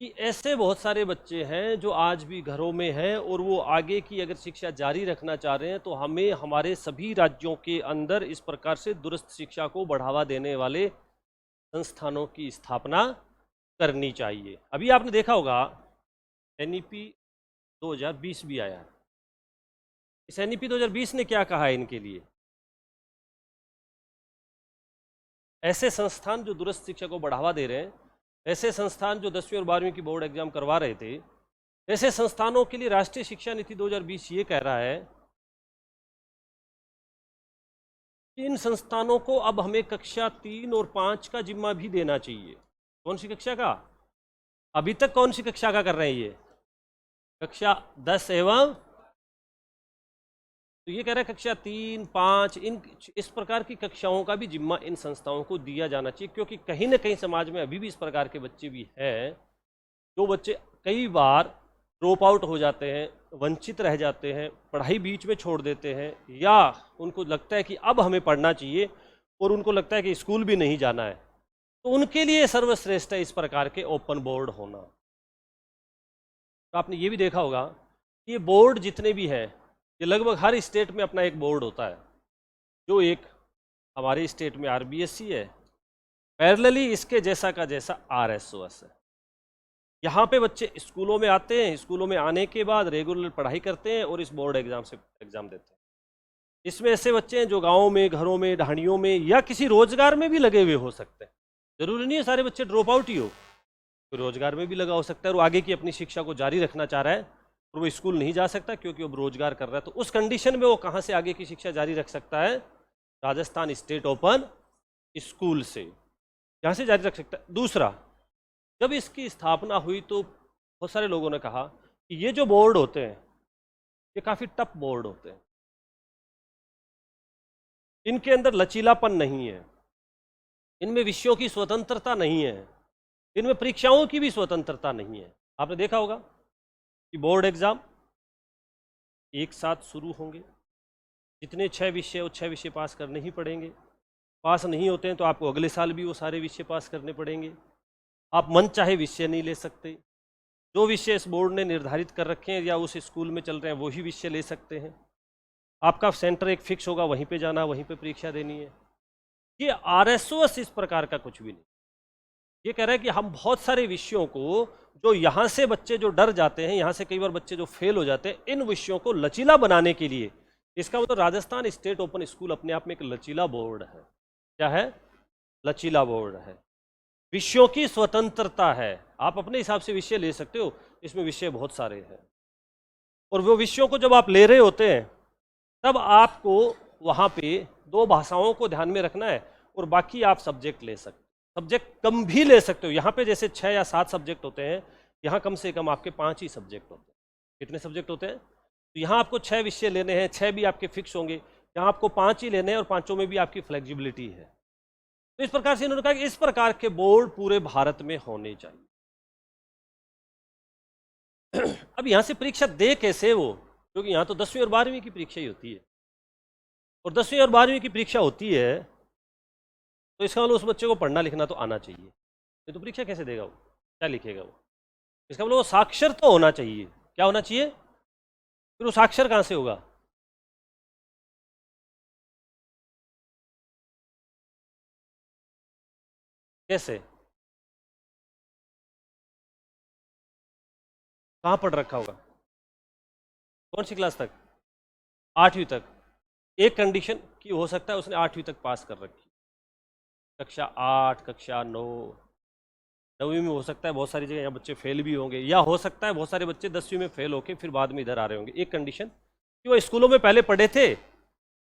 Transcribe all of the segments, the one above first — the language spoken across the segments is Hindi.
कि ऐसे बहुत सारे बच्चे हैं जो आज भी घरों में हैं और वो आगे की अगर शिक्षा जारी रखना चाह रहे हैं तो हमें हमारे सभी राज्यों के अंदर इस प्रकार से दूरस्थ शिक्षा को बढ़ावा देने वाले संस्थानों की स्थापना करनी चाहिए। अभी आपने देखा होगा एनईपी 2020 भी आया है। इस एनईपी 2020 ने क्या कहा है इनके लिए? ऐसे संस्थान जो दूरस्थ शिक्षा को बढ़ावा दे रहे हैं, ऐसे संस्थान जो 10वीं और 12वीं की बोर्ड एग्जाम करवा रहे थे, ऐसे संस्थानों के लिए राष्ट्रीय शिक्षा नीति 2020 ये कह रहा है कि इन संस्थानों को अब हमें कक्षा 3 और 5 का जिम्मा भी देना चाहिए। कौन सी कक्षा का? अभी तक कौन सी कक्षा का कर रहे हैं ये? कक्षा 10 एवं, तो ये कह रहा है कक्षा 3, 5 इन इस प्रकार की कक्षाओं का भी जिम्मा इन संस्थाओं को दिया जाना चाहिए, क्योंकि कहीं ना कहीं समाज में अभी भी इस प्रकार के बच्चे भी हैं जो बच्चे कई बार ड्रॉप आउट हो जाते हैं, वंचित रह जाते हैं, पढ़ाई बीच में छोड़ देते हैं, या उनको लगता है कि अब हमें पढ़ना चाहिए और उनको लगता है कि स्कूल भी नहीं जाना है, तो उनके लिए सर्वश्रेष्ठ है इस प्रकार के ओपन बोर्ड होना। तो आपने ये भी देखा होगा कि ये बोर्ड जितने भी हैं, ये लगभग हर स्टेट में अपना एक बोर्ड होता है। जो एक हमारे स्टेट में आरबीएससी है, पैरेलली इसके जैसा का जैसा आरएसओएस है। यहाँ पे बच्चे स्कूलों में आते हैं, स्कूलों में आने के बाद रेगुलर पढ़ाई करते हैं और इस बोर्ड एग्जाम से एग्जाम देते हैं। इसमें ऐसे बच्चे हैं जो गाँव में, घरों में, ढाणियों में या किसी रोजगार में भी लगे हुए हो सकते हैं। जरूरी नहीं है सारे बच्चे ड्रॉप आउट ही हो, कोई रोजगार में भी लगा हो सकता है और आगे की अपनी शिक्षा को जारी रखना चाह रहा है और वो स्कूल नहीं जा सकता क्योंकि वो रोजगार कर रहा है। तो उस कंडीशन में वो कहाँ से आगे की शिक्षा जारी रख सकता है? राजस्थान स्टेट ओपन स्कूल से, यहाँ से जारी रख सकता है। दूसरा, जब इसकी स्थापना हुई तो बहुत सारे लोगों ने कहा कि ये जो बोर्ड होते हैं ये काफ़ी टफ बोर्ड होते हैं, इनके अंदर लचीलापन नहीं है, इनमें विषयों की स्वतंत्रता नहीं है, इनमें परीक्षाओं की भी स्वतंत्रता नहीं है। आपने देखा होगा कि बोर्ड एग्जाम एक साथ शुरू होंगे, जितने 6 विषय वो 6 विषय पास करने ही पड़ेंगे। पास नहीं होते हैं तो आपको अगले साल भी वो सारे विषय पास करने पड़ेंगे। आप मन चाहे विषय नहीं ले सकते, जो विषय इस बोर्ड ने निर्धारित कर रखे हैं या उस स्कूल में चल रहे हैं वही विषय ले सकते हैं। आपका सेंटर एक फिक्स होगा, वहीं पे जाना, वहीं पे परीक्षा देनी है। ये आरएसओएस इस प्रकार का कुछ भी नहीं। ये कह रहा है कि हम बहुत सारे विषयों को, जो यहाँ से बच्चे जो डर जाते हैं, यहाँ से कई बार बच्चे जो फेल हो जाते हैं, इन विषयों को लचीला बनाने के लिए, इसका मतलब राजस्थान स्टेट ओपन स्कूल अपने आप में एक लचीला बोर्ड है। क्या है? लचीला बोर्ड है। विषयों की स्वतंत्रता है, आप अपने हिसाब से विषय ले सकते हो, इसमें विषय बहुत सारे हैं और वो विषयों को जब आप ले रहे होते हैं तब आपको वहाँ पे 2 भाषाओं को ध्यान में रखना है और बाकी आप सब्जेक्ट ले सकते हो। सब्जेक्ट कम भी ले सकते हो, यहाँ पे जैसे 6 या 7 सब्जेक्ट होते हैं, यहाँ कम से कम आपके 5 ही सब्जेक्ट होते हैं। कितने सब्जेक्ट होते हैं? तो यहाँ आपको 6 विषय लेने हैं, 6 भी आपके फिक्स होंगे, यहाँ आपको 5 ही लेने हैं और 5 में भी आपकी फ्लेक्सिबिलिटी है। तो इस प्रकार से इन्होंने कहा कि इस प्रकार के बोर्ड पूरे भारत में होने चाहिए। अब यहाँ से परीक्षा दे कैसे वो? क्योंकि यहाँ तो 10वीं और 12वीं की परीक्षा ही होती है और 10वीं और 12वीं की परीक्षा होती है तो इसका मतलब उस बच्चे को पढ़ना लिखना तो आना चाहिए। नहीं तो परीक्षा कैसे देगा वो? क्या लिखेगा वो? इसका मतलब वो साक्षर तो होना चाहिए। क्या होना चाहिए? फिर वो साक्षर कहाँ से होगा? कैसे? कहाँ पढ़ रखा होगा? कौन सी क्लास तक? 8वीं तक। एक कंडीशन कि हो सकता है उसने 8वीं तक पास कर रखी, कक्षा 8, कक्षा 9, 9वीं में हो सकता है बहुत सारी जगह यहाँ बच्चे फेल भी होंगे, या हो सकता है बहुत सारे बच्चे 10वीं में फेल होके फिर बाद में इधर आ रहे होंगे। एक कंडीशन कि वो स्कूलों में पहले पढ़े थे,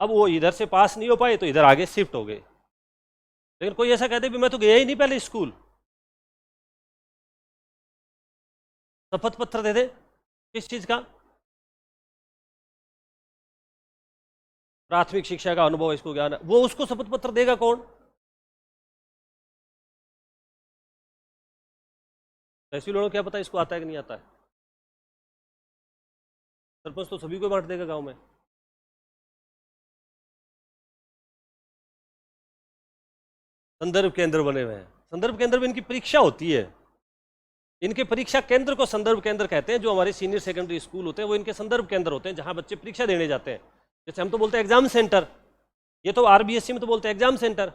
अब वो इधर से पास नहीं हो पाए तो इधर आगे शिफ्ट हो गए। लेकिन कोई ऐसा कहते भी मैं तो गया ही नहीं पहले स्कूल, शपथ पत्र दे दे किस चीज का? प्राथमिक शिक्षा का अनुभव, इसको ज्ञान, वो उसको शपथ पत्र देगा कौन? तहसील वालों को क्या पता इसको आता है कि नहीं आता है? सरपंच तो सभी को बांट देगा गांव में। संदर्भ केंद्र बने हुए हैं, संदर्भ केंद्र में इनकी परीक्षा होती है। इनके परीक्षा केंद्र को संदर्भ केंद्र कहते हैं। जो हमारे सीनियर सेकेंडरी स्कूल होते हैं वो इनके संदर्भ केंद्र होते हैं, जहां बच्चे परीक्षा देने जाते हैं। जैसे हम तो बोलते हैं एग्जाम सेंटर, ये तो आरबीएससी में तो बोलते हैं एग्जाम सेंटर,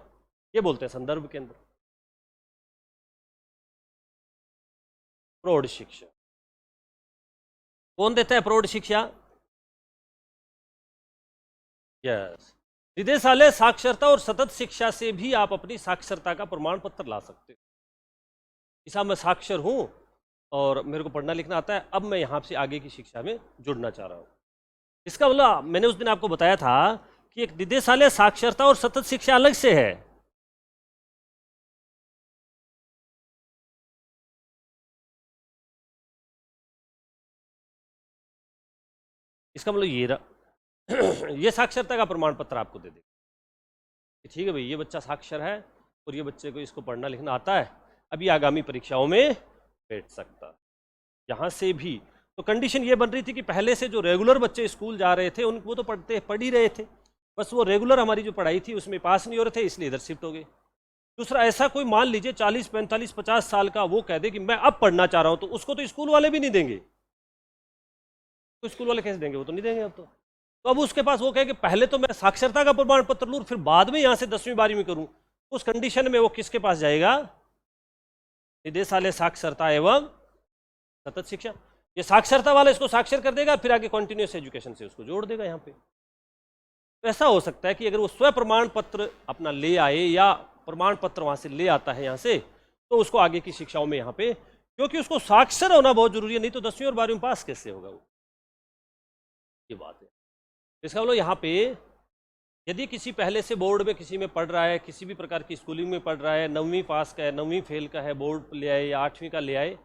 ये बोलते हैं संदर्भ केंद्र। प्रौढ़ शिक्षा कौन देता है? प्रौढ़ शिक्षा, यस, निदेशालय साक्षरता और सतत शिक्षा से भी आप अपनी साक्षरता का प्रमाण पत्र ला सकते हो। इसा मैं साक्षर हूं और मेरे को पढ़ना लिखना आता है, अब मैं यहां से आगे की शिक्षा में जुड़ना चाह रहा हूं। इसका मतलब मैंने उस दिन आपको बताया था कि एक निदेशालय साक्षरता और सतत शिक्षा अलग से है। इसका मतलब ये ये साक्षरता का प्रमाण पत्र आपको दे देगा, ठीक है भाई ये बच्चा साक्षर है और ये बच्चे को इसको पढ़ना लिखना आता है, अभी आगामी परीक्षाओं में बैठ सकता है। यहाँ से भी तो कंडीशन ये बन रही थी कि पहले से जो रेगुलर बच्चे स्कूल जा रहे थे वो तो पढ़ ही रहे थे, बस वो रेगुलर हमारी जो पढ़ाई थी उसमें पास नहीं हो रहे थे, इसलिए इधर शिफ्ट हो गए। दूसरा, ऐसा कोई मान लीजिए 40, 45, 50 साल का वो कह दे कि मैं अब पढ़ना चाह रहा हूँ, तो उसको तो स्कूल वाले भी नहीं देंगे। तो स्कूल वाले कैसे देंगे? वो तो नहीं देंगे अब तो अब उसके पास वो कहे कि पहले तो मैं साक्षरता का प्रमाण पत्र लूँ फिर बाद में यहाँ से 10वीं 12वीं करूँ। उस कंडीशन में वो किसके पास जाएगा? निदेशालय साक्षरता एवं सतत शिक्षा। ये साक्षरता वाला इसको साक्षर कर देगा, फिर आगे कॉन्टिन्यूस एजुकेशन से उसको जोड़ देगा यहाँ पे। तो ऐसा हो सकता है कि अगर वो स्व प्रमाण पत्र अपना ले आए या प्रमाण पत्र वहां से ले आता है यहाँ से, तो उसको आगे की शिक्षाओं में यहाँ पे, क्योंकि उसको साक्षर होना बहुत जरूरी है, नहीं तो 10वीं और 12वीं में पास कैसे होगा वो, ये बात है। इसका मतलब यहाँ पे यदि किसी पहले से बोर्ड में किसी में पढ़ रहा है, किसी भी प्रकार की स्कूलिंग में पढ़ रहा है, 9वीं पास का है, 9वीं फेल का है, बोर्ड ले आए या 8वीं का ले आए,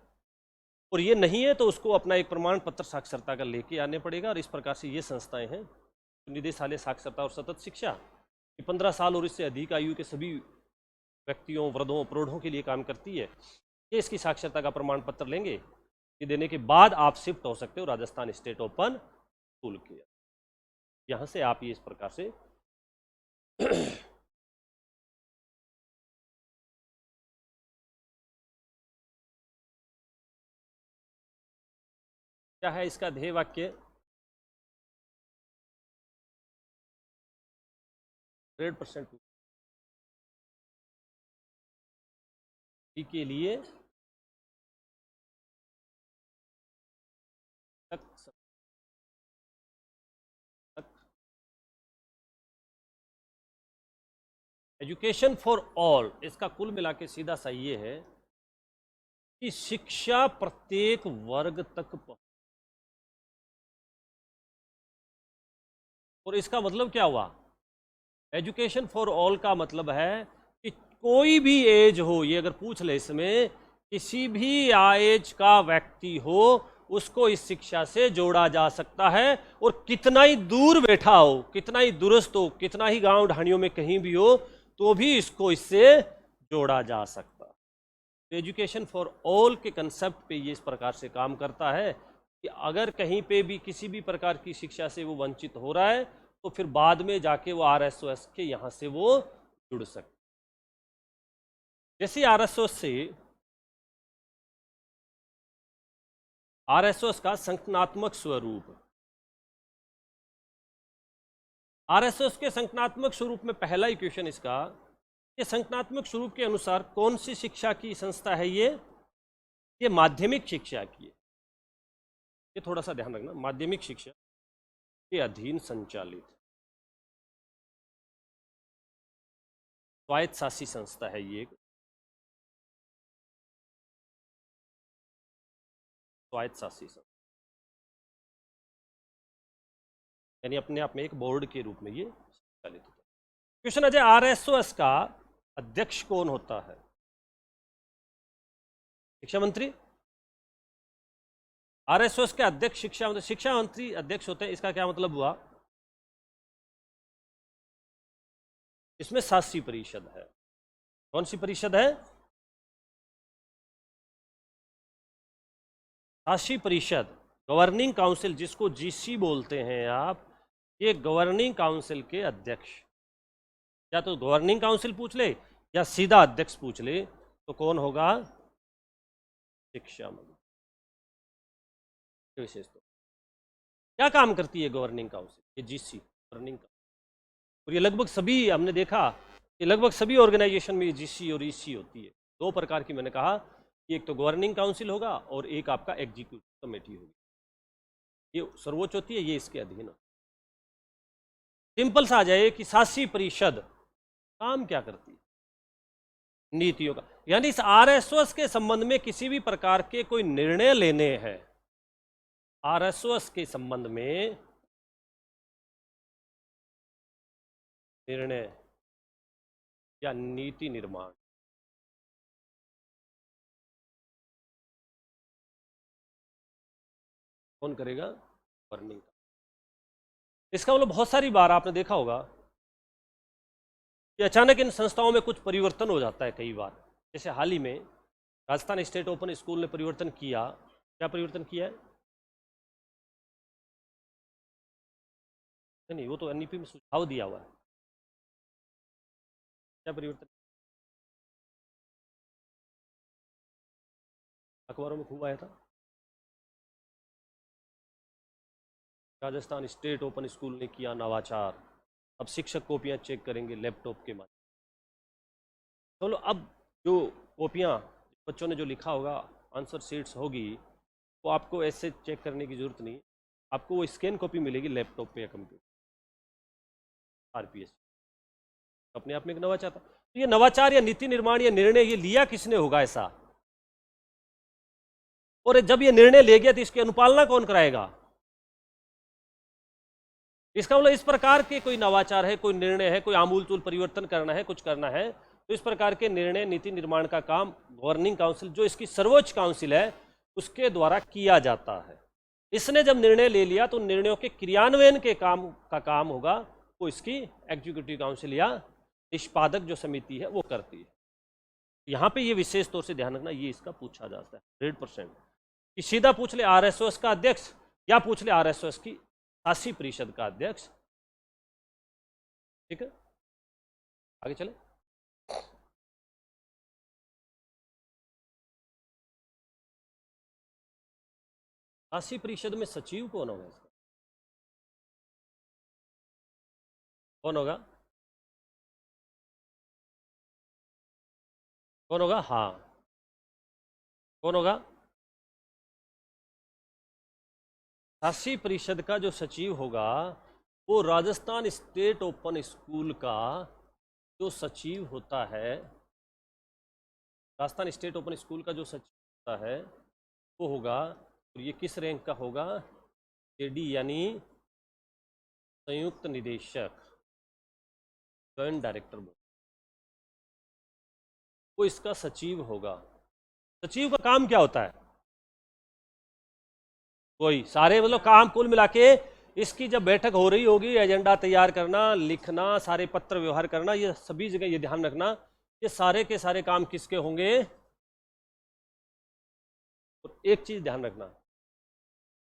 और ये नहीं है तो उसको अपना एक प्रमाण पत्र साक्षरता का लेके आने पड़ेगा। और इस प्रकार से ये संस्थाएं हैं निदेशालय साक्षरता और सतत शिक्षा, 15 साल और इससे अधिक आयु के सभी व्यक्तियों, वृद्धों, प्रौढ़ों के लिए काम करती है। ये इसकी साक्षरता का प्रमाण पत्र लेंगे, ये देने के बाद आप शिफ्ट हो सकते हो राजस्थान स्टेट ओपन स्कूल के। यहाँ से आप ये इस प्रकार से क्या है इसका ध्येय वाक्य? 100% के लिए एजुकेशन फॉर ऑल, इसका कुल मिला के सीधा सा ये है कि शिक्षा प्रत्येक वर्ग तक पहुंच। और इसका मतलब क्या हुआ? एजुकेशन फॉर ऑल का मतलब है कि कोई भी एज हो, ये अगर पूछ ले इसमें, किसी भी एज का व्यक्ति हो उसको इस शिक्षा से जोड़ा जा सकता है, और कितना ही दूर बैठा हो, कितना ही दूरस्थ हो, कितना ही गांव ढाणियों में कहीं भी हो, तो भी इसको इससे जोड़ा जा सकता। तो एजुकेशन फॉर ऑल के कंसेप्ट पे ये इस प्रकार से काम करता है कि अगर कहीं पे भी किसी भी प्रकार की शिक्षा से वो वंचित हो रहा है तो फिर बाद में जाके वो आरएसओएस के यहाँ से वो जुड़ सकते। जैसे आरएसओएस का संगठनात्मक स्वरूप, आरएसएस के संगठनात्मक स्वरूप में पहला ही क्वेश्चन इसका, ये संगठनात्मक स्वरूप के अनुसार कौन सी शिक्षा की संस्था है? ये माध्यमिक शिक्षा की है। ये थोड़ा सा ध्यान रखना, माध्यमिक शिक्षा के अधीन संचालित स्वायत्तशासी संस्था है ये, स्वायत्तशासी संस्था, यानी अपने आप में एक बोर्ड के रूप में ये संचालित होता है। क्वेश्चन अजय, आरएसओएस का अध्यक्ष कौन होता है? शिक्षा मंत्री। आरएसओएस के अध्यक्ष शिक्षा मंत्री अध्यक्ष होते हैं, इसका क्या मतलब हुआ? इसमें शासी परिषद है। कौन सी परिषद है? शासी परिषद, गवर्निंग काउंसिल, जिसको जीसी बोलते हैं आप, ये गवर्निंग काउंसिल के अध्यक्ष, या तो गवर्निंग काउंसिल पूछ ले या सीधा अध्यक्ष पूछ ले, तो कौन होगा? शिक्षा मंत्री विशेष तो क्या काम करती है गवर्निंग काउंसिल, ये जीसी गवर्निंग काउंसिल। और ये लगभग सभी हमने देखा कि लगभग सभी ऑर्गेनाइजेशन में ये जीसी और ईसी होती है। दो प्रकार की मैंने कहा कि एक तो गवर्निंग काउंसिल होगा और एक आपका एग्जीक्यूटिव कमेटी होगी। ये सर्वोच्च होती है, ये इसके अधीन। सिंपल सा आ जाए कि शासी परिषद काम क्या करती है, नीतियों का, यानी इस आरएसएस के संबंध में किसी भी प्रकार के कोई निर्णय लेने हैं, आरएसएस के संबंध में निर्णय या नीति निर्माण, कौन करेगा, गवर्निंग का। इसका मतलब बहुत सारी बार आपने देखा होगा कि अचानक इन संस्थाओं में कुछ परिवर्तन हो जाता है कई बार। जैसे हाल ही में राजस्थान स्टेट ओपन स्कूल ने परिवर्तन किया। क्या परिवर्तन किया है? नहीं, वो तो एनईपी में सुझाव दिया हुआ है। क्या परिवर्तन? अखबारों में खूब आया था। राजस्थान स्टेट ओपन स्कूल ने किया नवाचार, अब शिक्षक कॉपियां चेक करेंगे लैपटॉप के माध्यम। चलो अब जो कॉपियां बच्चों ने जो लिखा होगा, आंसर शीट्स होगी, वो आपको ऐसे चेक करने की जरूरत नहीं, आपको वो स्कैन कॉपी मिलेगी लैपटॉप पे या कंप्यूटर, आरपीएस। अपने आप में एक नवाचार था। तो ये नवाचार या नीति निर्माण या निर्णय ये लिया किसने होगा ऐसा, और जब ये निर्णय ले गया तो इसकी अनुपालना कौन कराएगा? इसका मतलब इस प्रकार के कोई नवाचार है, कोई निर्णय है, कोई आमूलचूल परिवर्तन करना है, कुछ करना है, तो इस प्रकार के निर्णय नीति निर्माण का काम गवर्निंग काउंसिल, जो इसकी सर्वोच्च काउंसिल है, उसके द्वारा किया जाता है। इसने जब निर्णय ले लिया तो निर्णयों के क्रियान्वयन के काम का काम होगा वो इसकी एग्जीक्यूटिव काउंसिल या निष्पादक जो समिति है वो करती है। यहाँ पे ये विशेष तौर से ध्यान रखना, ये इसका पूछा जाता है 100%, कि सीधा पूछ ले आरएसएस का अध्यक्ष या पूछ ले आरएसएस की शासी परिषद का अध्यक्ष। ठीक है, आगे चले। शासी परिषद में सचिव कौन होगा इसका? कौन होगा? कौन होगा? हाँ, कौन होगा? शासी परिषद का जो सचिव होगा वो राजस्थान स्टेट ओपन स्कूल का जो सचिव होता है, राजस्थान स्टेट ओपन स्कूल का जो सचिव होता है वो होगा, और ये किस रैंक का होगा? एडी यानी संयुक्त निदेशक, जॉइंट डायरेक्टर, वो इसका सचिव होगा। सचिव का काम क्या होता है? कोई सारे मतलब काम कुल मिला के इसकी जब बैठक हो रही होगी, एजेंडा तैयार करना, लिखना, सारे पत्र व्यवहार करना, ये सभी जगह ये ध्यान रखना कि सारे के सारे काम किसके होंगे। और एक चीज ध्यान रखना,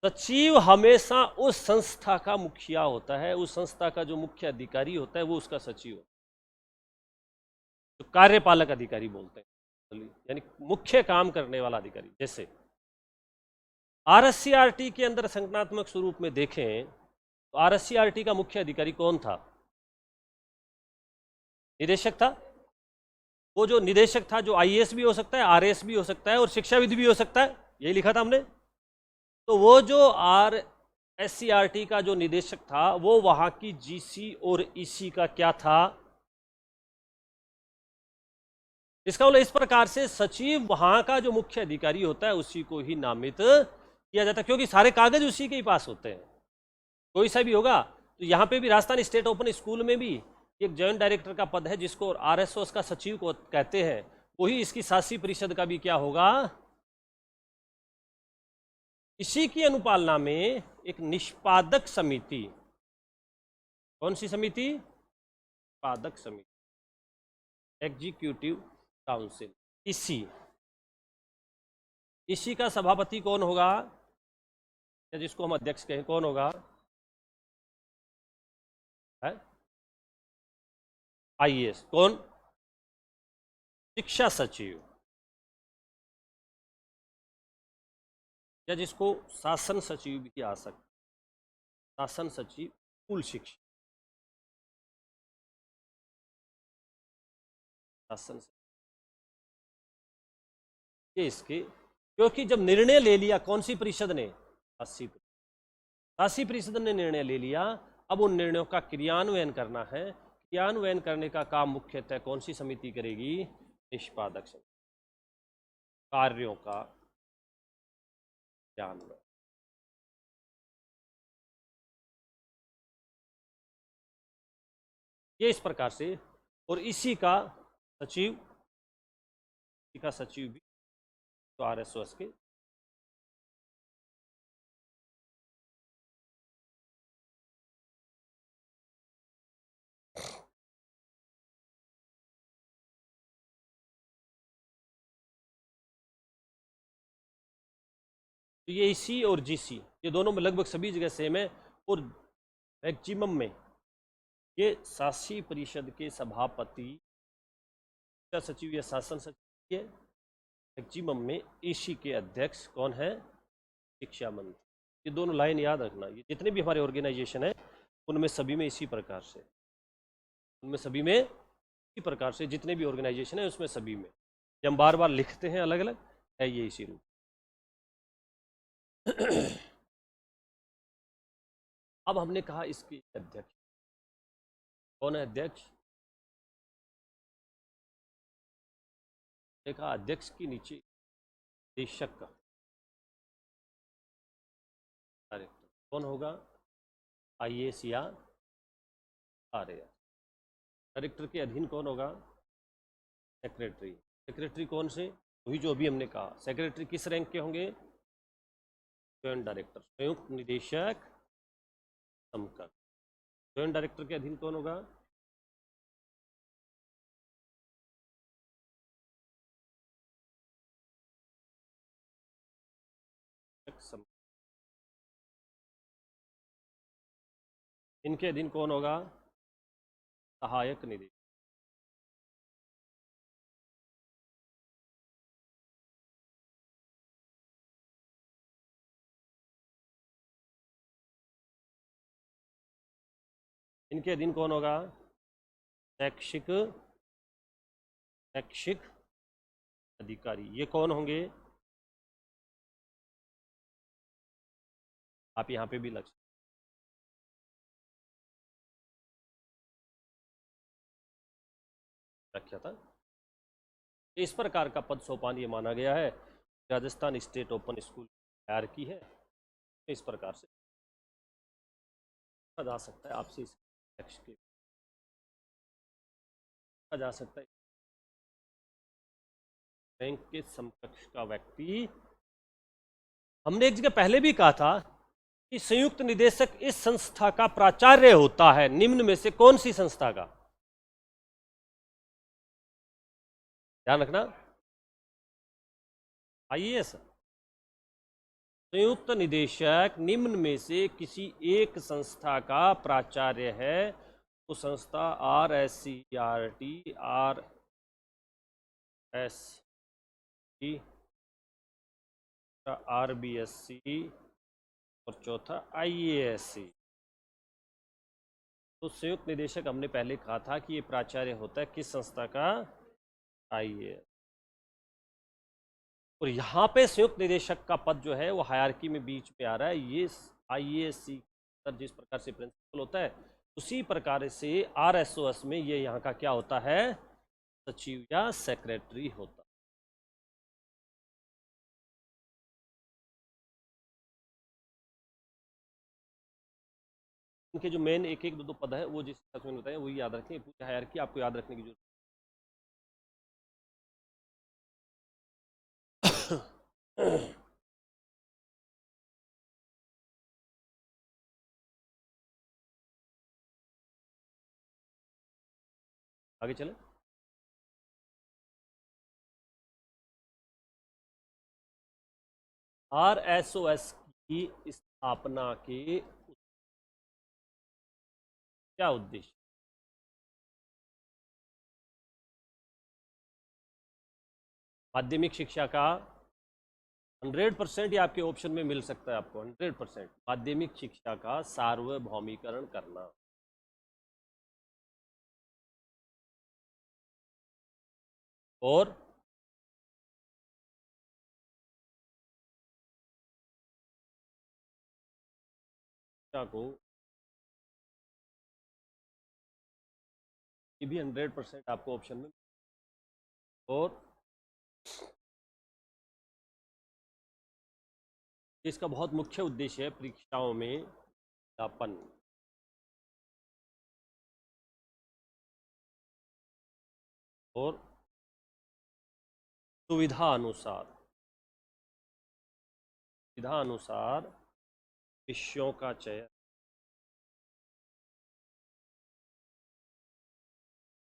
सचिव हमेशा उस संस्था का मुखिया होता है, उस संस्था का जो मुख्य अधिकारी होता है वो उसका सचिव होता है, जो कार्यपालक अधिकारी बोलते हैं, यानी मुख्य काम करने वाला अधिकारी। जैसे आरएससीआरटी के अंदर संगठनात्मक स्वरूप में देखें तो आरएससीआरटी का मुख्य अधिकारी कौन था? निदेशक था। वो जो निदेशक था, जो आईएएस भी हो सकता है, आरएएस भी हो सकता है, और शिक्षाविद भी हो सकता है, यही लिखा था हमने। तो वो जो आरएससीआरटी का जो निदेशक था वो वहां की जीसी और ईसी का क्या था? इसका मतलब इस प्रकार से सचिव वहां का जो मुख्य अधिकारी होता है उसी को ही नामित किया जाता है, क्योंकि सारे कागज उसी के ही पास होते हैं, कोई सा भी होगा। तो यहाँ पे भी राजस्थान स्टेट ओपन स्कूल में भी एक जॉइंट डायरेक्टर का पद है जिसको आरएसओस का सचिव को कहते हैं, वही इसकी शासी परिषद का भी क्या होगा? इसी की अनुपालना में एक निष्पादक समिति, कौन सी समिति? निष्पादक समिति, एग्जीक्यूटिव काउंसिल। इसी का सभापति कौन होगा, या जिसको हम अध्यक्ष कहें, कौन होगा? आईएएस। कौन? शिक्षा सचिव। या जिसको शासन सचिव भी आ सकता, शासन सचिव स्कूल शिक्षा, शासन सचिव ये इसके, क्योंकि जब निर्णय ले लिया कौन सी परिषद ने, 80% ने निर्णय ले लिया, अब उन निर्णयों का क्रियान्वयन करना है। क्रियान्वयन करने का काम मुख्यतः कौन सी समिति करेगी, निष्पादक समिति, कार्यों का क्रियान्वयन। ये इस प्रकार से, और इसी का सचिव, भी तो RSOS के तो ये सी और GC ये दोनों में लगभग सभी जगह सेम है। और मैक्सिमम में ये शासी परिषद के सभापति, शिक्षा सचिव या शासन सचिव है। मैक्सिमम में EC के अध्यक्ष कौन है, शिक्षा मंत्री। ये दोनों लाइन याद रखना। ये जितने भी हमारे ऑर्गेनाइजेशन है उनमें सभी में इसी प्रकार से, उनमें सभी में इसी प्रकार से, जितने भी ऑर्गेनाइजेशन है उसमें सभी में, जब हम बार बार लिखते हैं अलग अलग है ये इसी रूप। अब हमने कहा इसके अध्यक्ष कौन है, अध्यक्ष देखा, अध्यक्ष के नीचे निदेशक का डायरेक्टर कौन होगा, IAS या RAS। डायरेक्टर के अधीन कौन होगा, सेक्रेटरी। सेक्रेटरी कौन से, वही जो अभी हमने कहा। सेक्रेटरी किस रैंक के होंगे, जॉइंट डायरेक्टर, संयुक्त निदेशक समकक्ष। जॉइंट डायरेक्टर के अधीन कौन होगा, इनके अधीन कौन होगा, सहायक निदेशक। इनके अधीन कौन होगा, शैक्षिक अधिकारी। ये कौन होंगे, आप यहाँ पे भी लग रखा था। इस प्रकार का पद सोपान ये माना गया है। Rajasthan state open school hierarchy है, इस प्रकार से जा सकता है आपसे इस के जा सकता है बैंक के समकक्ष का व्यक्ति। हमने एक जगह पहले भी कहा था कि संयुक्त निदेशक इस संस्था का प्राचार्य होता है। निम्न में से कौन सी संस्था का, ध्यान रखना, IAS। संयुक्त निदेशक निम्न में से किसी एक संस्था का प्राचार्य है। वो संस्था RSCERT, RSC, RBSC और चौथा IASC। तो संयुक्त निदेशक हमने पहले कहा था कि ये प्राचार्य होता है किस संस्था का, IAS। और यहाँ पे संयुक्त निदेशक का पद जो है वो हायरार्की में बीच में आ रहा है। ये IASC जिस प्रकार से प्रिंसिपल होता है उसी प्रकार से RSOS में ये यहाँ का क्या होता है, सचिव या सेक्रेटरी होता है। इनके जो मेन एक एक दो पद है वो जिस हिसाब से मैंने बताया वही याद रखें। पूरी हायरार्की आपको याद रखने की जरूरत आगे चले। RSOS की स्थापना के क्या उद्देश्य, माध्यमिक शिक्षा का 100% ये आपके ऑप्शन में मिल सकता है आपको, 100% माध्यमिक शिक्षा का सार्वभौमिकरण करना। और शिक्षा को ये भी 100% आपको ऑप्शन में। और इसका बहुत मुख्य उद्देश्य है परीक्षाओं में व्यापन। और सुविधा अनुसार विषयों का चयन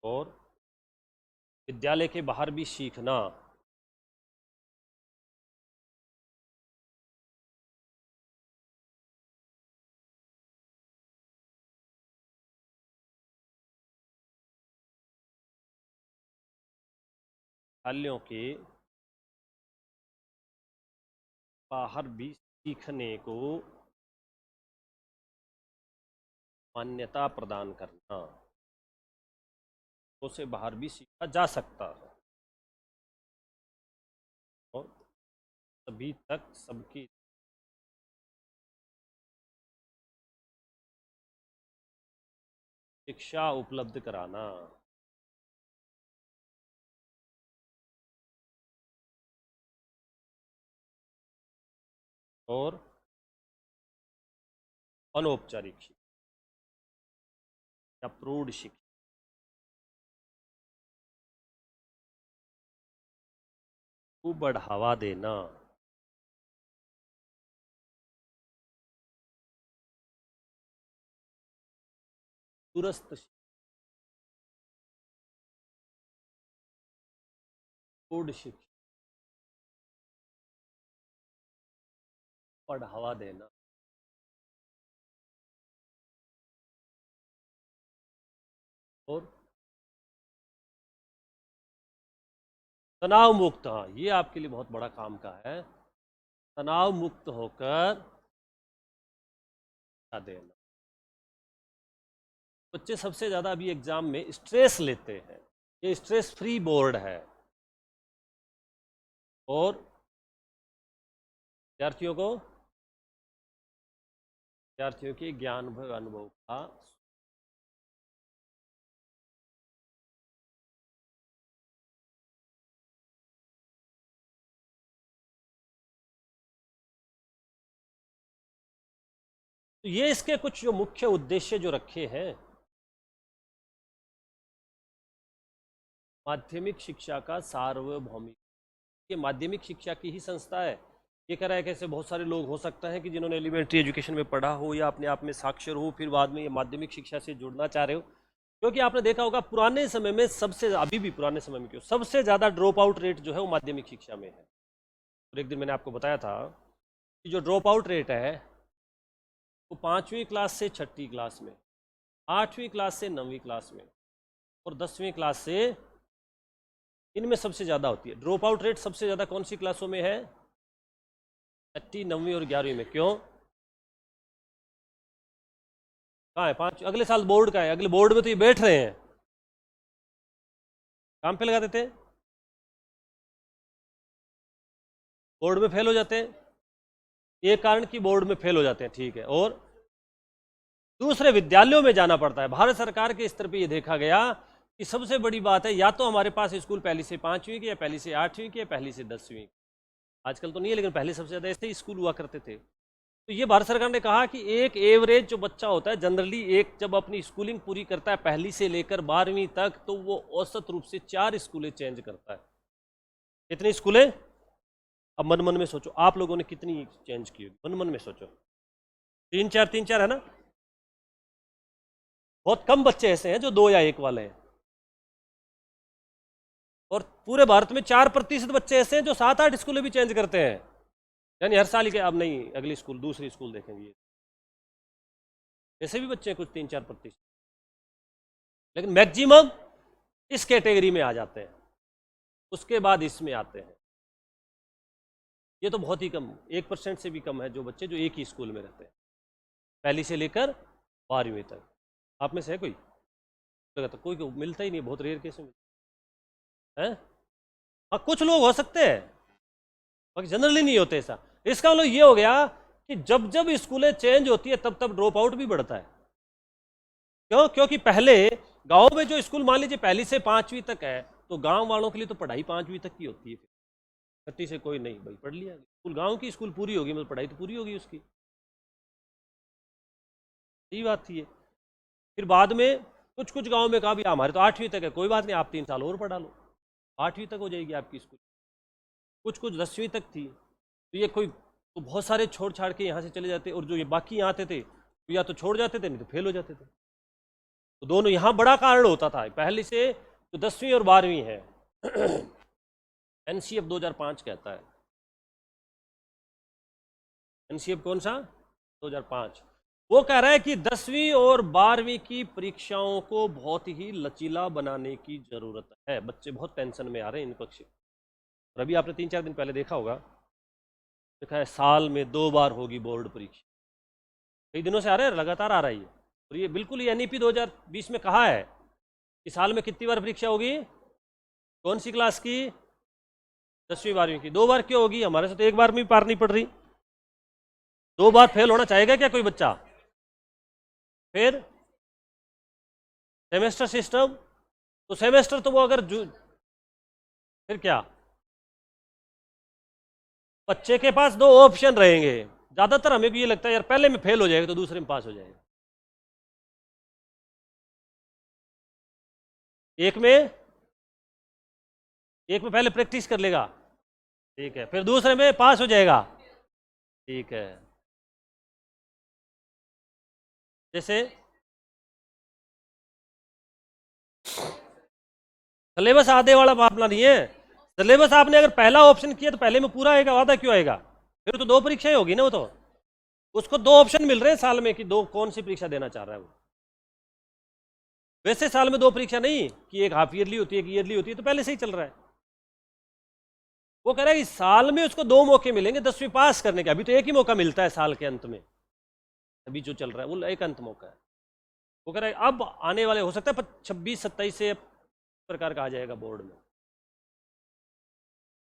और विद्यालय के बाहर भी सीखना विद्यालयों के बाहर भी सीखने को मान्यता प्रदान करना, उसे बाहर भी सीखा जा सकता है और सभी तक सबकी शिक्षा उपलब्ध कराना। और अनौपचारिक शिक्षा या प्रौढ़ शिक्षा को बढ़ावा देना। दूरस्थ प्रौढ़ शिक्षा बढ़ावा देना। और तनाव मुक्त, हाँ ये आपके लिए बहुत बड़ा काम का है, तनाव मुक्त होकर शिक्षा देना। बच्चे सबसे ज़्यादा अभी एग्जाम में स्ट्रेस लेते हैं, ये स्ट्रेस फ्री बोर्ड है। और विद्यार्थियों के ज्ञान व अनुभव का तो ये इसके कुछ जो मुख्य उद्देश्य जो रखे हैं। माध्यमिक शिक्षा का सार्वभौमिक, ये माध्यमिक शिक्षा की ही संस्था है। ये कह रहा है कि ऐसे बहुत सारे लोग हो सकता है कि जिन्होंने एलिमेंट्री एजुकेशन में पढ़ा हो या अपने आप में साक्षर हो, फिर बाद में ये माध्यमिक शिक्षा से जुड़ना चाह रहे हो। क्योंकि आपने देखा होगा पुराने समय में सबसे, अभी भी पुराने समय में क्यों, सबसे ज़्यादा ड्रॉप आउट रेट जो है वो माध्यमिक शिक्षा में है। और एक दिन मैंने आपको बताया था कि जो ड्रॉप आउट रेट है वो 5वीं क्लास से 6ठी क्लास में, 8वीं क्लास से 9वीं क्लास में और 10वीं क्लास से, इनमें सबसे ज़्यादा होती है। ड्रॉप आउट रेट सबसे ज़्यादा कौन सी क्लासों में है? 6ठी, 9वीं और 11वीं में। क्यों? कहाँ है? 5 अगले साल बोर्ड का है, अगले बोर्ड में तो ये बैठ रहे हैं, काम पे लगा देते हैं, बोर्ड में फेल हो जाते हैं। एक कारण कि बोर्ड में फेल हो जाते हैं, ठीक है। और दूसरे विद्यालयों में जाना पड़ता है। भारत सरकार के स्तर पे ये देखा गया कि सबसे बड़ी बात है, या तो हमारे पास स्कूल पहली से 5वीं की, या पहली से 8वीं की, या पहली से 10वीं। आजकल तो नहीं है, लेकिन पहले सबसे ज़्यादा ऐसे ही स्कूल हुआ करते थे। तो ये भारत सरकार ने कहा कि एक एवरेज जो बच्चा होता है जनरली, एक जब अपनी स्कूलिंग पूरी करता है पहली से लेकर 12वीं तक, तो वो औसत रूप से 4 स्कूलें चेंज करता है। कितनी स्कूलें? अब मन मन में सोचो, आप लोगों ने कितनी चेंज की होगी, मन मन में सोचो। 3-4 है ना। बहुत कम बच्चे ऐसे हैं जो 2 या 1 वाले हैं, और पूरे भारत में 4% बच्चे ऐसे हैं जो 7-8 स्कूलें भी चेंज करते हैं। यानी हर साल के, अब नहीं, अगली स्कूल दूसरी स्कूल देखेंगे। ऐसे भी बच्चे हैं कुछ 3-4%, लेकिन मैक्सिमम इस कैटेगरी में आ जाते हैं, उसके बाद इसमें आते हैं। ये तो बहुत ही कम, 1% से भी कम है जो बच्चे जो एक ही स्कूल में रहते हैं पहली से लेकर 12वीं तक। आप में से है कोई? तो कोई मिलता ही नहीं, बहुत रेयर केस में है। हाँ कुछ लोग हो सकते हैं, बाकी जनरली नहीं होते ऐसा। इसका मतलब ये हो गया कि जब जब स्कूलें चेंज होती है तब तब ड्रॉप आउट भी बढ़ता है। क्यों? क्योंकि पहले गांव में जो स्कूल मान लीजिए पहली से 5वीं तक है, तो गांव वालों के लिए तो पढ़ाई 5वीं तक की होती है, छठी से कोई नहीं, भाई पढ़ लिया स्कूल, गांव की स्कूल पूरी होगी मतलब पढ़ाई तो पूरी होगी उसकी, यही बात थी। फिर बाद में कुछ कुछ गांव में कहा भी हमारे तो 8वीं तक है, कोई बात नहीं आप 3 साल और पढ़ा लो, 8वीं तक हो जाएगी आपकी स्कूल। कुछ कुछ 10वीं तक थी, तो ये कोई तो बहुत सारे छोड़ छाड़ के यहाँ से चले जाते, और जो ये बाकी यहाँ आते थे तो या तो छोड़ जाते थे नहीं तो फेल हो जाते थे। तो दोनों यहाँ बड़ा कारण होता था। पहले से जो 10वीं और 12वीं है एनसीएफ 2005 कहता है, एनसीएफ कौन सा? 2005। वो कह रहा है कि 10वीं और 12वीं की परीक्षाओं को बहुत ही लचीला बनाने की जरूरत है। बच्चे बहुत टेंशन में आ रहे हैं इन पक्षी। और अभी आपने 3-4 दिन पहले देखा होगा, देखा है साल में 2 बार होगी बोर्ड परीक्षा, कई दिनों से आ रहा है, लगातार आ रही है। और ये बिल्कुल ये एनईपी 2020 में कहा है कि साल में कितनी बार परीक्षा होगी, कौन सी क्लास की? 10वीं 12वीं की। 2 बार क्यों होगी? हमारे से तो 1 बार में भी पार नहीं पड़ रही, 2 बार फेल होना चाहेगा क्या कोई बच्चा? फिर सेमेस्टर सिस्टम, तो सेमेस्टर तो वो अगर फिर क्या, बच्चे के पास 2 ऑप्शन रहेंगे। ज्यादातर हमें भी ये लगता है यार पहले में फेल हो जाएगा तो दूसरे में पास हो जाएगा, एक में पहले प्रैक्टिस कर लेगा, ठीक है, फिर दूसरे में पास हो जाएगा, ठीक है। जैसे सिलेबस आधे वाला मामला नहीं है। सिलेबस आपने अगर पहला ऑप्शन किया तो पहले में पूरा आएगा, आधा क्यों आएगा? फिर तो 2 परीक्षाएं होगी ना, वो तो उसको 2 ऑप्शन मिल रहे हैं साल में कि 2 कौन सी परीक्षा देना चाह रहा है वो। वैसे साल में 2 परीक्षा नहीं कि एक हाफ ईयरली होती है, एक ईयरली होती है, तो पहले से ही चल रहा है। वो कह रहा है कि साल में उसको 2 मौके मिलेंगे 10वीं पास करने के। अभी तो एक ही मौका मिलता है साल के अंत में, अभी जो चल रहा है वो एक अंत मौका है। वो कह रहा है अब आने वाले हो सकता है 26-27 से प्रकार का आ जाएगा बोर्ड में।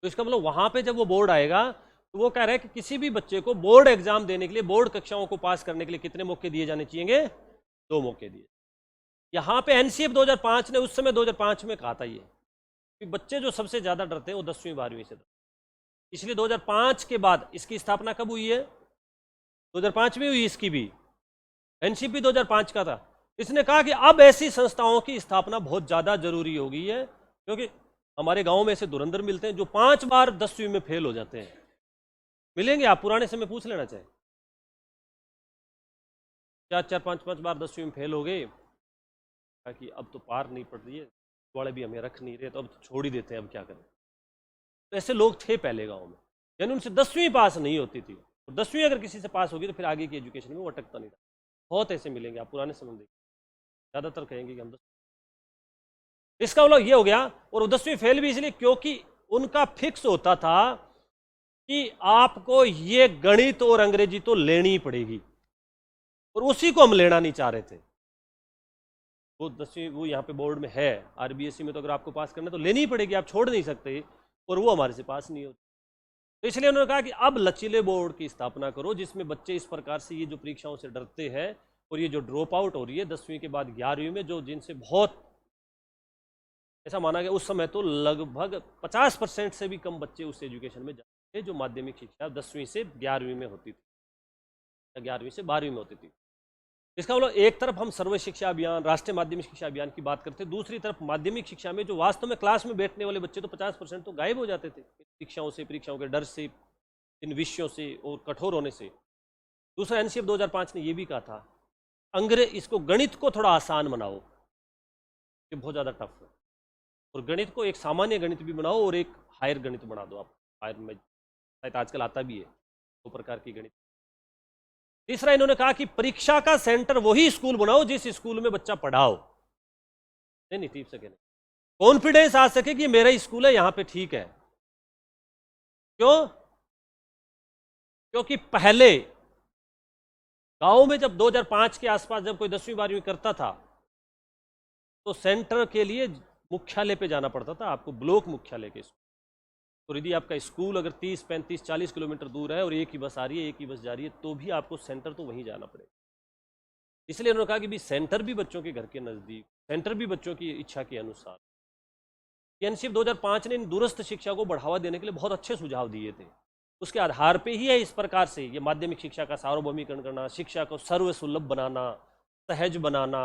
तो इसका मतलब वहां पे जब वो बोर्ड आएगा तो वो कह रहा है कि किसी भी बच्चे को बोर्ड एग्जाम देने के लिए, बोर्ड कक्षाओं को पास करने के लिए कितने मौके दिए जाने चाहिए? 2 मौके दिए। यहाँ पे एनसीएफ 2005 ने उस समय 2005 में कहा था ये कि बच्चे जो सबसे ज्यादा डरते हैं वो 10वीं 12वीं से। इसलिए 2005 के बाद इसकी स्थापना कब हुई है? 2005 में हुई इसकी भी, एनसीपी 2005 का था। इसने कहा कि अब ऐसी संस्थाओं की स्थापना बहुत ज्यादा जरूरी हो गई है, क्योंकि हमारे गांव में ऐसे धुरंधर मिलते हैं जो 5 बार 10वीं में फेल हो जाते हैं। मिलेंगे, आप पुराने समय पूछ लेना चाहे, 4-4 5-5 बार 10वीं में फेल हो गए, कि अब तो पार नहीं पड़ रही है, वाले भी हमें रख नहीं रहे, तो अब तो छोड़ ही देते हैं, अब क्या करें। तो ऐसे लोग थे पहले गांव में, यानी उनसे 10वीं पास नहीं होती थी, और 10वीं अगर किसी से पास होगी तो फिर आगे की एजुकेशन में वो अटकता नहीं था। बहुत ऐसे मिलेंगे, आप पुराने समय देखिए, ज़्यादातर कहेंगे कि हम 10। इसका मतलब ये हो गया। और 10वीं फेल भी इसलिए क्योंकि उनका फिक्स होता था कि आपको ये गणित और अंग्रेजी तो लेनी ही पड़ेगी, और उसी को हम लेना नहीं चाह रहे थे। वो 10वीं वो यहाँ पे बोर्ड में है, आरबीएसई में तो अगर आपको पास करना है तो लेनी ही पड़ेगी, आप छोड़ नहीं सकते, और वो हमारे से पास नहीं होती। तो इसलिए उन्होंने कहा कि अब लचीले बोर्ड की स्थापना करो जिसमें बच्चे इस प्रकार से ये जो परीक्षाओं से डरते हैं और ये जो ड्रॉप आउट हो रही है 10वीं के बाद 11वीं में, जो जिनसे बहुत ऐसा माना गया उस समय तो लगभग 50% से भी कम बच्चे उस एजुकेशन में जाते थे जो माध्यमिक शिक्षा 10वीं से 11वीं में होती थी, 11वीं से 12वीं में होती थी। इसका मतलब एक तरफ हम सर्व शिक्षा अभियान, राष्ट्रीय माध्यमिक शिक्षा अभियान की बात करते, दूसरी तरफ माध्यमिक शिक्षा में जो वास्तव में क्लास में बैठने वाले बच्चे तो 50% तो गायब हो जाते थे शिक्षाओं से, परीक्षाओं के डर से, इन विषयों से और कठोर होने से। दूसरा एनसीएफ 2005 ने यह भी कहा था इसको गणित को थोड़ा आसान बनाओ, ये बहुत ज़्यादा टफ है, और गणित को एक सामान्य गणित भी बनाओ और एक हायर गणित बना दो। आप हायर में शायद आजकल आता भी है 2 प्रकार की गणित। तीसरा इन्होंने कहा कि परीक्षा का सेंटर वही स्कूल बनाओ जिस स्कूल में बच्चा पढ़ाओ, नहीं टीप सके, कॉन्फिडेंस आ सके कि मेरा स्कूल है, यहां पे ठीक है। क्यों? क्योंकि पहले गांव में जब 2005 के आसपास जब कोई 10वीं 12वीं करता था तो सेंटर के लिए मुख्यालय पे जाना पड़ता था आपको, ब्लॉक मुख्यालय के। तो यदि आपका स्कूल अगर 30, 35, 40 किलोमीटर दूर है और एक ही बस आ रही है, एक ही बस जा रही है, तो भी आपको सेंटर तो वहीं जाना पड़ेगा। इसलिए उन्होंने कहा कि भी सेंटर भी बच्चों के घर के नज़दीक, सेंटर भी बच्चों की इच्छा के अनुसार। एनसीएफ 2005 ने इन दूरस्थ शिक्षा को बढ़ावा देने के लिए बहुत अच्छे सुझाव दिए थे। उसके आधार पे ही है इस प्रकार से ये माध्यमिक शिक्षा का सार्वभौमिकरण करना, शिक्षा को सर्वसुलभ बनाना, सहज बनाना,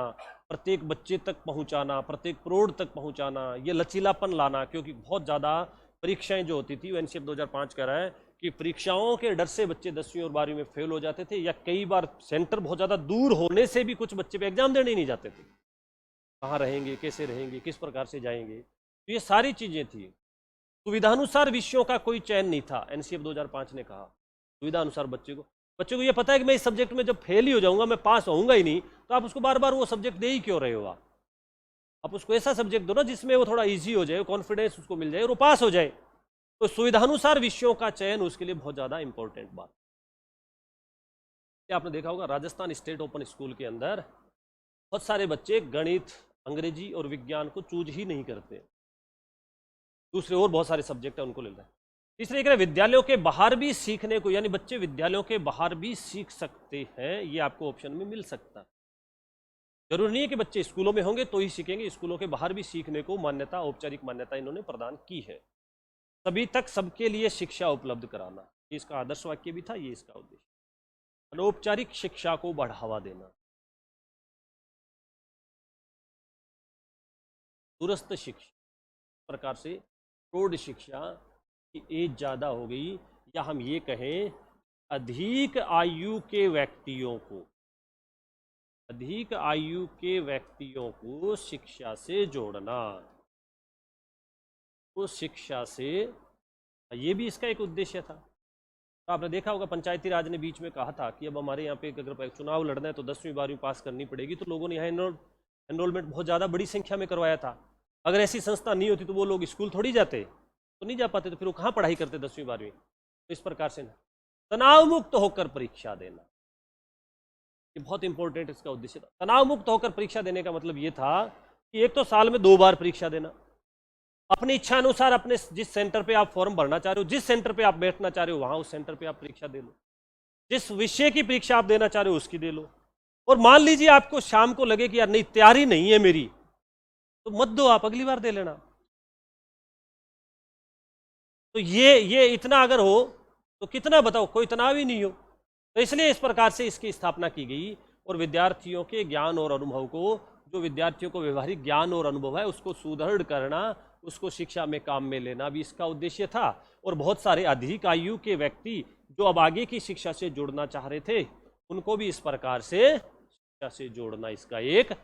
प्रत्येक बच्चे तक पहुंचाना, प्रत्येक प्रौढ़ तक पहुंचाना, ये लचीलापन लाना। क्योंकि बहुत ज़्यादा परीक्षाएं जो होती थी, वो एनसीएफ 2005 कह रहा है कि परीक्षाओं के डर से बच्चे 10वीं और 12वीं में फेल हो जाते थे, या कई बार सेंटर बहुत ज़्यादा दूर होने से भी कुछ बच्चे पे एग्जाम देने ही नहीं जाते थे। कहाँ रहेंगे, कैसे रहेंगे, किस प्रकार से जाएंगे, तो ये सारी चीज़ें थी। सुविधानुसार विषयों का कोई चयन नहीं था, एनसीएफ 2005 ने कहा। सुविधानुसार बच्चे को ये पता है कि मैं इस सब्जेक्ट में जब फेल ही हो जाऊंगा, मैं पास होऊंगा ही नहीं, तो आप उसको बार बार वो सब्जेक्ट दे ही क्यों रहे हो? आप उसको ऐसा सब्जेक्ट दो ना जिसमें वो थोड़ा इजी हो जाए, कॉन्फिडेंस उसको मिल जाए और वो पास हो जाए। तो सुविधानुसार विषयों का चयन उसके लिए बहुत ज़्यादा इंपॉर्टेंट बात। आपने देखा होगा राजस्थान स्टेट ओपन स्कूल के अंदर बहुत सारे बच्चे गणित, अंग्रेजी और विज्ञान को चूज ही नहीं करते, दूसरे और बहुत सारे सब्जेक्ट है उनको ले रहे हैं। तीसरे एक विद्यालयों के बाहर भी सीखने को, यानी बच्चे विद्यालयों के बाहर भी सीख सकते हैं, ये आपको ऑप्शन में मिल सकता है। जरूरी नहीं है कि बच्चे स्कूलों में होंगे तो ही सीखेंगे, स्कूलों के बाहर भी सीखने को मान्यता, औपचारिक मान्यता इन्होंने प्रदान की है। सभी तक सबके लिए शिक्षा उपलब्ध कराना, ये इसका आदर्श वाक्य भी था, ये इसका उद्देश्य। अनौपचारिक शिक्षा को बढ़ावा देना, दूरस्थ शिक्षा प्रकार से प्रौढ़ शिक्षा की एज ज़्यादा हो गई, या हम ये कहें अधिक आयु के व्यक्तियों को, अधिक आयु के व्यक्तियों को शिक्षा से जोड़ना, तो शिक्षा से, ये भी इसका एक उद्देश्य था। तो आपने देखा होगा पंचायती राज ने बीच में कहा था कि अब हमारे यहाँ पे अगर चुनाव लड़ना है तो 10वीं 12वीं पास करनी पड़ेगी, तो लोगों ने यहाँ एनरोलमेंट बहुत ज़्यादा बड़ी संख्या में करवाया था। अगर ऐसी संस्था नहीं होती तो वो लोग स्कूल थोड़ी जाते, तो नहीं जा पाते, तो फिर वो कहाँ पढ़ाई करते 10वीं 12वीं। तो इस प्रकार से तनाव मुक्त होकर परीक्षा देना, ये बहुत इंपॉर्टेंट इसका उद्देश्य था। तनाव मुक्त होकर परीक्षा देने का मतलब ये था कि एक तो साल में 2 बार परीक्षा देना, अपनी इच्छा अनुसार अपने जिस सेंटर पे आप फॉर्म भरना चाह रहे हो, जिस सेंटर पे आप बैठना चाह रहे हो, वहां उस सेंटर पे आप परीक्षा दे लो, जिस विषय की परीक्षा आप देना चाह रहे हो उसकी दे लो। और मान लीजिए आपको शाम को लगे कि यार नहीं, तैयारी नहीं है मेरी, तो मत दो, आप अगली बार दे लेना। तो ये इतना अगर हो तो कितना बताओ, कोई तनाव ही नहीं हो। तो इसलिए इस प्रकार से इसकी स्थापना की गई, और विद्यार्थियों के ज्ञान और अनुभव को, जो विद्यार्थियों को व्यवहारिक ज्ञान और अनुभव है उसको सुदृढ़ करना, उसको शिक्षा में काम में लेना भी इसका उद्देश्य था। और बहुत सारे अधिक आयु के व्यक्ति जो अब आगे की शिक्षा से जुड़ना चाह रहे थे, उनको भी इस प्रकार से शिक्षा से जोड़ना इसका एक।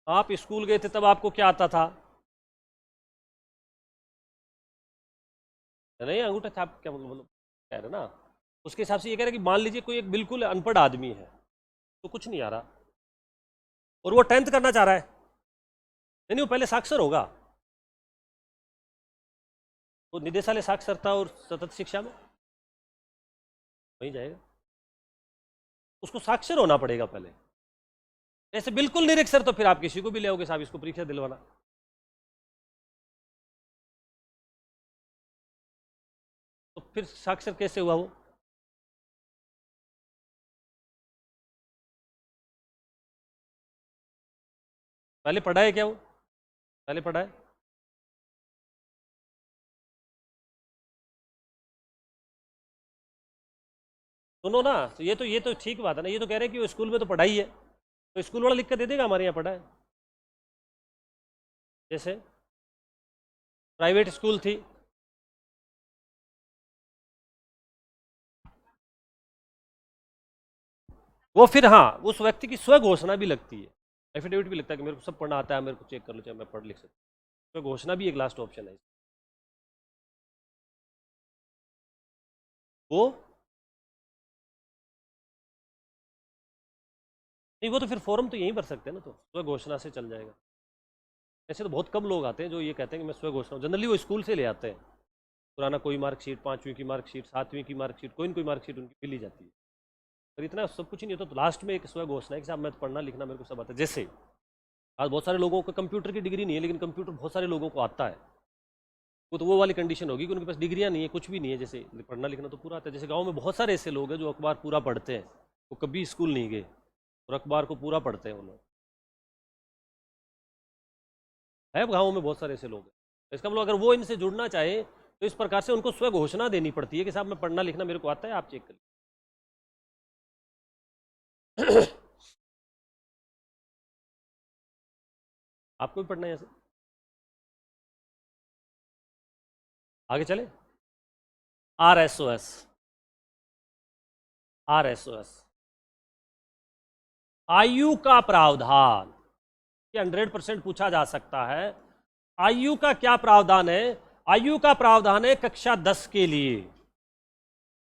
आप स्कूल गए थे तब आपको क्या आता था? नहीं, अंगूठा छाप क्या मतलब कह रहे ना, उसके हिसाब से ये कह रहे कि मान लीजिए कोई एक बिल्कुल अनपढ़ आदमी है, तो कुछ नहीं आ रहा, और वो 10th करना चाह रहा है, नहीं वो पहले साक्षर होगा, वो निदेशालय साक्षरता और सतत शिक्षा में वहीं जाएगा, उसको साक्षर होना पड़ेगा पहले। ऐसे बिल्कुल निरक्षर तो फिर आप किसी को भी ले आओगे साहब इसको परीक्षा दिलवाना, तो फिर साक्षर कैसे हुआ वो? पहले पढ़ा है क्या वो? पहले पढ़ा है? सुनो ना, तो ये तो ठीक बात है ना, ये तो कह रहे हैं कि वो स्कूल में तो पढ़ाई है, तो स्कूल वाला लिख कर दे देगा हमारे यहाँ पढ़ा है। जैसे प्राइवेट स्कूल थी, वो फिर हाँ उस व्यक्ति की स्व घोषणा भी लगती है, एफिडेविट भी लगता है कि मेरे को सब पढ़ना आता है, मेरे को चेक कर लो, चाहे मैं पढ़ लिख सकता हूँ। स्व घोषणा भी एक लास्ट ऑप्शन है। वो नहीं, वो तो फिर फॉर्म तो यहीं भर सकते हैं ना, तो स्व घोषणा से चल जाएगा। ऐसे तो बहुत कम लोग आते हैं जो ये कहते हैं कि मैं स्व घोषणा, जनरली वो स्कूल से ले आते हैं पुराना कोई मार्कशीट, 5वीं की मार्कशीट, 7वीं की मार्कशीट, कोई ना कोई मार्कशीट उनकी मिल ही जाती है। पर इतना सब कुछ ही नहीं होता, तो लास्ट में एक स्व घोषणा है कि साहब मैं तो पढ़ना लिखना मेरे को सब आता है। जैसे आज बहुत सारे लोगों को कंप्यूटर की डिग्री नहीं है, लेकिन कंप्यूटर बहुत सारे लोगों को आता है, वो वाली कंडीशन होगी कि उनके पास डिग्रियां नहीं है, कुछ भी नहीं है, जैसे पढ़ना लिखना तो पूरा आता है। जैसे गाँव में बहुत सारे ऐसे लोग हैं जो अखबार पूरा पढ़ते हैं, वो कभी स्कूल नहीं गए और अखबार को पूरा पढ़ते हैं वो लोग, है गाँव में बहुत सारे ऐसे लोग हैं। इसका मतलब अगर वो इनसे जुड़ना चाहे तो इस प्रकार से उनको स्व घोषणा देनी पड़ती है कि साहब मैं पढ़ना लिखना मेरे को आता है, आप चेक करिए। आपको भी पढ़ना है ऐसे, आगे चले। RSOS, RSOS आयु का प्रावधान, ये 100% पूछा जा सकता है। आयु का क्या प्रावधान है? आयु का प्रावधान है कक्षा 10 के लिए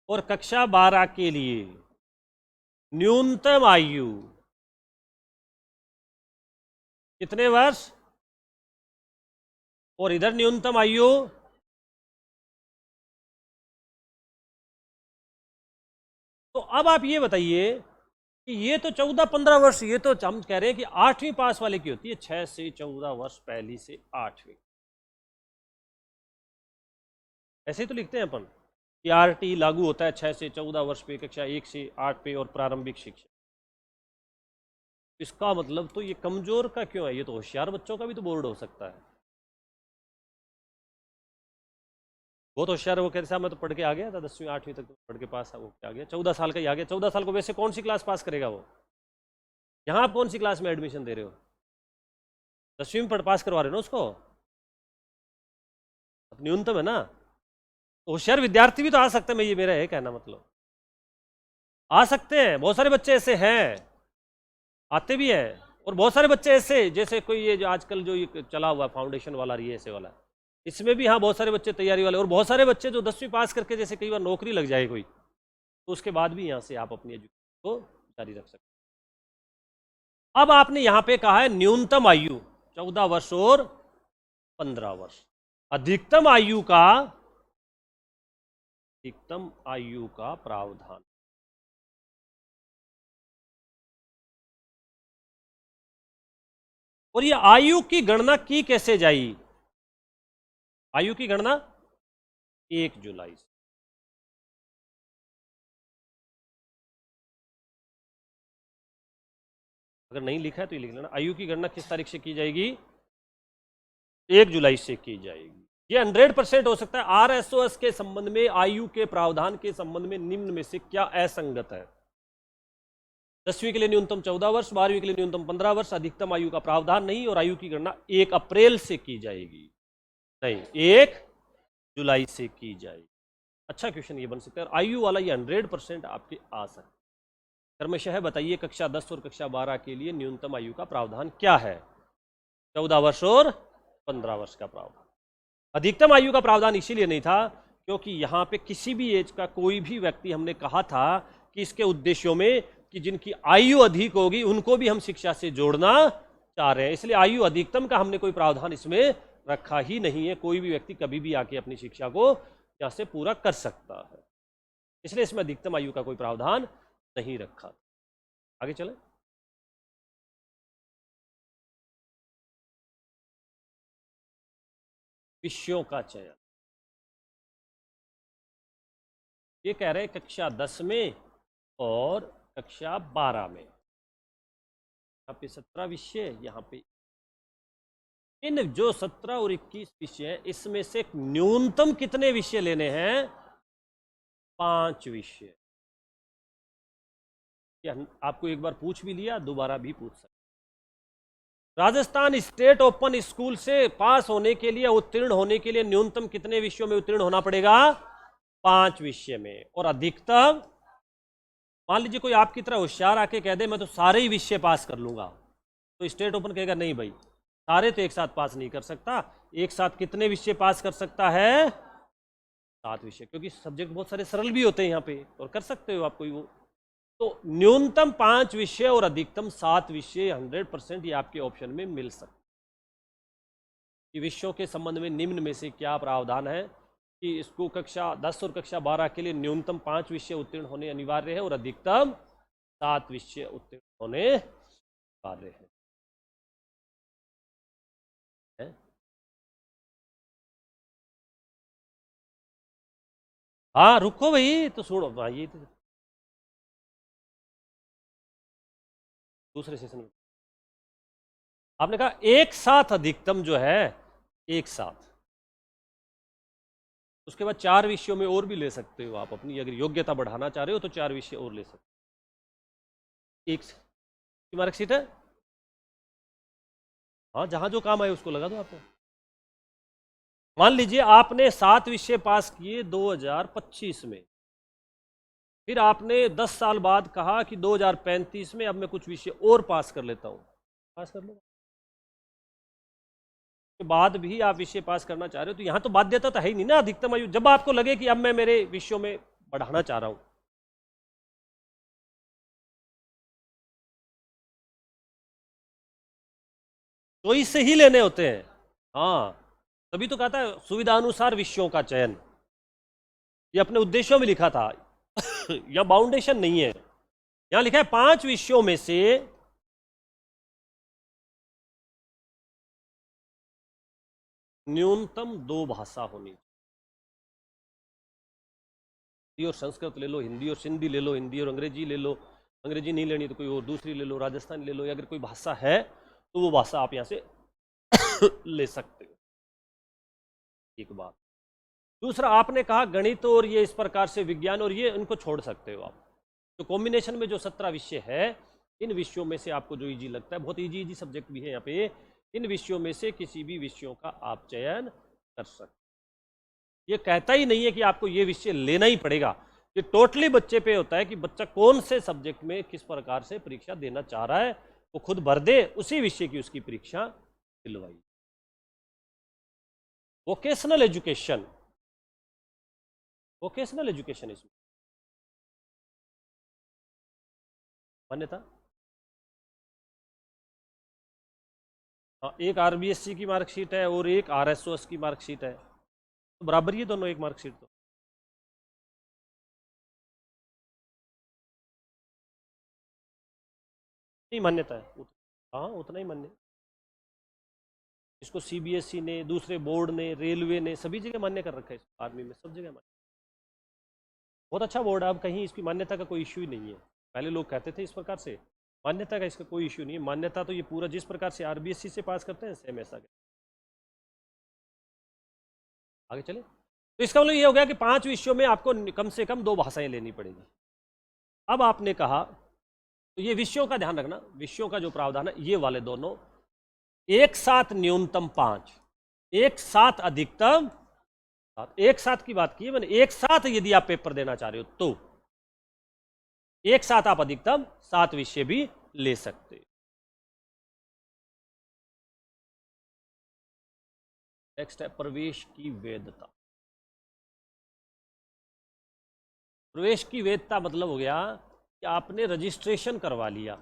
और कक्षा 12 के लिए न्यूनतम आयु कितने वर्ष, और इधर न्यूनतम आयु तो अब आप ये बताइए कि ये तो 14-15 वर्ष, ये तो हम कह रहे हैं कि 8वीं पास वाले की होती है, 6 से 14 वर्ष, पहली से 8वीं, ऐसे ही तो लिखते हैं अपन कि RT लागू होता है 6 से 14 वर्ष पे, कक्षा 1 से 8 पे और प्रारंभिक शिक्षा। इसका मतलब तो ये कमजोर का क्यों है? ये तो होशियार बच्चों का भी तो बोर्ड हो सकता है। बहुत होशियार, वो कहते साहब मैं तो पढ़ के आ गया था 10वीं 8वीं तक तो पढ़ के पास वो आ गया, 14 साल का ही आ गया। 14 साल को वैसे कौन सी क्लास पास करेगा वो? यहाँ आप कौन सी क्लास में एडमिशन दे रहे हो? 10वीं में पढ़ पास करवा रहे हो ना उसको, न्यूनतम है ना। होशियार विद्यार्थी भी तो आ सकते हैं, मैं ये मेरा है कहना मतलब, आ सकते हैं। बहुत सारे बच्चे ऐसे हैं, आते भी हैं, और बहुत सारे बच्चे ऐसे जैसे कोई ये जो आजकल जो ये चला हुआ फाउंडेशन वाला रही है ऐसे वाला, इसमें भी हाँ बहुत सारे बच्चे तैयारी वाले, और बहुत सारे बच्चे जो 10वीं पास करके जैसे कई बार नौकरी लग जाए कोई, तो उसके बाद भी यहाँ से आप अपनी एजुकेशन को जारी रख सकते हैं। अब आपने यहाँ पे कहा है न्यूनतम आयु 14 वर्ष और 15 वर्ष, अधिकतम आयु का प्रावधान। और ये आयु की गणना की कैसे जाएगी? आयु की गणना 1 जुलाई से, अगर नहीं लिखा है तो ये लिख लेना। आयु की गणना किस तारीख से की जाएगी? 1 जुलाई से की जाएगी। ये 100% हो सकता है। RSOS के संबंध में, आयु के प्रावधान के संबंध में निम्न में से क्या असंगत है? 10वीं के लिए न्यूनतम 14 वर्ष, 12वीं के लिए न्यूनतम 15 वर्ष, अधिकतम आयु का प्रावधान नहीं, और आयु की गणना 1 अप्रैल से की जाएगी, नहीं 1 जुलाई से की जाएगी। अच्छा क्वेश्चन ये बन सकता है। आयु वाला ये 100% आपके आ सकता है। क्रमशः बताइए कक्षा 10 और कक्षा 12 के लिए न्यूनतम आयु का प्रावधान क्या है? 14 वर्ष और 15 वर्ष का प्रावधान। अधिकतम आयु का प्रावधान इसीलिए नहीं था क्योंकि यहाँ पे किसी भी एज का कोई भी व्यक्ति, हमने कहा था कि इसके उद्देश्यों में कि जिनकी आयु अधिक होगी उनको भी हम शिक्षा से जोड़ना चाह रहे हैं, इसलिए आयु अधिकतम का हमने कोई प्रावधान इसमें रखा ही नहीं है। कोई भी व्यक्ति कभी भी आके अपनी शिक्षा को यहाँ से पूरा कर सकता है, इसलिए इसमें अधिकतम आयु का कोई प्रावधान नहीं रखा। आगे चले। विषयों का चयन, ये कह रहे हैं कक्षा 10 में और कक्षा 12 में, यहाँ पे 17 विषय, यहाँ पे इन जो 17 और 21 विषय हैं इसमें से न्यूनतम कितने विषय लेने हैं? 5 विषय। आपको एक बार पूछ भी लिया, दोबारा भी पूछ सकते। राजस्थान स्टेट ओपन स्कूल से पास होने के लिए, उत्तीर्ण होने के लिए न्यूनतम कितने विषयों में उत्तीर्ण होना पड़ेगा? 5 विषय में। और अधिकतम, मान लीजिए कोई आपकी तरह होशियार आके कह दे मैं तो सारे ही विषय पास कर लूंगा, तो स्टेट ओपन कहेगा नहीं भाई, सारे तो एक साथ पास नहीं कर सकता। एक साथ कितने विषय पास कर सकता है? 7 विषय, क्योंकि सब्जेक्ट बहुत सारे सरल भी होते हैं यहाँ पे, और कर सकते हो आप कोई वो तो न्यूनतम 5 विषय और अधिकतम 7 विषय 100% ये आपके ऑप्शन में मिल सकते हैं। विषयों के संबंध में निम्न में से क्या प्रावधान है कि इसको कक्षा 10 और कक्षा 12 के लिए न्यूनतम 5 विषय उत्तीर्ण होने अनिवार्य है और अधिकतम 7 विषय उत्तीर्ण होने अनिवार्य है। हाँ रुको भाई, तो सुनो। हाँ ये तो दूसरे सेशन में आपने कहा एक साथ अधिकतम जो है एक साथ, उसके बाद 4 विषयों में और भी ले सकते हो आप, अपनी अगर योग्यता बढ़ाना चाह रहे हो तो 4 विषय और ले सकते हो। एक की मार्कशीट है, हाँ जहां जो काम आए उसको लगा दो आपको। मान लीजिए आपने 7 विषय पास किए 2025 में, फिर आपने 10 साल बाद कहा कि 2035 में अब मैं कुछ विषय और पास कर लेता हूं, पास कर लो। के बाद भी आप विषय पास करना चाह रहे हो तो यहां तो बाध्यता तो है ही नहीं ना अधिकतम आयु, जब आपको लगे कि अब मैं मेरे विषयों में बढ़ाना चाह रहा हूं। चॉइस से ही लेने होते हैं। हाँ तभी तो कहता है सुविधा अनुसार विषयों का चयन, ये अपने उद्देश्यों में लिखा था। यह बाउंडेशन नहीं है, यहां लिखा है 5 विषयों में से न्यूनतम 2 भाषा होनी। हिंदी और संस्कृत ले लो, हिंदी और सिंधी ले लो, हिंदी और अंग्रेजी ले लो, अंग्रेजी नहीं लेनी तो कोई और दूसरी ले लो, राजस्थानी ले लो, या अगर कोई भाषा है तो वो भाषा आप यहां से ले सकते हो। एक बात। दूसरा आपने कहा गणित और ये इस प्रकार से विज्ञान और ये इनको छोड़ सकते हो आप। तो कॉम्बिनेशन में जो 17 विषय है, इन विषयों में से आपको जो इजी लगता है, बहुत इजी सब्जेक्ट भी है यहाँ पे, इन विषयों में से किसी भी विषयों का आप चयन कर सकते। ये कहता ही नहीं है कि आपको ये विषय लेना ही पड़ेगा, ये टोटली बच्चे पे होता है कि बच्चा कौन से सब्जेक्ट में किस प्रकार से परीक्षा देना चाह रहा है, वो खुद भर दे, उसी विषय की उसकी परीक्षा दिलवाई। वोकेशनल एजुकेशन, वोकेशनल एजुकेशन इसमें मान्यता, हाँ एक आरबीएससी की मार्कशीट है और एक आरएसओएस की मार्कशीट है, तो बराबर ही दोनों एक मार्कशीट। तो नहीं मान्यता है, हाँ उतना ही मान्य। इसको सीबीएसई ने, दूसरे बोर्ड ने, रेलवे ने, सभी जगह मान्य कर रखा है, आर्मी में सब जगह मान्य। बहुत अच्छा बोर्ड है, अब कहीं इसकी मान्यता का कोई इश्यू ही नहीं है। पहले लोग कहते थे इस प्रकार से, मान्यता का इसका कोई इश्यू नहीं है। मान्यता तो ये पूरा जिस प्रकार से आरबीएससी से पास करते हैं सेम ऐसा। आगे चले तो इसका मतलब ये हो गया कि 5 विषयों में आपको कम से कम 2 भाषाएं लेनी पड़ेगी। अब आपने कहा तो ये विषयों का ध्यान रखना, विषयों का जो प्रावधान है ये वाले दोनों, एक साथ न्यूनतम 5, एक साथ अधिकतम 7। एक साथ की बात की है मैंने, एक साथ यदि आप पेपर देना चाह रहे हो तो एक साथ आप अधिकतम 7 विषय भी ले सकते हो। नेक्स्ट है प्रवेश की वैधता। प्रवेश की वैधता मतलब हो गया कि आपने रजिस्ट्रेशन करवा लिया,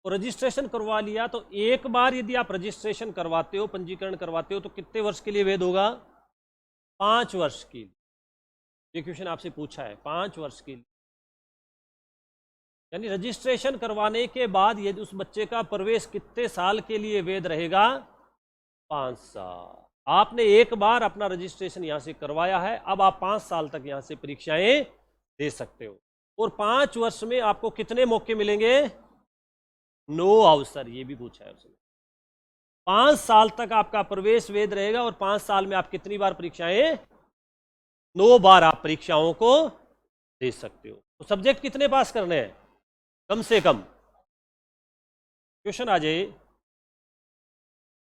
तो रजिस्ट्रेशन करवा लिया तो एक बार यदि आप रजिस्ट्रेशन करवाते हो, पंजीकरण करवाते हो, तो कितने वर्ष के लिए वैध होगा? 5 वर्ष के लिए। ये क्वेश्चन आपसे पूछा है, 5 वर्ष के लिए। यानी रजिस्ट्रेशन करवाने के बाद यदि उस बच्चे का प्रवेश कितने साल के लिए वैध रहेगा? 5 साल। आपने एक बार अपना रजिस्ट्रेशन यहां से करवाया है, अब आप 5 साल तक यहां से परीक्षाएं दे सकते हो। और 5 वर्ष में आपको कितने मौके मिलेंगे? 9 अवसर, ये भी पूछा है उसने। 5 साल तक आपका प्रवेश वैध रहेगा और 5 साल में आप कितनी बार परीक्षाएं? 9 बार आप परीक्षाओं को दे सकते हो। तो सब्जेक्ट कितने पास करने हैं? कम से कम। क्वेश्चन आ जाए,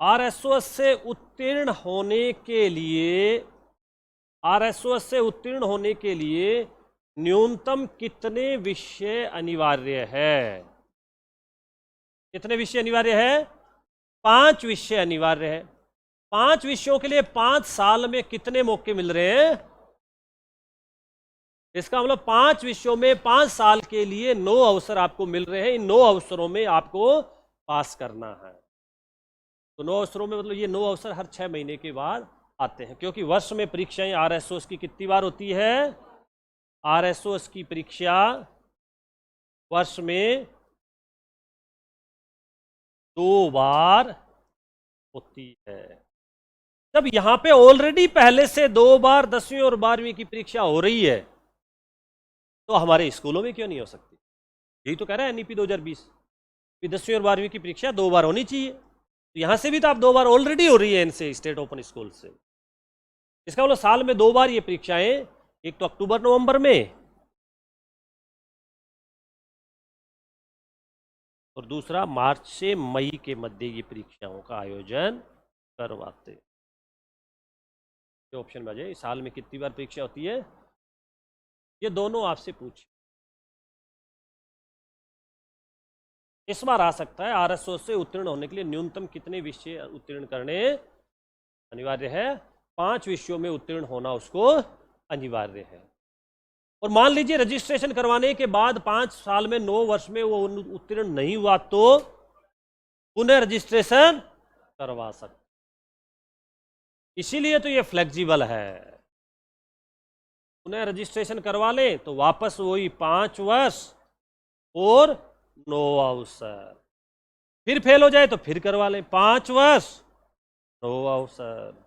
आरएसओएस से उत्तीर्ण होने के लिए, आरएसओएस से उत्तीर्ण होने के लिए न्यूनतम कितने विषय अनिवार्य है? कितने विषय अनिवार्य है? 5 विषय अनिवार्य है। 5 विषयों के लिए 5 साल में कितने मौके मिल रहे हैं? इसका मतलब 5 विषयों में 5 साल के लिए 9 अवसर आपको मिल रहे हैं। इन 9 अवसरों में आपको पास करना है। तो 9 अवसरों में मतलब ये 9 अवसर हर 6 महीने के बाद आते हैं, क्योंकि वर्ष में परीक्षाएं आरएसओएस की कितनी बार होती है? आरएसओएस की परीक्षा वर्ष में 2 बार होती है। जब यहां पे ऑलरेडी पहले से 2 बार 10वीं और 12वीं की परीक्षा हो रही है, तो हमारे स्कूलों में क्यों नहीं हो सकती? यही तो कह रहा है एनईपी 2020 कि 10वीं और 12वीं की परीक्षा 2 बार होनी चाहिए। तो यहां से भी तो आप 2 बार ऑलरेडी हो रही है इनसे, स्टेट ओपन स्कूल से। इसका मतलब साल में 2 बार ये परीक्षाएं, एक तो अक्टूबर नवंबर में और दूसरा मार्च से मई के मध्य ये परीक्षाओं का आयोजन करवाते हैं। ऑप्शन में आ जाए साल में कितनी बार परीक्षा होती है, ये दोनों आपसे पूछ। इस बार आ सकता है आरएसओ से उत्तीर्ण होने के लिए न्यूनतम कितने विषय उत्तीर्ण करने अनिवार्य है? 5 विषयों में उत्तीर्ण होना उसको अनिवार्य है। और मान लीजिए रजिस्ट्रेशन करवाने के बाद 5 साल में 9 वर्ष में वो उत्तीर्ण नहीं हुआ, तो पुनः रजिस्ट्रेशन करवा सकते। इसीलिए तो ये फ्लेक्सिबल है। पुनः रजिस्ट्रेशन करवा लें तो वापस वही 5 वर्ष और 9 अवसर। फिर फेल हो जाए तो फिर करवा लें 5 वर्ष 9 अवसर।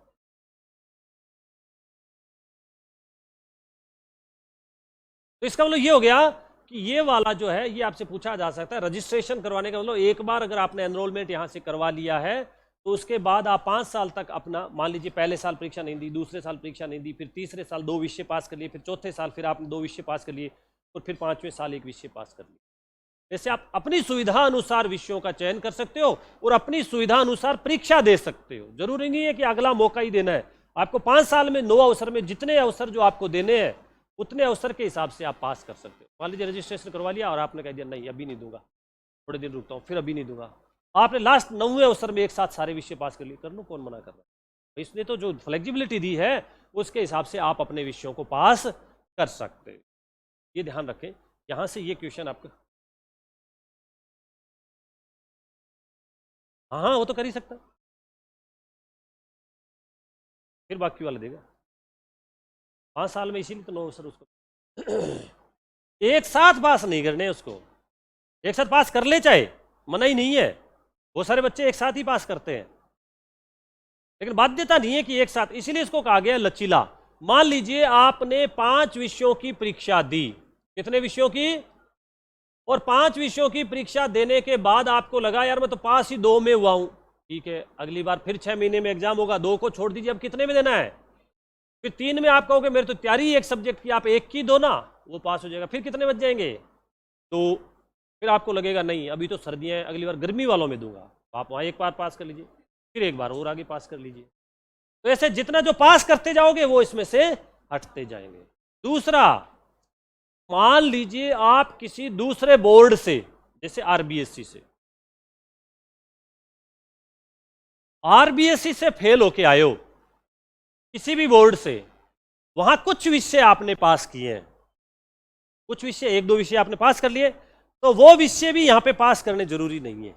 तो इसका मतलब ये हो गया कि ये वाला जो है ये आपसे पूछा जा सकता है। रजिस्ट्रेशन करवाने का मतलब एक बार अगर आपने एनरोलमेंट यहां से करवा लिया है तो उसके बाद आप 5 साल तक अपना, मान लीजिए पहले साल परीक्षा नहीं दी, दूसरे साल परीक्षा नहीं दी, फिर तीसरे साल 2 विषय पास कर लिए, फिर चौथे साल फिर आपने 2 विषय पास कर लिए और फिर 5वें साल 1 विषय पास कर लिए। ऐसे आप अपनी सुविधा अनुसार विषयों का चयन कर सकते हो और अपनी सुविधा अनुसार परीक्षा दे सकते हो। जरूरी नहीं है कि अगला मौका ही देना है आपको। 5 साल में 9 अवसर में जितने अवसर जो आपको देने हैं उतने अवसर के हिसाब से आप पास कर सकते हो। मान लीजिए रजिस्ट्रेशन करवा लिया और आपने कह दिया नहीं अभी नहीं दूंगा, थोड़े दिन रुकता हूँ, फिर अभी नहीं दूंगा। आपने लास्ट 9वें अवसर में एक साथ सारे विषय पास कर लिए, कर लो, कौन मना कर रहा है? इसने तो जो फ्लेक्सिबिलिटी दी है उसके हिसाब से आप अपने विषयों को पास कर सकते हो। ये ध्यान रखें। यहां से ये क्वेश्चन आपका, हाँ हाँ वो तो कर ही सकता, फिर बाकी वाला देगा 5 साल में, इसीलिए तो 9 अवसर उसको। एक साथ पास नहीं करने उसको, एक साथ पास कर ले चाहे, मना ही नहीं है, बहुत सारे बच्चे एक साथ ही पास करते हैं, लेकिन बाध्यता नहीं है कि एक साथ। इसीलिए इसको कहा गया लचीला। मान लीजिए आपने 5 विषयों की परीक्षा दी, कितने विषयों की? और 5 विषयों की परीक्षा देने के बाद आपको लगा यार मैं तो पास ही 2 में हुआ हूं, ठीक है, अगली बार फिर 6 महीने में एग्जाम होगा, 2 को छोड़ दीजिए, अब कितने में देना है? फिर 3 में आप कहोगे मेरे तो तैयारी एक सब्जेक्ट की, आप 1 की दो ना, वो पास हो जाएगा। फिर कितने बच जाएंगे? तो फिर आपको लगेगा नहीं अभी तो सर्दियां हैं, अगली बार गर्मी वालों में दूंगा, तो आप वहां एक बार पास कर लीजिए, फिर एक बार और आगे पास कर लीजिए। तो ऐसे जितना जो पास करते जाओगे वो इसमें से हटते जाएंगे। दूसरा, मान लीजिए आप किसी दूसरे बोर्ड से, जैसे आरबीएससी से, आरबीएससी से फेल होके आए हो किसी भी बोर्ड से, वहां कुछ विषय आपने पास किए हैं, कुछ विषय 1-2 विषय आपने पास कर लिए, तो वो विषय भी यहां पे पास करने जरूरी नहीं है।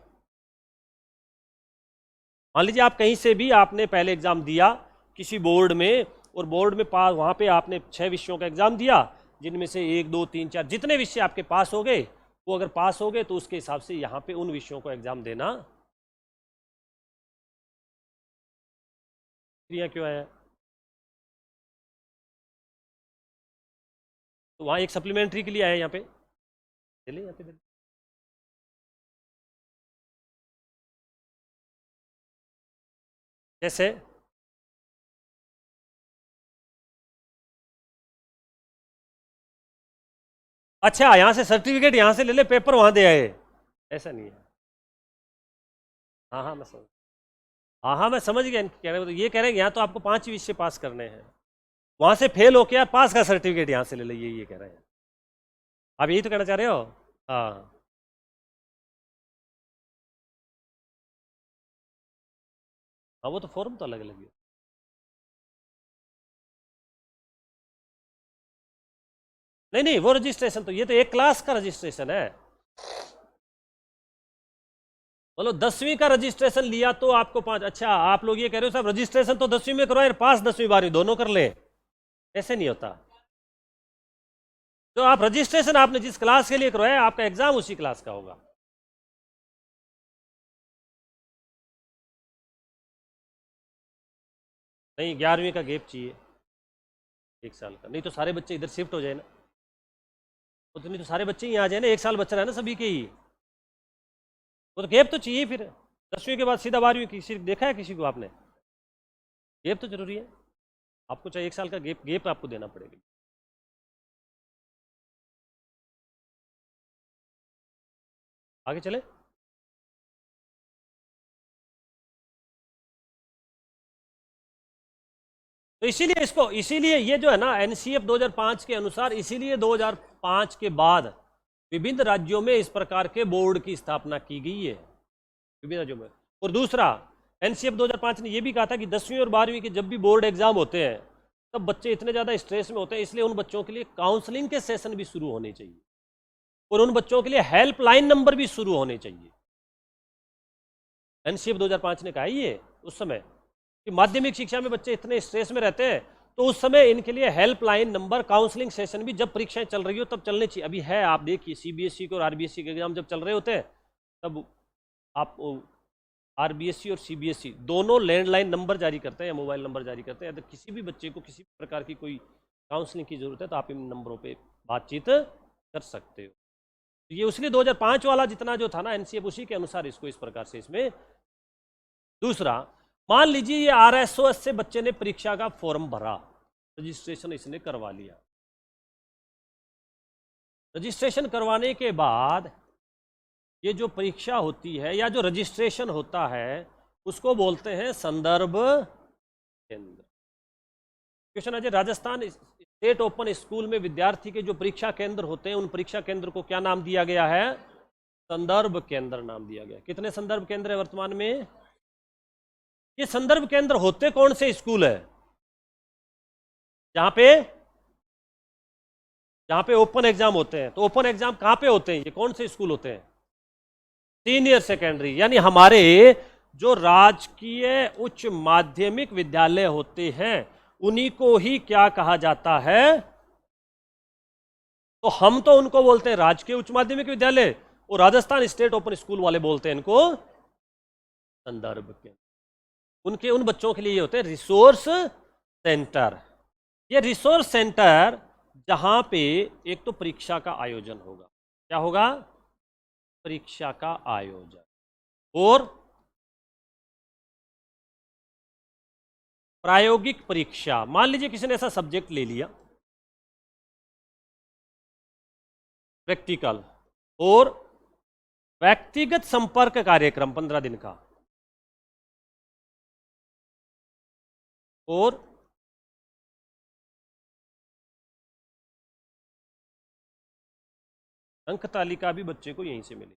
मान लीजिए आप कहीं से भी आपने पहले एग्जाम दिया किसी बोर्ड में, और बोर्ड में पास, वहां पे आपने 6 विषयों का एग्जाम दिया, जिनमें से 1, 2, 3, 4 जितने विषय आपके पास हो गए, वो अगर पास हो गए तो उसके हिसाब से यहां पे उन विषयों को एग्जाम देना। क्यों आया? तो वहां एक सप्लीमेंट्री के लिए आया, यहाँ पे ले, यहाँ पे जैसे अच्छा यहां से सर्टिफिकेट यहां से ले ले, पेपर वहां दे आए, ऐसा नहीं है। हाँ हाँ मैं समझ, हाँ हाँ मैं समझ गया कह रहे हो। तो ये कह रहे हैं यहाँ तो आपको 5 विषय पास करने हैं, वहां से फेल होके यार पास का सर्टिफिकेट यहां से ले लीजिए, ये कह रहे हैं। आप यही तो कहना चाह रहे हो? हाँ हाँ वो तो फॉर्म तो अलग अलग है। नहीं नहीं, वो रजिस्ट्रेशन तो, ये तो एक क्लास का रजिस्ट्रेशन है। बोलो 10वीं का रजिस्ट्रेशन लिया तो आपको 5। अच्छा, आप लोग ये कह रहे हो साहब रजिस्ट्रेशन तो 10वीं में करवाए, पास 10वीं 12वीं दोनों कर ले, ऐसे नहीं होता। तो आप रजिस्ट्रेशन आपने जिस क्लास के लिए करवाया, आपका एग्जाम उसी क्लास का होगा। नहीं, 11वीं का गैप चाहिए 1 साल का, नहीं तो सारे बच्चे इधर शिफ्ट हो जाए ना, तो नहीं तो सारे बच्चे ही आ जाए ना, 1 साल बच्चा है ना सभी के ही, वो तो गैप तो चाहिए। फिर 10वीं के बाद सीधा 12वीं, किसी देखा है किसी को आपने? गैप तो जरूरी है, आपको चाहे 1 साल का गैप आपको देना पड़ेगा। आगे चले। तो इसीलिए ये जो है ना एनसीएफ 2005 के अनुसार, इसीलिए 2005 के बाद विभिन्न राज्यों में इस प्रकार के बोर्ड की स्थापना की गई है, विभिन्न राज्यों में। और दूसरा, एनसीएफ 2005 ने यह भी कहा था कि 10वीं और 12वीं के जब भी बोर्ड एग्जाम होते हैं तब बच्चे इतने ज़्यादा स्ट्रेस में होते हैं, इसलिए उन बच्चों के लिए काउंसलिंग के सेशन भी शुरू होने चाहिए और उन बच्चों के लिए हेल्पलाइन नंबर भी शुरू होने चाहिए। एनसीएफ 2005 ने कहा ये उस समय कि माध्यमिक शिक्षा में बच्चे इतने स्ट्रेस में रहते हैं, तो उस समय इनके लिए हेल्पलाइन नंबर, काउंसलिंग सेशन भी जब परीक्षाएं चल रही हो तब चलने चाहिए। अभी है, आप देखिए सीबीएसई के और आरबीएसई के एग्जाम जब चल रहे होते हैं तब आप आरबीएसई और सीबीएसई दोनों लैंडलाइन नंबर जारी करते हैं या मोबाइल नंबर जारी करते हैं। अगर किसी भी बच्चे को किसी प्रकार की कोई काउंसलिंग की जरूरत है तो आप इन नंबरों पर बातचीत कर सकते हो। तो ये उसलिए 2005 वाला जितना जो था ना एनसीएफ, उसी के अनुसार इसको इस प्रकार से इसमें। दूसरा, मान लीजिए ये आरएसओएस से बच्चे ने परीक्षा का फॉर्म भरा, रजिस्ट्रेशन इसने करवा लिया। रजिस्ट्रेशन करवाने के बाद ये जो परीक्षा होती है या जो रजिस्ट्रेशन होता है उसको बोलते हैं संदर्भ केंद्र। क्वेश्चन है, राजस्थान स्टेट ओपन स्कूल में विद्यार्थी के जो परीक्षा केंद्र होते हैं उन परीक्षा केंद्र को क्या नाम दिया गया है? संदर्भ केंद्र नाम दिया गया। कितने संदर्भ केंद्र है वर्तमान में? ये संदर्भ केंद्र होते कौन से स्कूल है? जहां पे ओपन एग्जाम होते हैं। तो ओपन एग्जाम कहां पे होते हैं? ये कौन से स्कूल होते हैं? सीनियर सेकेंडरी, यानी हमारे जो राजकीय उच्च माध्यमिक विद्यालय होते हैं उन्हीं को ही क्या कहा जाता है? तो हम तो उनको बोलते हैं राजकीय उच्च माध्यमिक विद्यालय, और राजस्थान स्टेट ओपन स्कूल वाले बोलते हैं इनको संदर्भ केंद्र। उनके उन बच्चों के लिए होते हैं रिसोर्स सेंटर। ये रिसोर्स सेंटर जहां पे एक तो परीक्षा का आयोजन होगा, क्या होगा? परीक्षा का आयोजन, और प्रायोगिक परीक्षा। मान लीजिए किसी ने ऐसा सब्जेक्ट ले लिया प्रैक्टिकल, और व्यक्तिगत संपर्क कार्यक्रम 15 दिन का, और अंक तालिका भी बच्चे को यहीं से मिली।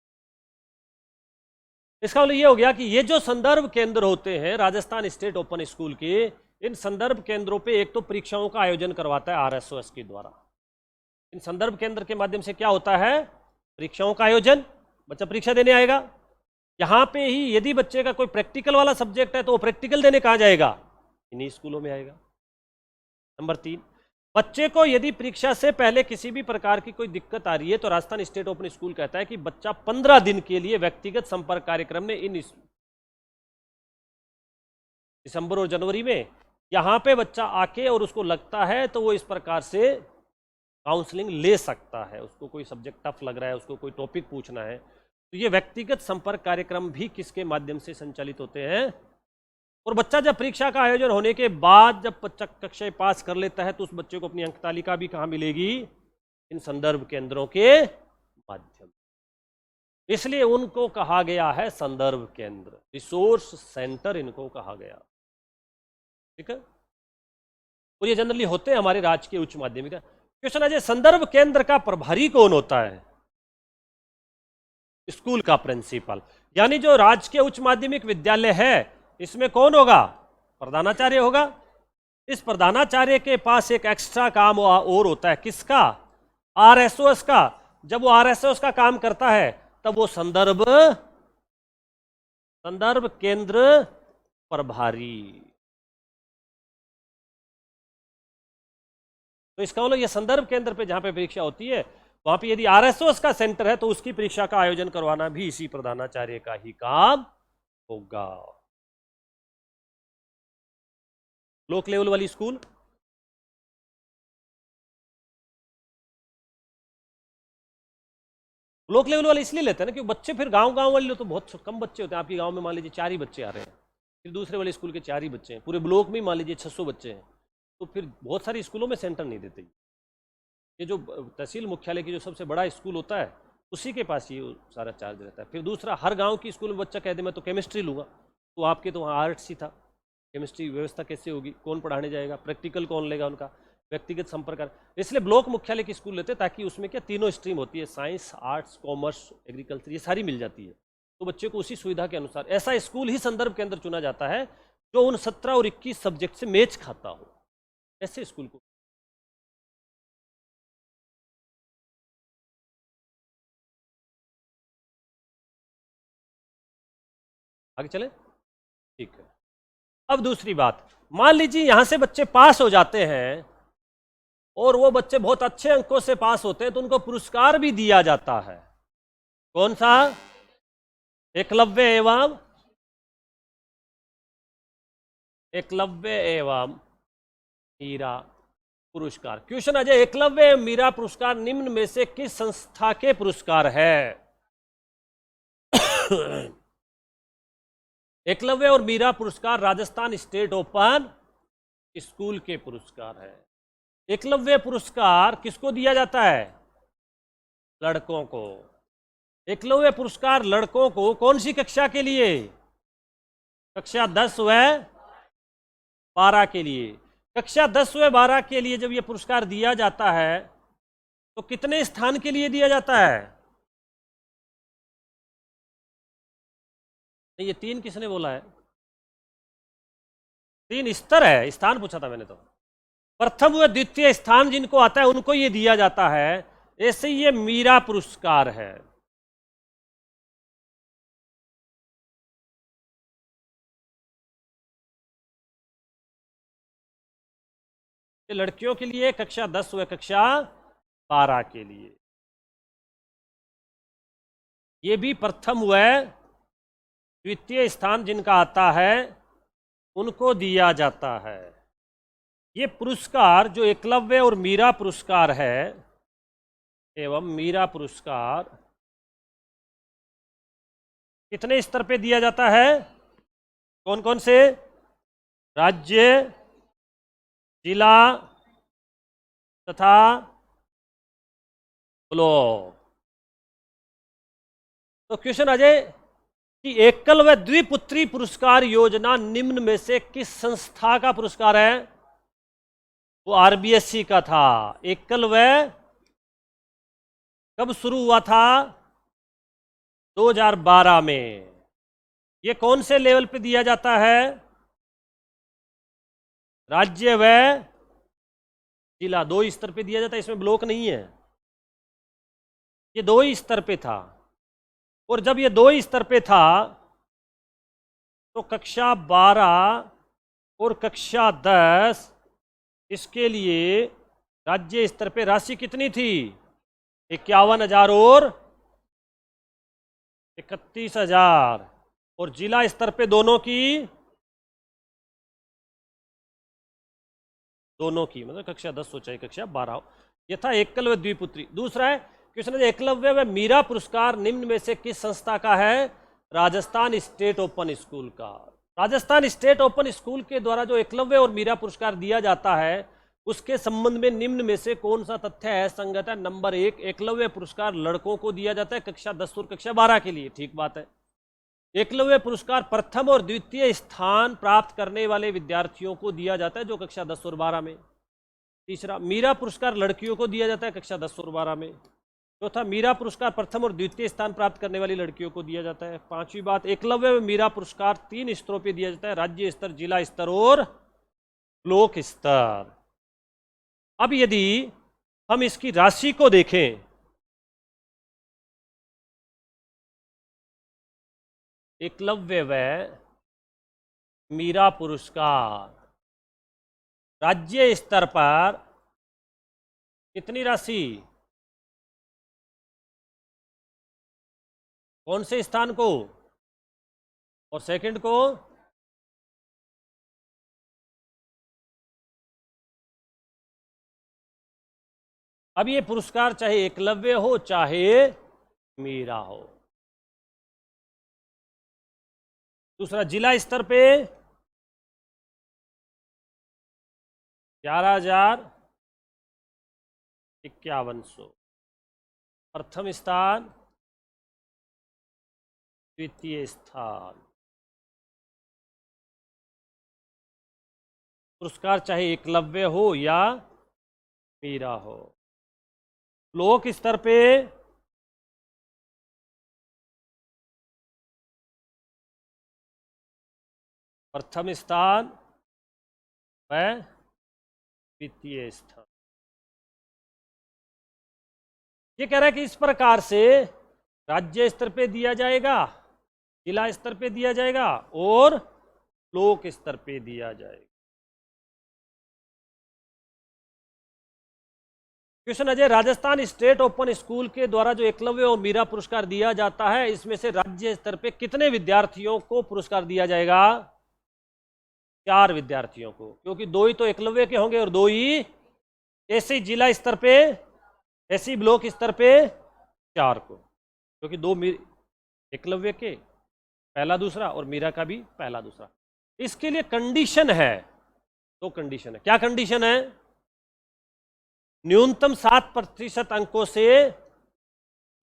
इसका मतलब ये हो गया कि ये जो संदर्भ केंद्र होते हैं राजस्थान स्टेट ओपन स्कूल के, इन संदर्भ केंद्रों पे एक तो परीक्षाओं का आयोजन करवाता है आरएसओएस के द्वारा। इन संदर्भ केंद्र के माध्यम से क्या होता है? परीक्षाओं का आयोजन, बच्चा परीक्षा देने आएगा। यहां पे ही यदि बच्चे का कोई प्रैक्टिकल वाला सब्जेक्ट है तो वो प्रैक्टिकल देने कहां जाएगा? इन्हीं स्कूलों में आएगा। नंबर 3, बच्चे को यदि परीक्षा से पहले किसी भी प्रकार की कोई दिक्कत आ रही है तो राजस्थान स्टेट ओपन स्कूल कहता है कि बच्चा 15 दिन के लिए व्यक्तिगत संपर्क कार्यक्रम में इन दिसंबर और जनवरी में यहां पे बच्चा आके, और उसको लगता है तो वो इस प्रकार से काउंसलिंग ले सकता है। उसको कोई सब्जेक्ट टफ लग रहा है, उसको कोई टॉपिक पूछना है, तो ये व्यक्तिगत संपर्क कार्यक्रम भी किसके माध्यम से संचालित होते हैं? और बच्चा जब परीक्षा का आयोजन होने के बाद जब बच्चा कक्षाएं पास कर लेता है तो उस बच्चे को अपनी अंक तालिका भी कहां मिलेगी? इन संदर्भ केंद्रों के माध्यम। इसलिए उनको कहा गया है संदर्भ केंद्र, रिसोर्स सेंटर इनको कहा गया। ठीक है, और ये जनरली होते हैं हमारे राज्य के उच्च माध्यमिक। क्वेश्चन है, संदर्भ केंद्र का प्रभारी कौन होता है? स्कूल का प्रिंसिपल, यानी जो राज्य के उच्च माध्यमिक विद्यालय है इसमें कौन होगा? प्रधानाचार्य होगा। इस प्रधानाचार्य के पास एक एक्स्ट्रा काम और होता है, किसका? आरएसओएस का, जब वो आरएसओएस का काम करता है तब वो संदर्भ केंद्र प्रभारी। तो इसका मतलब ये संदर्भ केंद्र पे जहां पे परीक्षा होती है वहां पे यदि आरएसओएस का सेंटर है तो उसकी परीक्षा का आयोजन करवाना भी इसी प्रधानाचार्य का ही काम होगा। ब्लॉक लेवल वाली स्कूल, ब्लॉक लेवल वाले इसलिए लेते हैं ना क्योंकि बच्चे फिर गांव वाले तो बहुत कम बच्चे होते हैं। आपके गांव में मान लीजिए 4 ही बच्चे आ रहे हैं, फिर दूसरे वाले स्कूल के 4 ही बच्चे हैं, पूरे ब्लॉक में मान लीजिए 600 बच्चे हैं, तो फिर बहुत सारे स्कूलों में सेंटर नहीं देते। ये जो तहसील मुख्यालय की जो सबसे बड़ा स्कूल होता है उसी के पास ये सारा चार्ज रहता है। फिर दूसरा, हर गांव की स्कूल में बच्चा कह दे मैं तो केमिस्ट्री लूँगा, तो आपके तो वहाँ आर्ट्स ही था, केमिस्ट्री व्यवस्था कैसे होगी, कौन पढ़ाने जाएगा, प्रैक्टिकल कौन लेगा, उनका व्यक्तिगत संपर्क। इसलिए ब्लॉक मुख्यालय की स्कूल लेते हैं ताकि उसमें क्या तीनों स्ट्रीम होती है, साइंस, आर्ट्स, कॉमर्स, एग्रीकल्चर, ये सारी मिल जाती है। तो बच्चे को उसी सुविधा के अनुसार ऐसा स्कूल ही संदर्भ केंद्र चुना जाता है जो उन 17 और 21 सब्जेक्ट से मैच खाता हो, ऐसे स्कूल को। आगे चले, ठीक है। अब दूसरी बात, मान लीजिए यहां से बच्चे पास हो जाते हैं और वो बच्चे बहुत अच्छे अंकों से पास होते हैं तो उनको पुरस्कार भी दिया जाता है। कौन सा? एकलव्य एवं मीरा पुरस्कार। क्वेश्चन अजय, एकलव्य एवं मीरा पुरस्कार निम्न में से किस संस्था के पुरस्कार है? एकलव्य और मीरा पुरस्कार राजस्थान स्टेट ओपन स्कूल के पुरस्कार है। एकलव्य पुरस्कार किसको दिया जाता है? लड़कों को। एकलव्य पुरस्कार लड़कों को कौन सी कक्षा के लिए? कक्षा 10 व 12 के लिए। कक्षा 10 व 12 के लिए जब यह पुरस्कार दिया जाता है तो कितने स्थान के लिए दिया जाता है? ये 3 किसने बोला है? 3 स्तर है, स्थान पूछा था मैंने तो। प्रथम व द्वितीय स्थान जिनको आता है उनको ये दिया जाता है। ऐसे ये मीरा पुरस्कार है। ये लड़कियों के लिए कक्षा 10 व कक्षा 12 के लिए। ये भी प्रथम व द्वितीय स्थान जिनका आता है उनको दिया जाता है। ये पुरस्कार जो एकलव्य और मीरा पुरस्कार है एवं मीरा पुरस्कार कितने स्तर पे दिया जाता है? कौन कौन से? राज्य, जिला तथा ब्लॉक। तो क्वेश्चन अजय कि एकल व द्विपुत्री पुरस्कार योजना निम्न में से किस संस्था का पुरस्कार है? वो आरबीएससी का था। एकल व कब शुरू हुआ था? 2012 में। ये कौन से लेवल पे दिया जाता है? राज्य व जिला, 2 स्तर पे दिया जाता है, इसमें ब्लॉक नहीं है। ये 2 ही स्तर पे था। और जब ये 2 ही स्तर पे था तो कक्षा 12 और कक्षा 10 इसके लिए राज्य स्तर पे राशि कितनी थी? 51,000 और 31,000। और जिला स्तर पे दोनों की मतलब कक्षा 10 हो चाहे कक्षा 12 हो। यह था एकल व द्विपुत्री। दूसरा है क्वेश्चन, एकलव्य व मीरा पुरस्कार निम्न में से किस संस्था का है? राजस्थान स्टेट ओपन स्कूल का। राजस्थान स्टेट ओपन स्कूल के द्वारा जो एकलव्य और मीरा पुरस्कार दिया जाता है उसके संबंध में निम्न में से कौन सा तथ्य है संगत है? नंबर 1, एकलव्य पुरस्कार लड़कों को दिया जाता है कक्षा 10 और कक्षा 12 के लिए। ठीक बात है। एकलव्य पुरस्कार प्रथम और द्वितीय स्थान प्राप्त करने वाले विद्यार्थियों को दिया जाता है जो कक्षा 10 और 12 में। तीसरा, मीरा पुरस्कार लड़कियों को दिया जाता है कक्षा 10 और 12 में। चौथा, मीरा पुरस्कार प्रथम और द्वितीय स्थान प्राप्त करने वाली लड़कियों को दिया जाता है। पांचवी बात, एकलव्य व मीरा पुरस्कार 3 स्तरों पे दिया जाता है, राज्य स्तर, जिला स्तर और ब्लॉक स्तर। अब यदि हम इसकी राशि को देखें, एकलव्य व मीरा पुरस्कार राज्य स्तर पर कितनी राशि, कौन से स्थान को, और सेकंड को अब ये पुरस्कार चाहे एकलव्य हो चाहे मीरा हो। दूसरा जिला स्तर पे 11,5100, प्रथम स्थान, द्वितीय स्थान। पुरस्कार चाहे एकलव्य हो या मीरा हो। ब्लॉक स्तर पे प्रथम स्थान व द्वितीय स्थान। ये कह रहा है कि इस प्रकार से राज्य स्तर पे दिया जाएगा, जिला स्तर पे दिया जाएगा और ब्लॉक स्तर पे दिया जाएगा। Question Ajay, Rajasthan state open school के द्वारा जो एकलव्य और मीरा पुरस्कार दिया जाता है, इसमें से राज्य स्तर पे कितने विद्यार्थियों को पुरस्कार दिया जाएगा? 4 विद्यार्थियों को, क्योंकि 2 ही तो एकलव्य के होंगे और 2 ही ऐसे जिला स्तर पे, ऐसी ब्लॉक स्तर पे 4 को, क्योंकि 2 एकलव्य के, पहला दूसरा, और मीरा का भी पहला दूसरा। इसके लिए कंडीशन है, 2 कंडीशन है। क्या कंडीशन है? न्यूनतम 7% अंकों से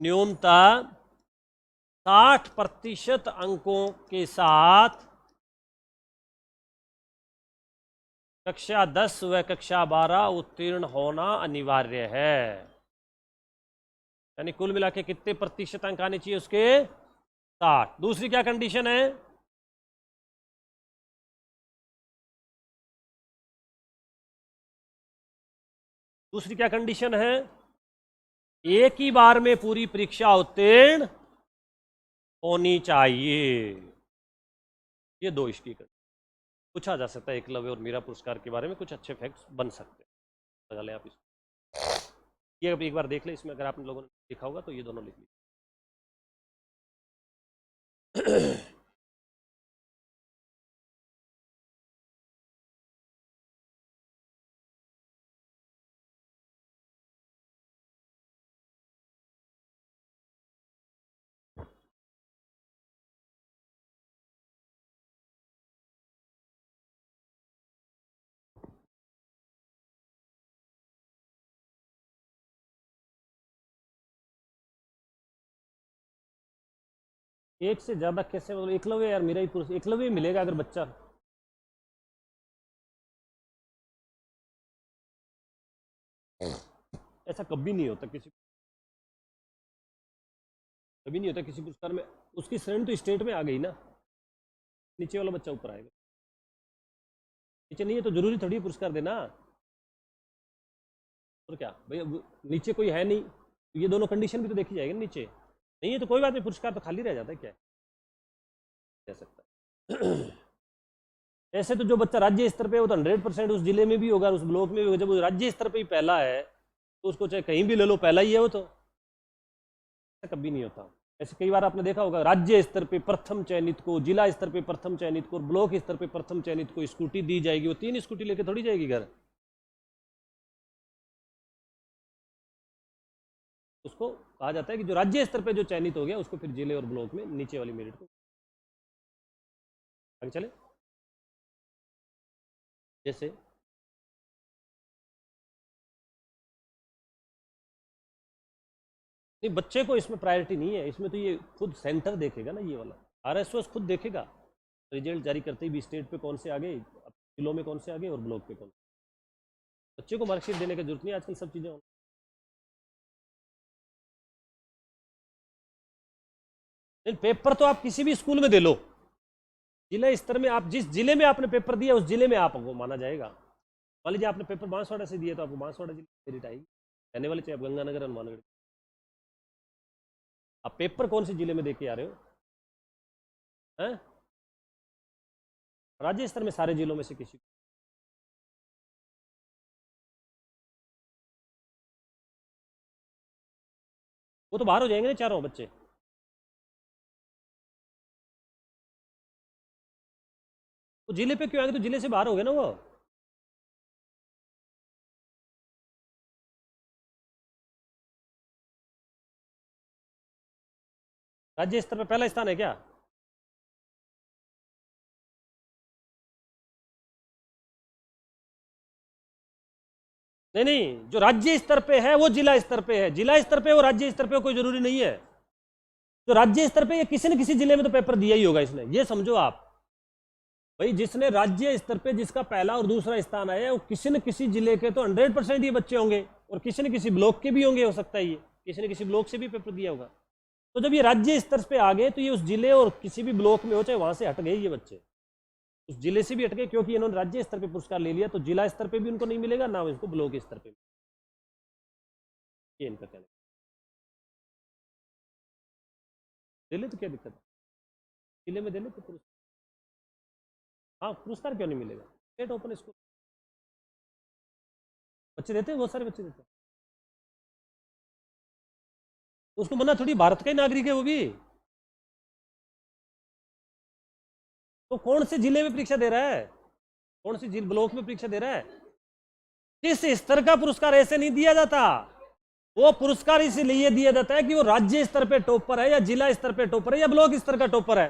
न्यूनतम 60% अंकों के साथ कक्षा 10 व कक्षा 12 उत्तीर्ण होना अनिवार्य है। यानी कुल मिला के कितने प्रतिशत अंक आने चाहिए उसके? 60। दूसरी क्या कंडीशन है? दूसरी क्या कंडीशन है? एक ही बार में पूरी परीक्षा उत्तीर्ण होनी चाहिए। ये 2 इसकी पूछा जा सकता है। एकलव्य और मीरा पुरस्कार के बारे में कुछ अच्छे फैक्ट्स बन सकते हैं। लगा लें आप इसको, ये अब एक बार देख लें। इसमें अगर आप लोगों ने लिखा होगा तो ये दोनों लिख लीजिए। एक से ज्यादा कैसे, मतलब एकलव्य यार मेरा ही पुरस्कार, एकलव्य मिलेगा अगर बच्चा, ऐसा कभी नहीं होता किसी, कभी नहीं होता किसी पुरस्कार में। उसकी श्रेणी तो स्टेट में आ गई ना, नीचे वाला बच्चा ऊपर आएगा। नीचे नहीं है तो जरूरी थोड़ी पुरस्कार देना, और क्या भैया, नीचे कोई है नहीं तो ये दोनों कंडीशन भी तो देखी जाएगी। नीचे नहीं है तो कोई बात नहीं, पुरस्कार तो खाली रह जाता है, क्या कह सकता है। ऐसे तो जो बच्चा राज्य स्तर पे, वो तो 100% उस जिले में भी होगा, उस ब्लॉक में भी होगा। जब वो राज्य स्तर पे ही पहला है तो उसको चाहे कहीं भी ले लो, पहला ही है वो तो। ऐसा कभी नहीं होता। ऐसे कई बार आपने देखा होगा, राज्य स्तर पे प्रथम चयनित को, जिला स्तर पे प्रथम चयनित को, ब्लॉक स्तर पे प्रथम चयनित को स्कूटी दी जाएगी। वो 3 स्कूटी लेके थोड़ी जाएगी घर, उसको कहा जाता है कि जो राज्य स्तर पे जो चयनित हो गया उसको फिर जिले और ब्लॉक में नीचे वाली मेरिट को। आगे चले। जैसे नहीं, बच्चे को इसमें प्रायोरिटी नहीं है, इसमें तो ये खुद सेंटर देखेगा ना, ये वाला आरएसओएस खुद देखेगा रिजल्ट जारी करते ही भी, स्टेट पे कौन से आगे, जिलों में कौन से आगे और ब्लॉक पे कौन। बच्चे को मार्कशीट देने की जरूरत नहीं, आजकल सब चीजें। पेपर तो आप किसी भी स्कूल में दे लो, जिला स्तर में आप जिस जिले में आपने पेपर दिया उस जिले में आपको माना जाएगा। मान लीजिए आपने पेपर बांसवाड़ा से दिया तो आपको बांसवाड़ा जिले में मेरिट आएगी। रहने वाले चाहे आप गंगानगर हनुमानगढ़। आप पेपर कौन से जिले में देके आ रहे हो? हैं? राज्य स्तर में सारे जिलों में से किसी? वो तो बाहर हो जाएंगे ना चारों बच्चे। वो जिले पे क्यों आएंगे? तो जिले से बाहर हो गए ना वो। राज्य स्तर पे पहला स्थान है क्या? नहीं नहीं, जो राज्य स्तर पे है वो जिला स्तर पे है, जिला स्तर पे वो राज्य स्तर पे कोई जरूरी नहीं है। तो राज्य स्तर पे ये किसी न किसी जिले में तो पेपर दिया ही होगा इसने, ये समझो आप। भाई जिसने राज्य स्तर पे जिसका पहला और दूसरा स्थान आया वो किसी न किसी जिले के तो 100% ये बच्चे होंगे, और किसी न किसी ब्लॉक के भी होंगे, हो सकता है ये किसी न किसी ब्लॉक से भी पेपर दिया होगा। तो जब ये राज्य स्तर पे आ गए तो ये उस जिले और किसी भी ब्लॉक में हो चाहे वहां से हट गए ये बच्चे, उस जिले से भी हट गए, क्योंकि इन्होंने राज्य स्तर पे पुरस्कार ले लिया, तो जिला स्तर पे भी उनको नहीं मिलेगा ना इसको ब्लॉक स्तर पे। ये इनका कहना। दे ले तो क्या दिक्कत है, जिले में दे ले तो पुरस्कार। हाँ पुरस्कार क्यों नहीं मिलेगा, स्टेट ओपन स्कूल बच्चे देते हैं, बहुत सारे बच्चे देते हैं। तो उसको मना थोड़ी, भारत का ही नागरिक है वो भी। तो कौन से जिले में परीक्षा दे रहा है, कौन सी ब्लॉक में परीक्षा दे रहा है? इस स्तर का पुरस्कार ऐसे नहीं दिया जाता, वो पुरस्कार इसलिए दिया जाता है कि वो राज्य स्तर पे टॉपर है या जिला स्तर पे टॉपर है या ब्लॉक स्तर का टॉपर है।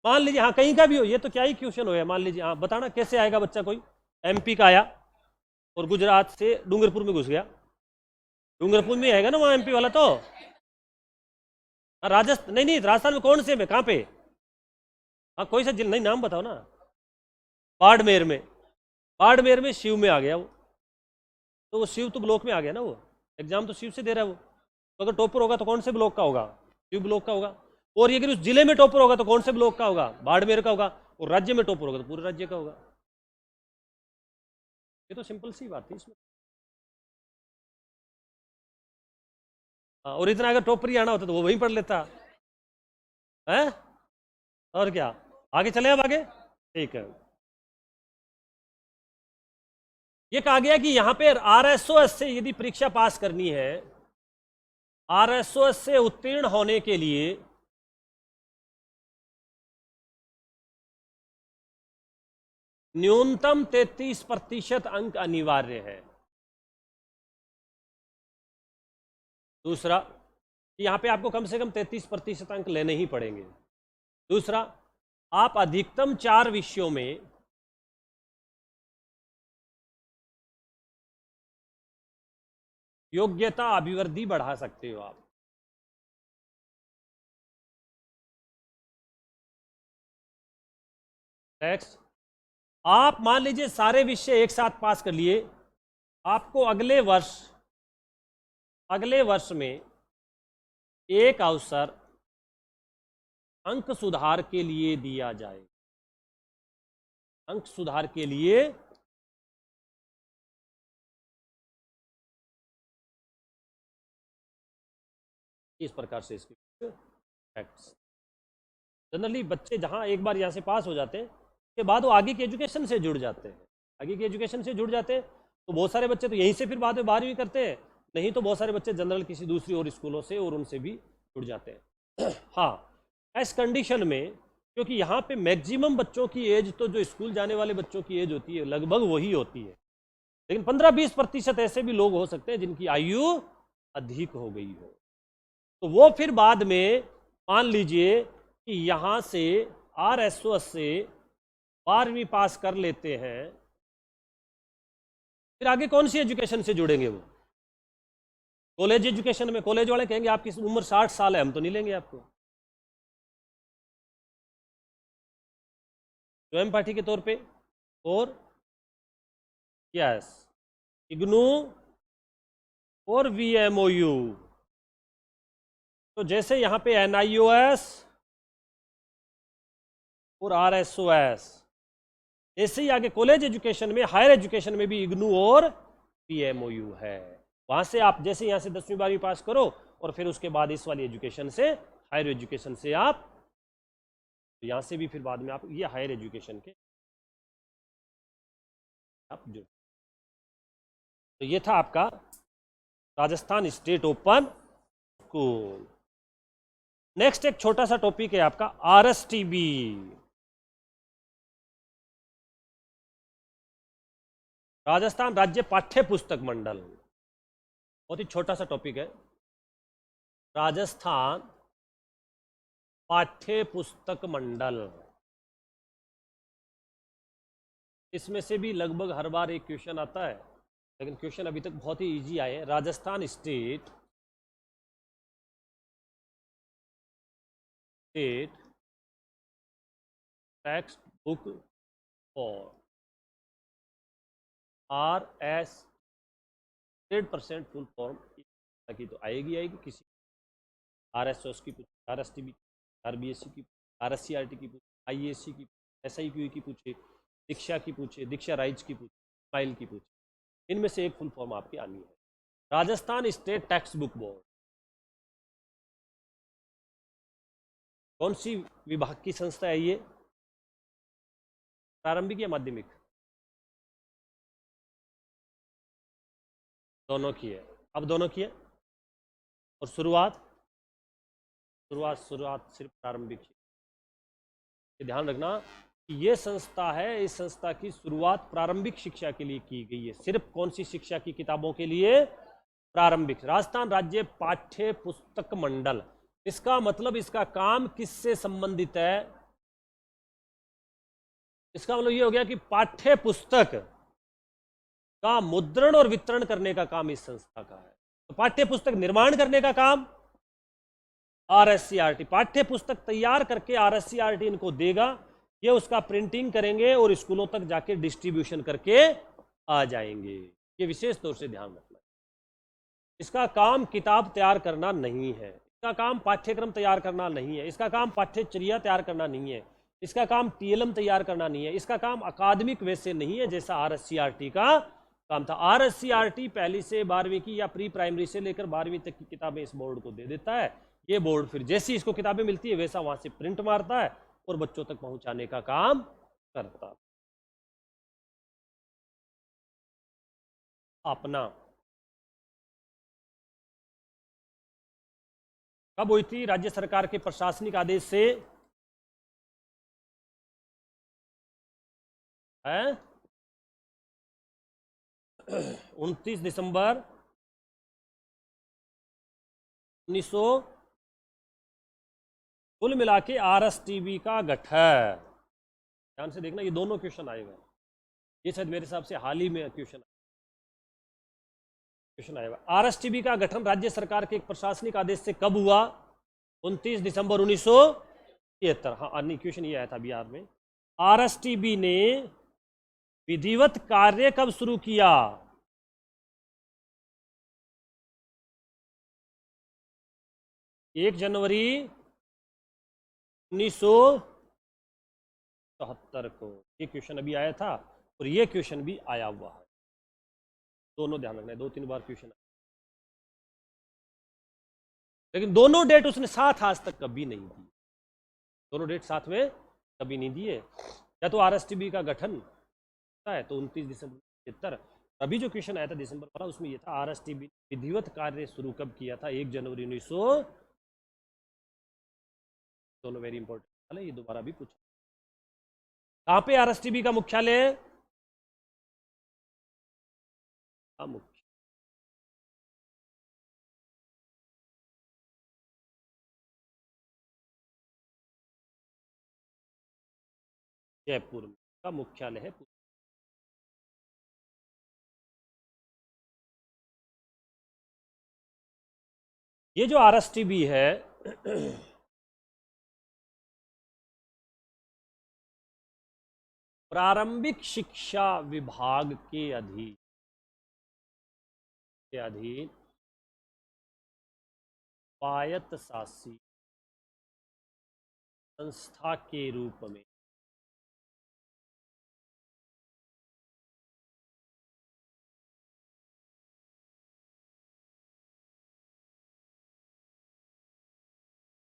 मान लीजिए हाँ कहीं का भी हो, ये तो क्या ही क्वेश्चन हो है, मान लीजिए हाँ बताना कैसे आएगा बच्चा, कोई एमपी का आया और गुजरात से डूंगरपुर में घुस गया, डूंगरपुर में आएगा ना वहां एमपी वाला तो। राजस्थान नहीं नहीं, राजस्थान में कौन से में, कहाँ पे? हाँ कोई सा जिला, नहीं नाम बताओ ना। बाड़मेर में, बाड़मेर में शिव में आ गया वो, तो वो शिव तो ब्लॉक में आ गया ना, वो एग्जाम तो शिव से दे रहा है वो। तो अगर टॉपर होगा तो कौन से ब्लॉक का होगा? शिव ब्लॉक का होगा। और ये अगर उस जिले में टॉपर होगा तो कौन से ब्लॉक का होगा? बाड़मेर का होगा। और राज्य में टॉपर होगा तो पूरे राज्य का होगा। ये तो सिंपल सी बात है इसमें। हाँ, और इतना अगर टॉपर ही आना होता तो वो वहीं पढ़ लेता है। और क्या, आगे चले अब आगे, ठीक है। ये कहा गया कि यहां पे आरएसओएस से यदि परीक्षा पास करनी है, आरएसओएस से उत्तीर्ण होने के लिए न्यूनतम 33% अंक अनिवार्य है। दूसरा, यहां पे आपको कम से कम 33% अंक लेने ही पड़ेंगे। दूसरा, आप अधिकतम 4 विषयों में योग्यता अभिवृद्धि बढ़ा सकते हो आप। नेक्स्ट, आप मान लीजिए सारे विषय एक साथ पास कर लिए, आपको अगले वर्ष में एक अवसर अंक सुधार के लिए दिया जाए, अंक सुधार के लिए इस प्रकार से इसके फैक्ट्स। जनरली बच्चे जहां एक बार यहां से पास हो जाते हैं उसके बाद वो आगे की एजुकेशन से जुड़ जाते हैं, आगे की एजुकेशन से जुड़ जाते हैं। तो बहुत सारे बच्चे तो यहीं से फिर बाद में 12वीं करते हैं, नहीं तो बहुत सारे बच्चे जनरल किसी दूसरी और स्कूलों से और उनसे भी जुड़ जाते हैं। हाँ, इस कंडीशन में, क्योंकि यहाँ पे मैक्सिमम बच्चों की एज तो जो स्कूल जाने वाले बच्चों की एज होती है लगभग वही होती है, लेकिन 15-20% ऐसे भी लोग हो सकते हैं जिनकी आयु अधिक हो गई हो। तो वो फिर बाद में मान लीजिए कि यहाँ से आरएसओएस से 12वीं पास कर लेते हैं, फिर आगे कौन सी एजुकेशन से जुड़ेंगे वो? कॉलेज एजुकेशन में कॉलेज वाले कहेंगे आपकी उम्र 60 साल है, हम तो नहीं लेंगे आपको। स्वयं पाठी के तौर पे, और यस इग्नू और वीएमओयू। तो जैसे यहाँ पे एनआईओएस और आरएसओएस, ऐसे ही आगे कॉलेज एजुकेशन में, हायर एजुकेशन में भी इग्नू और वीएमओयू है। वहां से आप जैसे यहाँ से 10वीं 12वीं पास करो और फिर उसके बाद इस वाली एजुकेशन से, हायर एजुकेशन से आप, तो यहाँ से भी फिर बाद में आप ये हायर एजुकेशन के आप जुड़। तो ये था आपका Rajasthan state open school. Next एक छोटा सा टॉपिक है आपका आरएसटीबी। राजस्थान राज्य पाठ्य पुस्तक मंडल, बहुत ही छोटा सा टॉपिक है। राजस्थान पाठ्य पुस्तक मंडल, इसमें से भी लगभग हर बार एक क्वेश्चन आता है, लेकिन क्वेश्चन अभी तक बहुत ही इजी आए हैं। Rajasthan state text book for RS 100% full form की तो आएगी किसी RSOS की पूछे, RSTB, RBSC की, RSCRT की पूछे, IASC की, SIQE की पूछे, दीक्षा की पूछे, दीक्षा राइज की पूछे, स्माइल की पूछे, इनमें से एक फुल फॉर्म आपकी आनी है। Rajasthan state text book board कौन सी विभाग की संस्था है ये? प्रारंभिक या माध्यमिक? दोनों की है। अब दोनों की है। और शुरुआत सिर्फ प्रारंभिक की। ध्यान रखना कि ये संस्था है, इस संस्था की शुरुआत प्रारंभिक शिक्षा के लिए की गई है। सिर्फ कौन सी शिक्षा की किताबों के लिए? प्रारंभिक। राजस्थान राज्य पाठ्य पुस्तक मंडल, इसका मतलब इसका काम किससे संबंधित है? इसका मतलब ये हो गया कि पाठ्य पुस्तक का मुद्रण और वितरण करने का काम इस संस्था का है। तो पाठ्य पुस्तक निर्माण करने का काम RSCRT, पाठ्य पुस्तक तैयार करके RSCRT इनको देगा, ये उसका प्रिंटिंग करेंगे और स्कूलों तक जाके डिस्ट्रीब्यूशन करके आ जाएंगे। ये विशेष तौर से ध्यान रखना। इसका काम किताब तैयार करना नहीं है, इसका काम पाठ्यक्रम तैयार करना नहीं है, इसका काम पाठ्यचर्या तैयार करना नहीं है, इसका काम TLM तैयार करना नहीं है, इसका काम अकादमिक वैसे नहीं है जैसा RSCRT का काम था। RSCRT पहली से 12वीं की या प्री प्राइमरी से लेकर 12वीं तक की किताबें इस बोर्ड को दे देता है। ये बोर्ड फिर जैसी इसको किताबें मिलती है वैसा वहां से प्रिंट मारता है और बच्चों तक पहुंचाने का काम करता। अपना कब हुई थी? राज्य सरकार के प्रशासनिक आदेश से है 29 दिसंबर 1900। कुल मिला के RSTB का गठन, ध्यान से देखना ये दोनों क्वेश्चन आएगा। ये शायद मेरे हिसाब से हाल ही में क्वेश्चन आएगा। RSTB का गठन राज्य सरकार के एक प्रशासनिक आदेश से कब हुआ? 29 दिसंबर 1973। हाँ, क्वेश्चन ये आया था बिहार में। RSTB ने विधिवत कार्य कब शुरू किया? 1 जनवरी 1974 को ये क्वेश्चन अभी आया था और ये क्वेश्चन भी आया हुआ है। दोनों ध्यान रखना है, 2-3 बार क्वेश्चन, लेकिन दोनों डेट उसने साथ आज तक कभी नहीं दी। दोनों डेट साथ में कभी नहीं दिए। या तो RSTB का गठन होता है तो 29 दिसंबर 1973, अभी जो क्वेश्चन आया था दिसंबर वाला उसमें यह था RSTB विधिवत कार्य शुरू कब किया था? 1 जनवरी 1900। दोनों वेरी इंपॉर्टेंट है, ये दोबारा भी पूछ। कहां पे RSTB का मुख्यालय है? मुख्य जयपुर का मुख्यालय है। ये जो RSTB है प्रारंभिक शिक्षा विभाग के अधीन स्वायत्त शासी संस्था के रूप में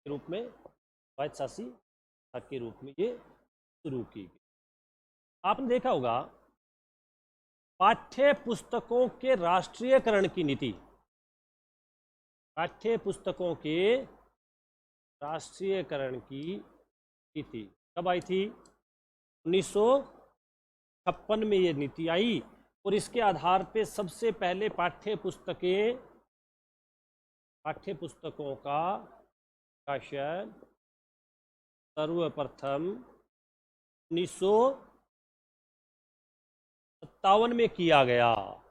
के रूप में, स्वायत्तशासी विभाग के रूप में ये शुरू की गई। आपने देखा होगा पाठ्य पुस्तकों के राष्ट्रीयकरण की नीति, पाठ्य पुस्तकों के राष्ट्रीयकरण की नीति कब आई थी? 1956 में ये नीति आई और इसके आधार पे सबसे पहले पाठ्य पुस्तकों का प्रकाशन सर्वप्रथम 1957 में किया गया।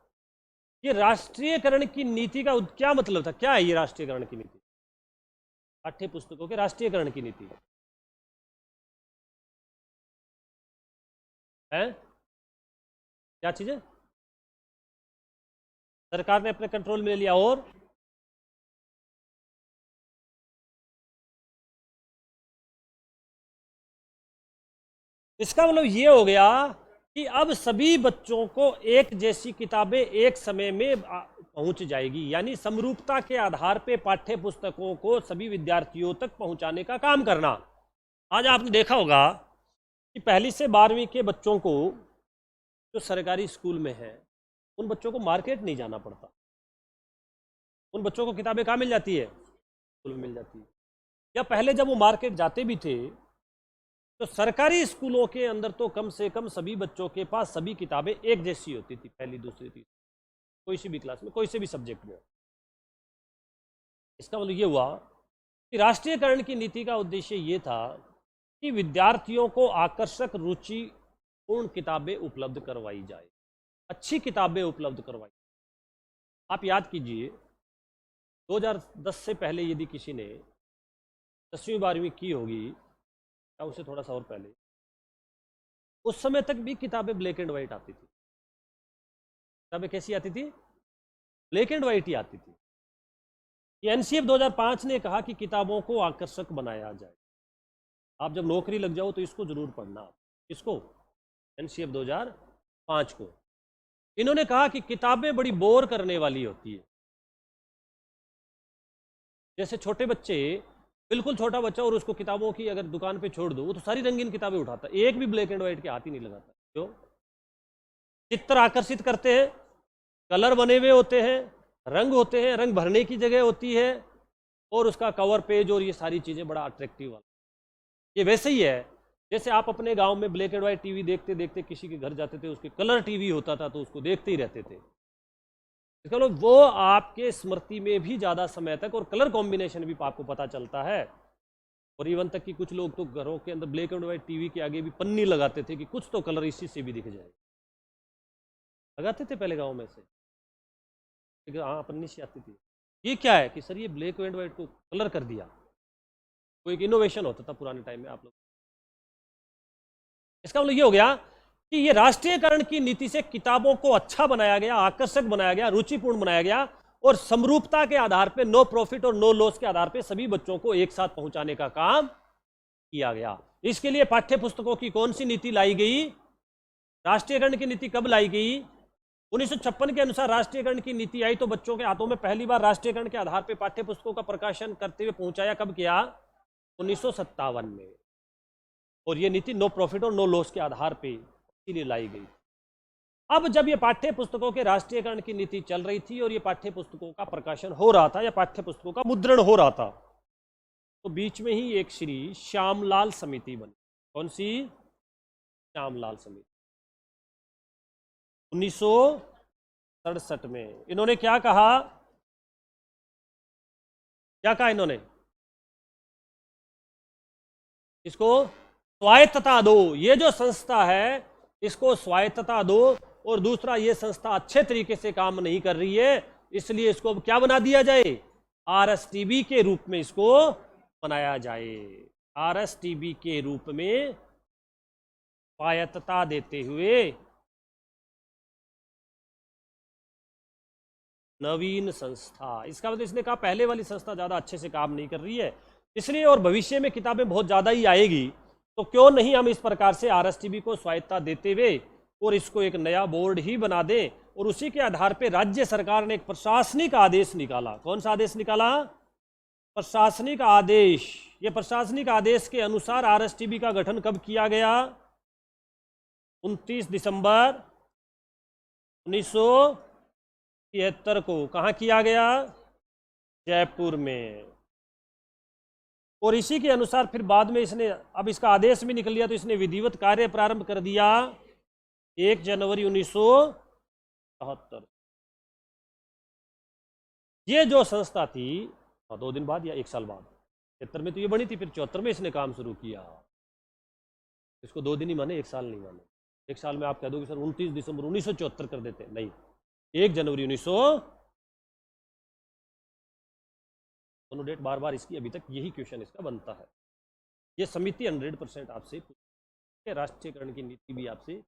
ये राष्ट्रीयकरण की नीति का क्या मतलब था? क्या है ये राष्ट्रीयकरण की नीति? पाठ्य पुस्तकों के राष्ट्रीयकरण की नीति है क्या चीज है? सरकार ने अपने कंट्रोल में ले लिया और इसका मतलब ये हो गया कि अब सभी बच्चों को एक जैसी किताबें एक समय में पहुंच जाएगी, यानी समरूपता के आधार पे पाठ्य पुस्तकों को सभी विद्यार्थियों तक पहुंचाने का काम करना। आज आपने देखा होगा कि पहली से 12वीं के बच्चों को जो सरकारी स्कूल में है उन बच्चों को मार्केट नहीं जाना पड़ता, उन बच्चों को किताबें कहाँ मिल जाती है? स्कूल में मिल जाती है। या पहले जब वो मार्केट जाते भी थे तो सरकारी स्कूलों के अंदर तो कम से कम सभी बच्चों के पास सभी किताबें एक जैसी होती थी, पहली दूसरी तीसरी, कोई सी भी क्लास में कोई से भी सब्जेक्ट में। इसका मतलब ये हुआ कि राष्ट्रीयकरण की नीति का उद्देश्य ये था कि विद्यार्थियों को आकर्षक रुचिपूर्ण किताबें उपलब्ध करवाई जाए, अच्छी किताबें उपलब्ध करवाई। आप याद कीजिए 2010 से पहले यदि किसी ने 10वीं 12वीं की होगी या उससे थोड़ा सा और पहले, उस समय तक भी किताबें ब्लैक एंड वाइट आती थी। किताबें कैसी आती थी? ब्लैक एंड वाइट ही आती थी। ये एनसीएफ 2005 ने कहा कि किताबों को आकर्षक बनाया जाए। आप जब नौकरी लग जाओ तो इसको जरूर पढ़ना। इसको एनसीएफ 2005 को इन्होंने कहा कि किताबें बड़ी बोर करने वाली होती है। जैसे छोटे बच्चे, बिल्कुल छोटा बच्चा और उसको किताबों की अगर दुकान पे छोड़ दो वो तो सारी रंगीन किताबें उठाता है, एक भी ब्लैक एंड वाइट के हाथ ही नहीं लगाता। क्यों? चित्र आकर्षित करते हैं, कलर बने हुए होते हैं, रंग होते हैं, रंग भरने की जगह होती है और उसका कवर पेज और ये सारी चीज़ें बड़ा अट्रैक्टिव वाला। ये वैसे ही है जैसे आप अपने गांव में ब्लैक एंड वाइट टीवी देखते देखते किसी के घर जाते थे, उसके कलर टीवी होता था तो उसको देखते ही रहते थे। चलो वो आपके स्मृति में भी ज़्यादा समय तक, और कलर कॉम्बिनेशन भी आपको पता चलता है। और इवन तक कि कुछ लोग तो घरों के अंदर ब्लैक एंड वाइट टीवी के आगे भी पन्नी लगाते थे कि कुछ तो कलर इसी से भी दिख जाए। लगाते थे पहले गांव में से, हाँ पन्नी से आती थी। ये क्या है कि सर ये ब्लैक एंड वाइट को कलर कर दिया, कोई एक इनोवेशन होता था पुराने टाइम में आप लोग। इसका मतलब ये हो गया कि ये राष्ट्रीयकरण की नीति से किताबों को अच्छा बनाया गया, आकर्षक बनाया गया, रुचिपूर्ण बनाया गया और समरूपता के आधार पे, नो प्रॉफिट और नो लॉस के आधार पे सभी बच्चों को एक साथ पहुंचाने का काम किया गया। इसके लिए पाठ्य पुस्तकों की कौन सी नीति लाई गई? राष्ट्रीयकरण की नीति कब लाई गई? 1956 के अनुसार राष्ट्रीयकरण की नीति आई तो बच्चों के हाथों में पहली बार राष्ट्रीयकरण के आधार पर पाठ्य पुस्तकों का प्रकाशन करते हुए पहुंचाया कब किया? 1957 में। और ये नीति नो प्रॉफिट और नो लॉस के आधार पर इसीलिए लाई गई। अब जब ये पाठ्य पुस्तकों के राष्ट्रीयकरण की नीति चल रही थी और ये पाठ्य पुस्तकों का प्रकाशन हो रहा था या पाठ्य पुस्तकों का मुद्रण हो रहा था, तो बीच में ही एक श्री श्यामलाल समिति बनी। कौन सी? श्यामलाल समिति। 1967 में इन्होंने क्या कहा? क्या कहा इन्होंने? इसको स्वायत्तता दो, ये जो संस्था है इसको स्वायत्तता दो, और दूसरा ये संस्था अच्छे तरीके से काम नहीं कर रही है इसलिए इसको क्या बना दिया जाए? आरएसटीबी के रूप में इसको बनाया जाए। आरएसटीबी के रूप में स्वायत्तता देते हुए नवीन संस्था। इसका मतलब इसने कहा पहले वाली संस्था ज्यादा अच्छे से काम नहीं कर रही है इसलिए, और भविष्य में किताबें बहुत ज्यादा ही आएगी तो क्यों नहीं हम इस प्रकार से आरएसटीबी को स्वायत्तता देते हुए और इसको एक नया बोर्ड ही बना दें। और उसी के आधार पर राज्य सरकार ने एक प्रशासनिक आदेश निकाला। कौन सा आदेश निकाला? प्रशासनिक आदेश, ये प्रशासनिक आदेश के अनुसार आरएसटीबी का गठन कब किया गया? 29 दिसंबर 1973 को। कहाँ किया गया? जयपुर में। और इसी के अनुसार फिर बाद में इसने, अब इसका आदेश भी निकल लिया तो इसने विधिवत कार्य प्रारंभ कर दिया 1 जनवरी 1974। ये जो संस्था थी, 2 दिन बाद या 1 साल बाद, 73 में तो ये बनी थी, फिर 74 में इसने काम शुरू किया। इसको 2 दिन ही माने, 1 साल नहीं माने। 1 साल में आप कह दोगे सर 29 दिसंबर 1974 कर देते, नहीं, 1 जनवरी 1900। दोनों डेट बार बार इसकी अभी तक यही क्वेश्चन इसका बनता है। ये समिति 100% आपसे, राष्ट्रीयकरण की नीति भी आपसे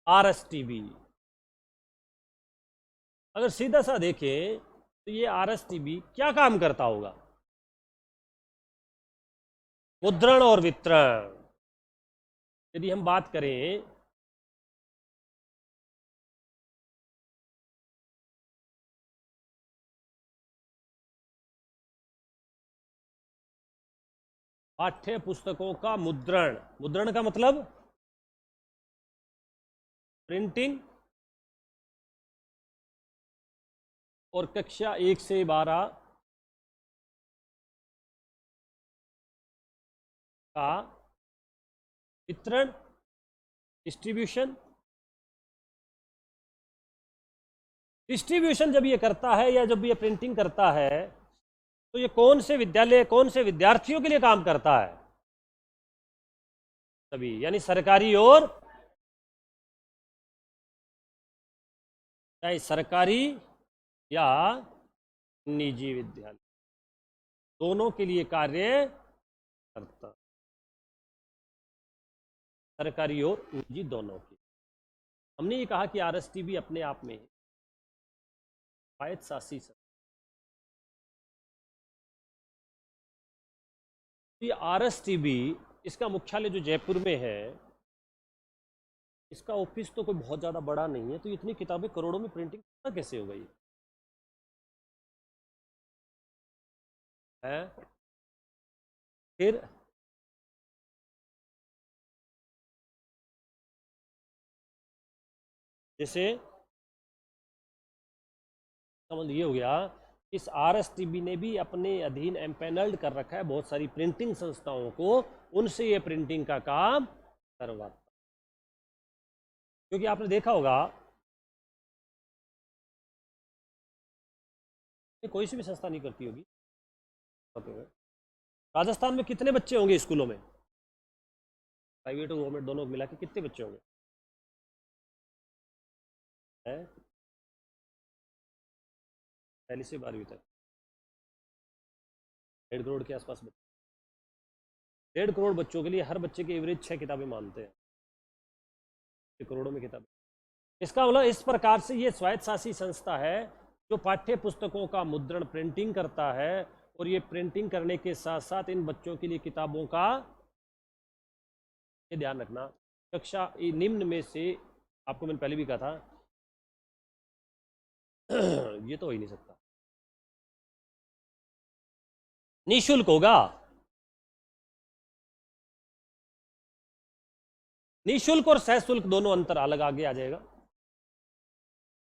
आरएसटीबी, अगर सीधा सा देखें तो ये आरएसटीबी क्या काम करता होगा? मुद्रण और वितरण। यदि हम बात करें पाठ्य पुस्तकों का मुद्रण, मुद्रण का मतलब प्रिंटिंग, और कक्षा 1 से 12 का वितरण, डिस्ट्रीब्यूशन। डिस्ट्रीब्यूशन जब ये करता है या जब ये प्रिंटिंग करता है तो ये कौन से विद्यालय, कौन से विद्यार्थियों के लिए काम करता है? सभी, यानी सरकारी और, चाहे सरकारी या निजी विद्यालय, दोनों के लिए कार्य करता, सरकारी और निजी दोनों की। हमने ये कहा कि आरएसटीबी अपने आप में स्वायत्तशासी संस्था। ये आरएसटीबी, इसका मुख्यालय जो जयपुर में है, इसका ऑफिस तो कोई बहुत ज़्यादा बड़ा नहीं है, तो इतनी किताबें करोड़ों में प्रिंटिंग कैसे हो गई है? फिर जैसे समझ ये हो गया, इस आरएसटीबी ने भी अपने अधीन एम्पैनल्ड कर रखा है बहुत सारी प्रिंटिंग संस्थाओं को, उनसे ये प्रिंटिंग का काम करवाता। क्योंकि आपने देखा होगा कोई सी भी संस्था नहीं करती होगी। राजस्थान में कितने बच्चे होंगे स्कूलों में, प्राइवेट और गवर्नमेंट दोनों मिला के कितने बच्चे होंगे? पहली से 12वीं तक 1.5 करोड़ के आसपास बच्चे। 1.5 करोड़ बच्चों के लिए हर बच्चे की एवरेज 6 किताबें मानते हैं, करोड़ों में किताबें। इसका मतलब इस प्रकार से ये स्वायत्तशासी संस्था है जो पाठ्य पुस्तकों का मुद्रण, प्रिंटिंग करता है, और ये प्रिंटिंग करने के साथ साथ इन बच्चों के लिए किताबों का, ये ध्यान रखना, कक्षा निम्न में से, आपको मैंने पहले भी कहा था ये तो हो ही नहीं सकता, निःशुल्क होगा। निःशुल्क और सशुल्क दोनों अंतर अलग आगे आ जाएगा।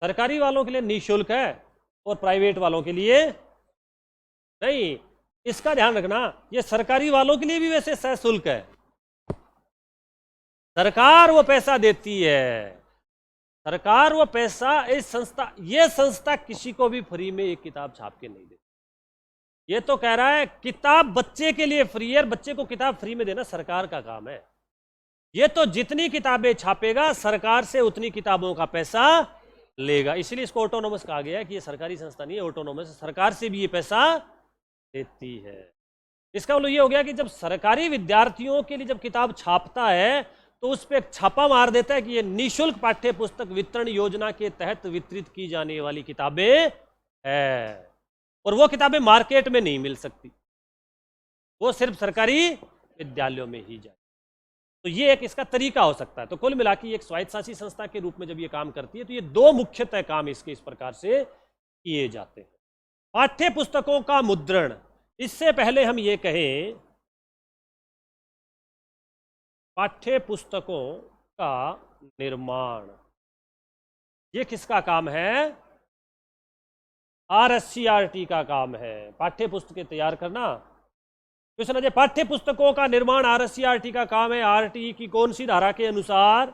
सरकारी वालों के लिए निःशुल्क है और प्राइवेट वालों के लिए नहीं। इसका ध्यान रखना, ये सरकारी वालों के लिए भी वैसे सशुल्क है, सरकार वो पैसा देती है, सरकार वो पैसा, इस संस्था, ये संस्था किसी को भी फ्री में एक किताब छाप के नहीं देती। ये तो कह रहा है किताब बच्चे के लिए फ्री है, बच्चे को किताब फ्री में देना सरकार का काम है। ये तो जितनी किताबें छापेगा सरकार से उतनी किताबों का पैसा लेगा, इसलिए इसको ऑटोनोमस कहा गया है कि ये सरकारी संस्था नहीं है, ऑटोनोमस, सरकार से भी ये पैसा देती है। इसका मतलब ये हो गया कि जब सरकारी विद्यार्थियों के लिए जब किताब छापता है तो उस पर छापा मार देता है कि ये निःशुल्क पाठ्य पुस्तक वितरण योजना के तहत वितरित की जाने वाली किताबें है, और वो किताबें मार्केट में नहीं मिल सकती, वो सिर्फ सरकारी विद्यालयों में ही जाए। तो ये एक इसका तरीका हो सकता है। तो कुल मिला के एक स्वायत्तशासी संस्था के रूप में जब ये काम करती है तो ये दो मुख्यतः काम इसके इस प्रकार से किए जाते हैं। पाठ्य पुस्तकों का मुद्रण, इससे पहले हम ये कहें पाठ्य पुस्तकों का निर्माण, ये किसका काम है? आरएससीईआरटी का काम है, पाठ्य पुस्तकें तैयार करना। क्वेश्चन अजय, पाठ्य पुस्तकों का निर्माण आरएससीईआरटी का काम है, आरटीई की कौन सी धारा के अनुसार?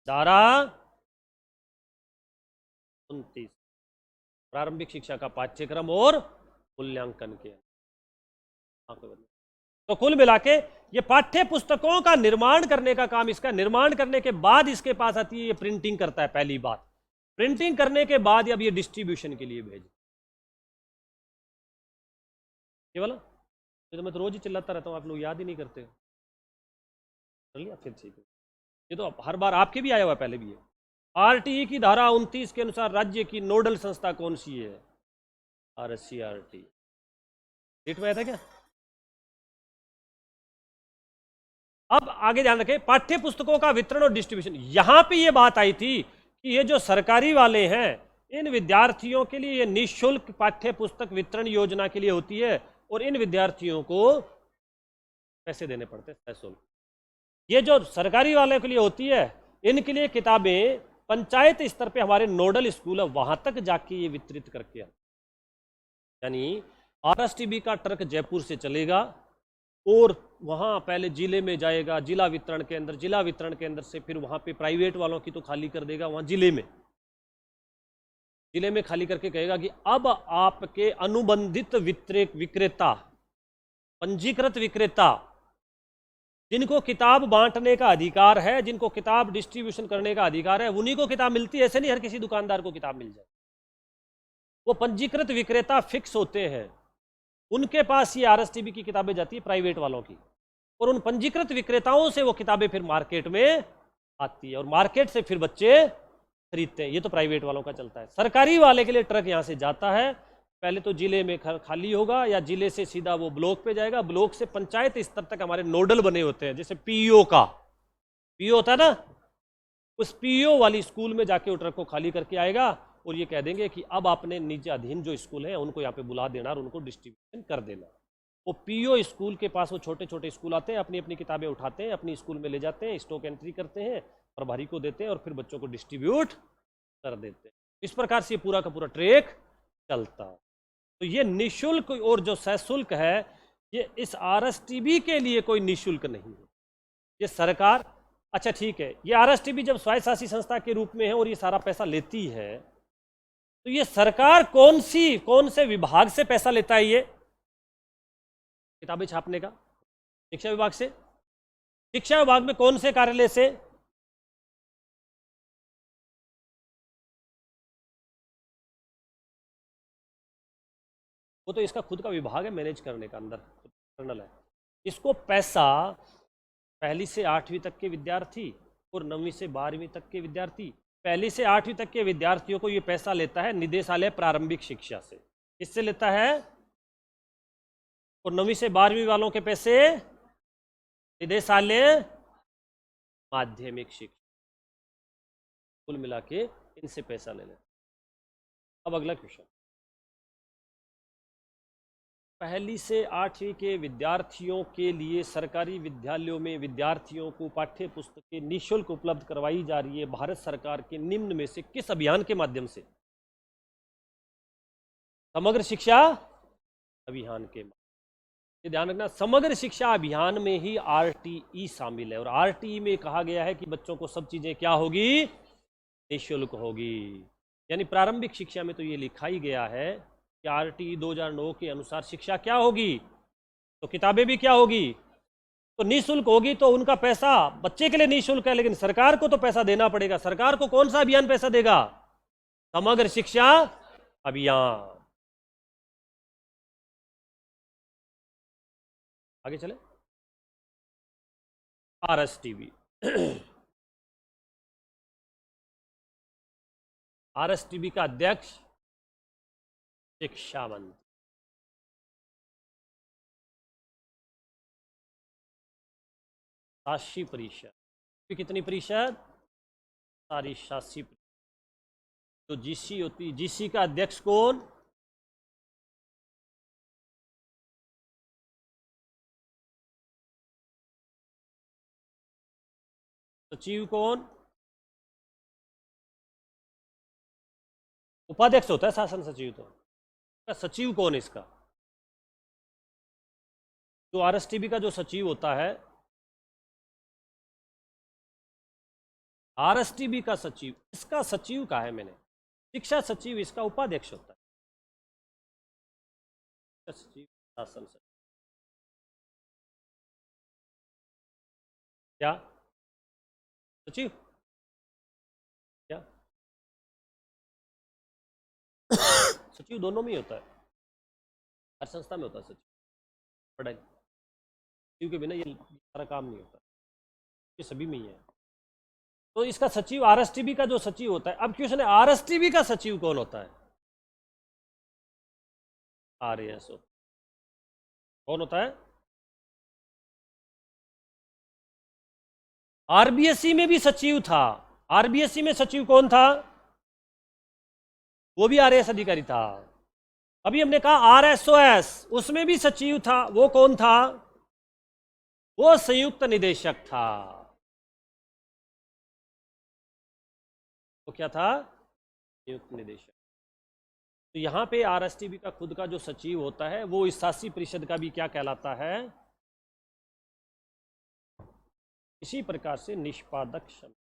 धारा 29, प्रारंभिक शिक्षा का पाठ्यक्रम और मूल्यांकन के। तो कुल मिला के ये पाठ्य पुस्तकों का निर्माण करने का काम इसका, निर्माण करने के बाद इसके पास आती है, ये प्रिंटिंग करता है। पहली बात, प्रिंटिंग करने के बाद अब ये डिस्ट्रीब्यूशन के लिए भेज, ये वाला तो मैं तो रोज ही चिल्लाता रहता हूँ, आप लोग याद ही नहीं करते। कर लिया फिर, ठीक है। ये तो हर बार आपके भी आया हुआ, पहले भी है। आरटीई की धारा 29 के अनुसार राज्य की नोडल संस्था कौन सी है? आरएससीईआरटी। डेट में आया था क्या? अब आगे ध्यान रखें, पाठ्य पुस्तकों का वितरण और डिस्ट्रीब्यूशन, यहां पे ये बात आई थी कि ये जो सरकारी वाले हैं, इन विद्यार्थियों के लिए ये निःशुल्क पाठ्य पुस्तक वितरण योजना के लिए होती है और इन विद्यार्थियों को पैसे देने पड़ते हैं, सशुल्क। ये जो सरकारी वाले के लिए होती है, इनके लिए किताबें पंचायत स्तर पे हमारे नोडल स्कूल है, वहां तक जाके ये वितरित करके, यानी आरएसटीबी का ट्रक जयपुर से चलेगा और वहाँ पहले जिले में जाएगा, जिला वितरण केंद्र, जिला वितरण केंद्र से फिर वहाँ पे प्राइवेट वालों की तो खाली कर देगा, वहाँ जिले में खाली करके कहेगा कि अब आपके अनुबंधित विक्रेता, पंजीकृत विक्रेता, जिनको किताब बांटने का अधिकार है, जिनको किताब डिस्ट्रीब्यूशन करने का अधिकार है, उन्हीं को किताब मिलती है। ऐसे नहीं हर किसी दुकानदार को किताब मिल जाए। वो पंजीकृत विक्रेता फिक्स होते हैं, उनके पास ये आरएसटीबी की किताबें जाती है, प्राइवेट वालों की, और उन पंजीकृत विक्रेताओं से वो किताबें फिर मार्केट में आती है और मार्केट से फिर बच्चे खरीदते हैं। ये तो प्राइवेट वालों का चलता है। सरकारी वाले के लिए ट्रक यहाँ से जाता है, पहले तो जिले में खाली होगा या जिले से सीधा वो ब्लॉक पे जाएगा, ब्लॉक से पंचायत स्तर तक हमारे नोडल बने होते हैं, जैसे पीईओ का पीईओ होता है ना, उस पीईओ वाली स्कूल में जाके वो ट्रक को खाली करके आएगा और ये कह देंगे कि अब आपने निजी अधीन जो स्कूल है उनको यहाँ पे बुला देना और उनको डिस्ट्रीब्यूशन कर देना। वो पीईओ स्कूल के पास वो छोटे छोटे स्कूल आते हैं, अपनी अपनी किताबें उठाते हैं, अपनी स्कूल में ले जाते हैं, स्टॉक एंट्री करते हैं, प्रभारी को देते हैं और फिर बच्चों को डिस्ट्रीब्यूट कर देते हैं। इस प्रकार से पूरा का पूरा ट्रैक चलता है। तो ये निःशुल्क और जो सशुल्क है, ये इस आरएसटीबी के लिए कोई निःशुल्क नहीं है, ये सरकार। अच्छा ठीक है, ये आरएसटीबी जब स्वायत्तशासी संस्था के रूप में है और ये सारा पैसा लेती है, तो ये सरकार कौन से विभाग से पैसा लेता है? ये किताबें छापने का शिक्षा विभाग से। शिक्षा विभाग में कौन से कार्यालय से? वो तो इसका खुद का विभाग है, मैनेज करने का, अंदर कर्नल है। इसको पैसा पहली से 8वीं तक के विद्यार्थी और 9वीं से 12वीं तक के विद्यार्थी, पहली से 8वीं तक के विद्यार्थियों को ये पैसा लेता है निदेशालय प्रारंभिक शिक्षा से। किससे लेता है? और 9वीं से 12वीं वालों के पैसे निदेशालय माध्यमिक शिक्षा। कुल मिला के इनसे पैसा ले लेता। अब अगला क्वेश्चन, पहली से 8वीं के विद्यार्थियों के लिए सरकारी विद्यालयों में विद्यार्थियों को पाठ्य पुस्तकें निःशुल्क उपलब्ध करवाई जा रही है भारत सरकार के निम्न में से किस अभियान के माध्यम से? समग्र शिक्षा अभियान के माध्यम। ये ध्यान रखना, समग्र शिक्षा अभियान में ही आरटीई शामिल है और आरटीई में कहा गया है कि बच्चों को सब चीजें क्या होगी? निःशुल्क होगी। यानी प्रारंभिक शिक्षा में तो ये लिखा ही गया है कि आरटीई 2009 के अनुसार शिक्षा क्या होगी? तो किताबें भी क्या होगी? तो निःशुल्क होगी। तो उनका पैसा बच्चे के लिए निःशुल्क है, लेकिन सरकार को तो पैसा देना पड़ेगा। सरकार को कौन सा अभियान पैसा देगा? समग्र शिक्षा अभियान। आगे चले, आरएसटीबी। आरएसटीबी का अध्यक्ष शिक्षा मंत्री। 86 प्रतिशत। कितनी प्रतिशत? सारी 86। तो जीसी होती, जीसी का अध्यक्ष कौन? सचिव कौन? उपाध्यक्ष होता है शासन सचिव। तो सचिव कौन इसका? जो आरएसटीबी का जो सचिव होता है, आरएसटीबी का सचिव, इसका सचिव का है मैंने, शिक्षा सचिव इसका उपाध्यक्ष होता है। सचिव शासन सचिव क्या? सचिव क्या? सचिव दोनों में ही होता है, हर संस्था में होता है सचिव। पढ़ाई सचिव के बिना ये सारा काम नहीं होता, ये सभी में ही है। तो इसका सचिव आरएसटीबी का जो सचिव होता है। अब क्वेश्चन है आरएसटीबी का सचिव कौन होता है? आरएसओ कौन होता है? आरबीएससी में भी सचिव था। आरबीएससी में सचिव कौन था? वो भी आरएस अधिकारी था। अभी हमने कहा आरएसओएस, उसमें भी सचिव था। वो कौन था? वो संयुक्त निदेशक था। वो क्या था? संयुक्त निदेशक। तो यहां पे आरएसटीबी का खुद का जो सचिव होता है वो इस 80% का भी क्या कहलाता है? इसी प्रकार से निष्पादक समिति,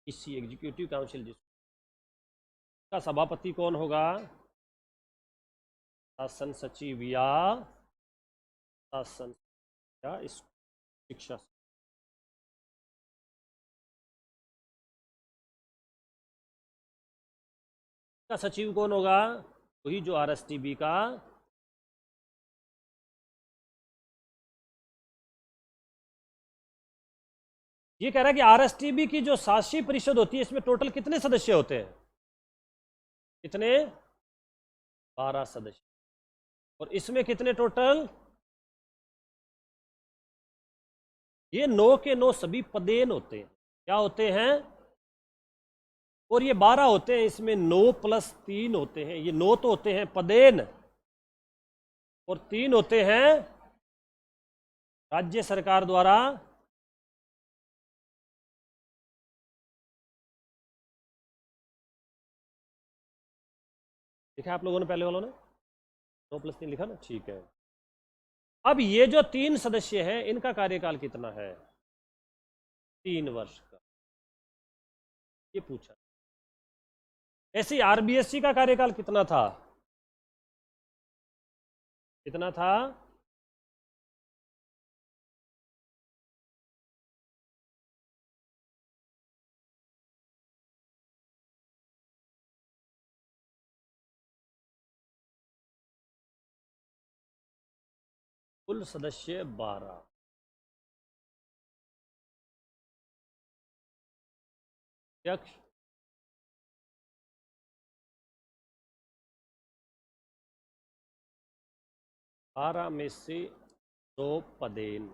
इसी एग्जीक्यूटिव काउंसिल जिसका सभापति कौन होगा? शासन सचिव या शासन या शिक्षा। का सचिव कौन होगा? वही जो आरएसटीबी का ये कह रहा है कि आरएसटीबी की जो शासी परिषद होती है इसमें टोटल कितने सदस्य होते हैं? कितने? 12 सदस्य। और इसमें कितने टोटल? ये 9 के 9 सभी पदेन होते हैं। क्या होते हैं? और ये 12 होते हैं, इसमें 9 + 3 होते हैं। ये 9 तो होते हैं पदेन और 3 होते हैं राज्य सरकार द्वारा लिखा आप लोगों ने, पहले वालों ने 9 + 3 लिखा ना, ठीक है। अब ये जो 3 सदस्य हैं इनका कार्यकाल कितना है? 3 वर्ष का, ये पूछा। ऐसे ही आरबीएससी का कार्यकाल कितना था? कितना था? कुल सदस्य 12। अध्यक्ष 12 में से 2 पदेन,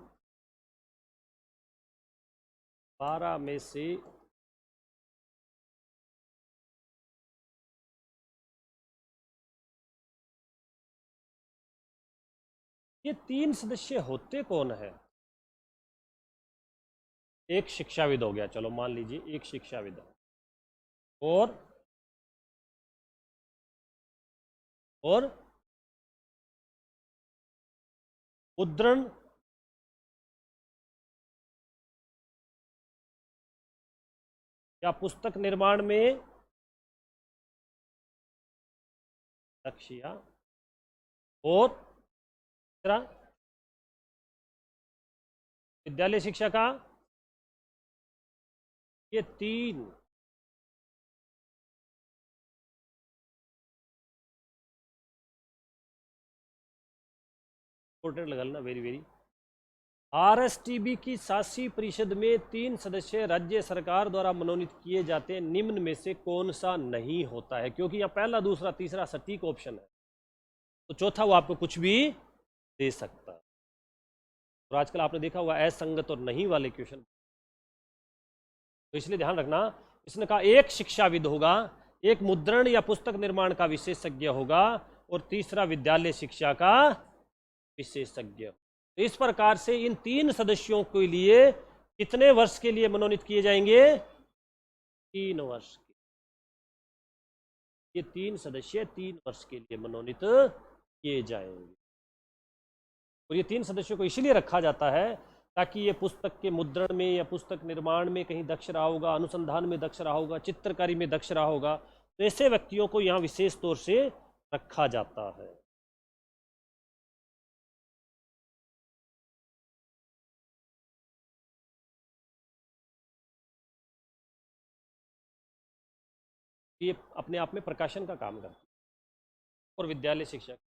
12 में से ये 3 सदस्य होते कौन है? एक शिक्षाविद हो गया, चलो मान लीजिए एक शिक्षाविद है, और मुद्रण या पुस्तक निर्माण में दक्षिया, और तीसरा विद्यालय शिक्षा का। ये 3 इंपॉर्टेंट लगाना, वेरी वेरी। आरएसटीबी की शासी परिषद में 3 सदस्य राज्य सरकार द्वारा मनोनीत किए जाते हैं। निम्न में से कौन सा नहीं होता है? क्योंकि यहाँ पहला, दूसरा, तीसरा सटीक ऑप्शन है, तो चौथा वो आपको कुछ भी दे सकता है। और आजकल आपने देखा होगा असंगत और नहीं वाले क्वेश्चन, तो इसलिए ध्यान रखना। इसने कहा एक शिक्षाविद होगा, एक मुद्रण या पुस्तक निर्माण का विशेषज्ञ होगा, और तीसरा विद्यालय शिक्षा का विशेषज्ञ। तो इस प्रकार से इन 3 सदस्यों के लिए कितने वर्ष के लिए मनोनीत किए जाएंगे? 3 वर्ष। ये 3 सदस्य 3 वर्ष के लिए मनोनीत किए जाएंगे। और ये 3 सदस्यों को इसीलिए रखा जाता है ताकि ये पुस्तक के मुद्रण में या पुस्तक निर्माण में कहीं दक्ष रहा होगा, अनुसंधान में दक्ष रहा होगा, चित्रकारी में दक्ष रहा होगा, तो ऐसे व्यक्तियों को यहाँ विशेष तौर से रखा जाता है। ये अपने आप में प्रकाशन का काम करता है। और विद्यालय शिक्षक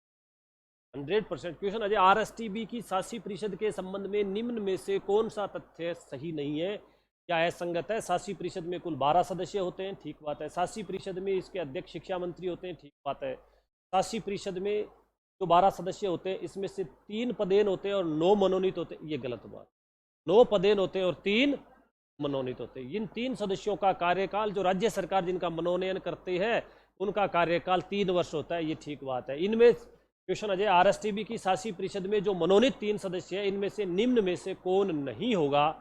100% क्वेश्चन अजय, आरएसटीबी की शासी परिषद के संबंध में निम्न में से कौन सा तथ्य सही नहीं है? क्या असंगत है? शासी परिषद में कुल 12 सदस्य होते हैं, ठीक बात है। शासी परिषद में इसके अध्यक्ष शिक्षा मंत्री होते हैं, ठीक बात है। शासी परिषद में जो 12 सदस्य होते हैं इसमें से 3 पदेन होते हैं और 9 मनोनीत होते हैं, ये गलत बात। 9 पदेन होते हैं और 3 मनोनीत होते हैं। इन 3 सदस्यों का कार्यकाल, जो राज्य सरकार जिनका मनोनयन करते हैं उनका कार्यकाल 3 वर्ष होता है, ये ठीक बात है। इनमें क्वेश्चन अजय, आरएसटीबी की शासी परिषद में जो मनोनीत 3 सदस्य हैं इनमें से निम्न में से कौन नहीं होगा?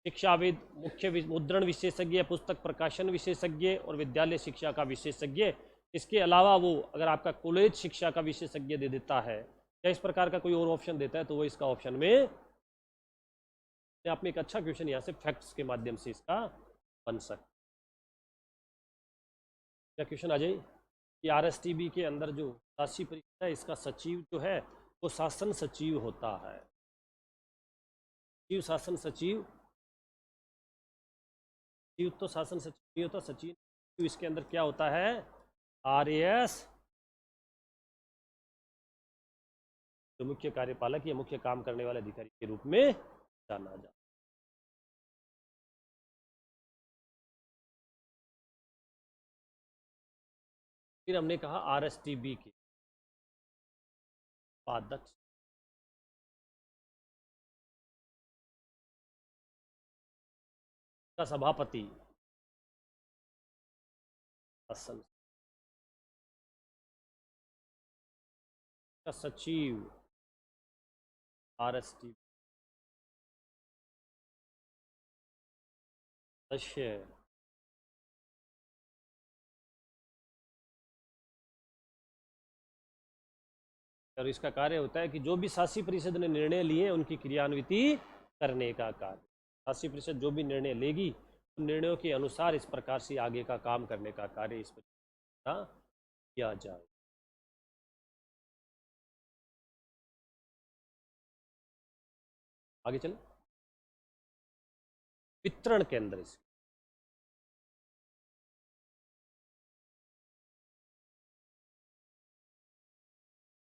शिक्षाविद, मुख्य मुद्रण विशेषज्ञ, पुस्तक प्रकाशन विशेषज्ञ और विद्यालय शिक्षा का विशेषज्ञ। इसके अलावा वो अगर आपका कॉलेज शिक्षा का विशेषज्ञ दे देता है या इस प्रकार का कोई और ऑप्शन देता है तो वो इसका ऑप्शन में आप में एक अच्छा क्वेश्चन यहाँ से फैक्ट्स के माध्यम से इसका बन सकता। क्या क्वेश्चन आ जाए कि आरएसटीबी के अंदर जो शासी परिषद है इसका सचिव जो है वो शासन सचिव होता है। सचिव शासन सचिव, सचिव तो शासन सचिव नहीं होता, सचिव इसके अंदर क्या होता है? आरएएस, जो मुख्य कार्यपालक या मुख्य काम करने वाले अधिकारी के रूप में जाना जाता। फिर हमने कहा आरएसटीबी के उपाध्यक्ष, का सभापति, शासन का सचिव, आरएसटीबी सदस्य, और इसका कार्य होता है कि जो भी शासी परिषद ने निर्णय लिए उनकी क्रियान्विति करने का कार्य। शासी परिषद जो भी निर्णय लेगी उन निर्णयों के अनुसार इस प्रकार से आगे का काम करने का कार्य इस पर किया जाए। आगे चले, वितरण केंद्र।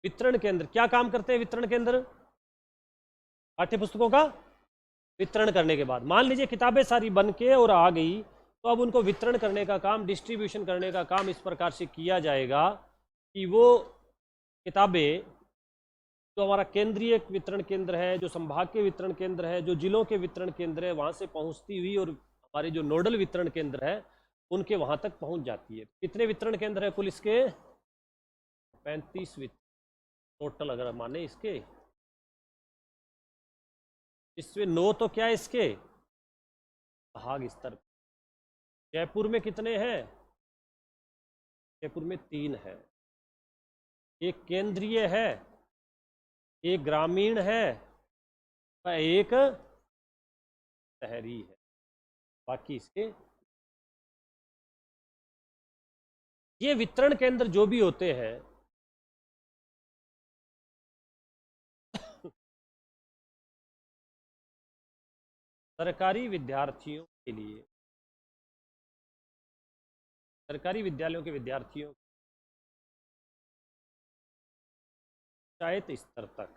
वितरण केंद्र क्या काम करते हैं? वितरण केंद्र पाठ्य पुस्तकों का वितरण करने के बाद, मान लीजिए किताबें सारी बन के और आ गई, तो अब उनको वितरण करने का काम, डिस्ट्रीब्यूशन करने का काम इस प्रकार से किया जाएगा कि वो किताबें जो हमारा केंद्रीय वितरण केंद्र है, जो संभाग के वितरण केंद्र है, जो जिलों के वितरण केंद्र है, वहाँ से पहुँचती हुई और हमारे जो नोडल वितरण केंद्र है उनके वहाँ तक पहुँच जाती है। कितने वितरण केंद्र है कुल इसके? 35 टोटल अगर माने इसके, इसमें 9 तो क्या है इसके भाग स्तर। जयपुर में कितने हैं? जयपुर में 3 है, एक केंद्रीय है, एक ग्रामीण है, एक शहरी है, बाकी इसके। ये वितरण केंद्र जो भी होते हैं सरकारी विद्यार्थियों के लिए, सरकारी विद्यालयों के विद्यार्थियों पंचायत स्तर तक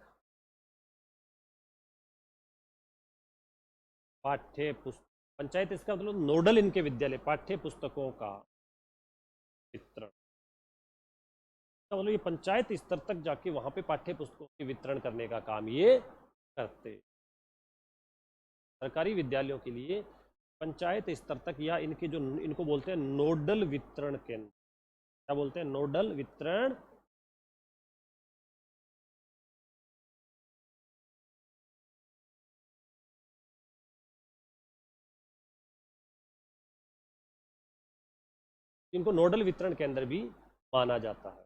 पाठ्य पुस्तक, पंचायत इसका मतलब नोडल इनके विद्यालय, पाठ्य पुस्तकों का वितरण, मतलब ये पंचायत स्तर तक जाके वहां पे पाठ्य पुस्तकों के वितरण करने का काम ये करते। सरकारी विद्यालयों के लिए पंचायत स्तर तक या इनके जो इनको बोलते हैं नोडल वितरण केंद्र, क्या बोलते हैं? नोडल वितरण इनको नोडल वितरण केंद्र भी माना जाता है।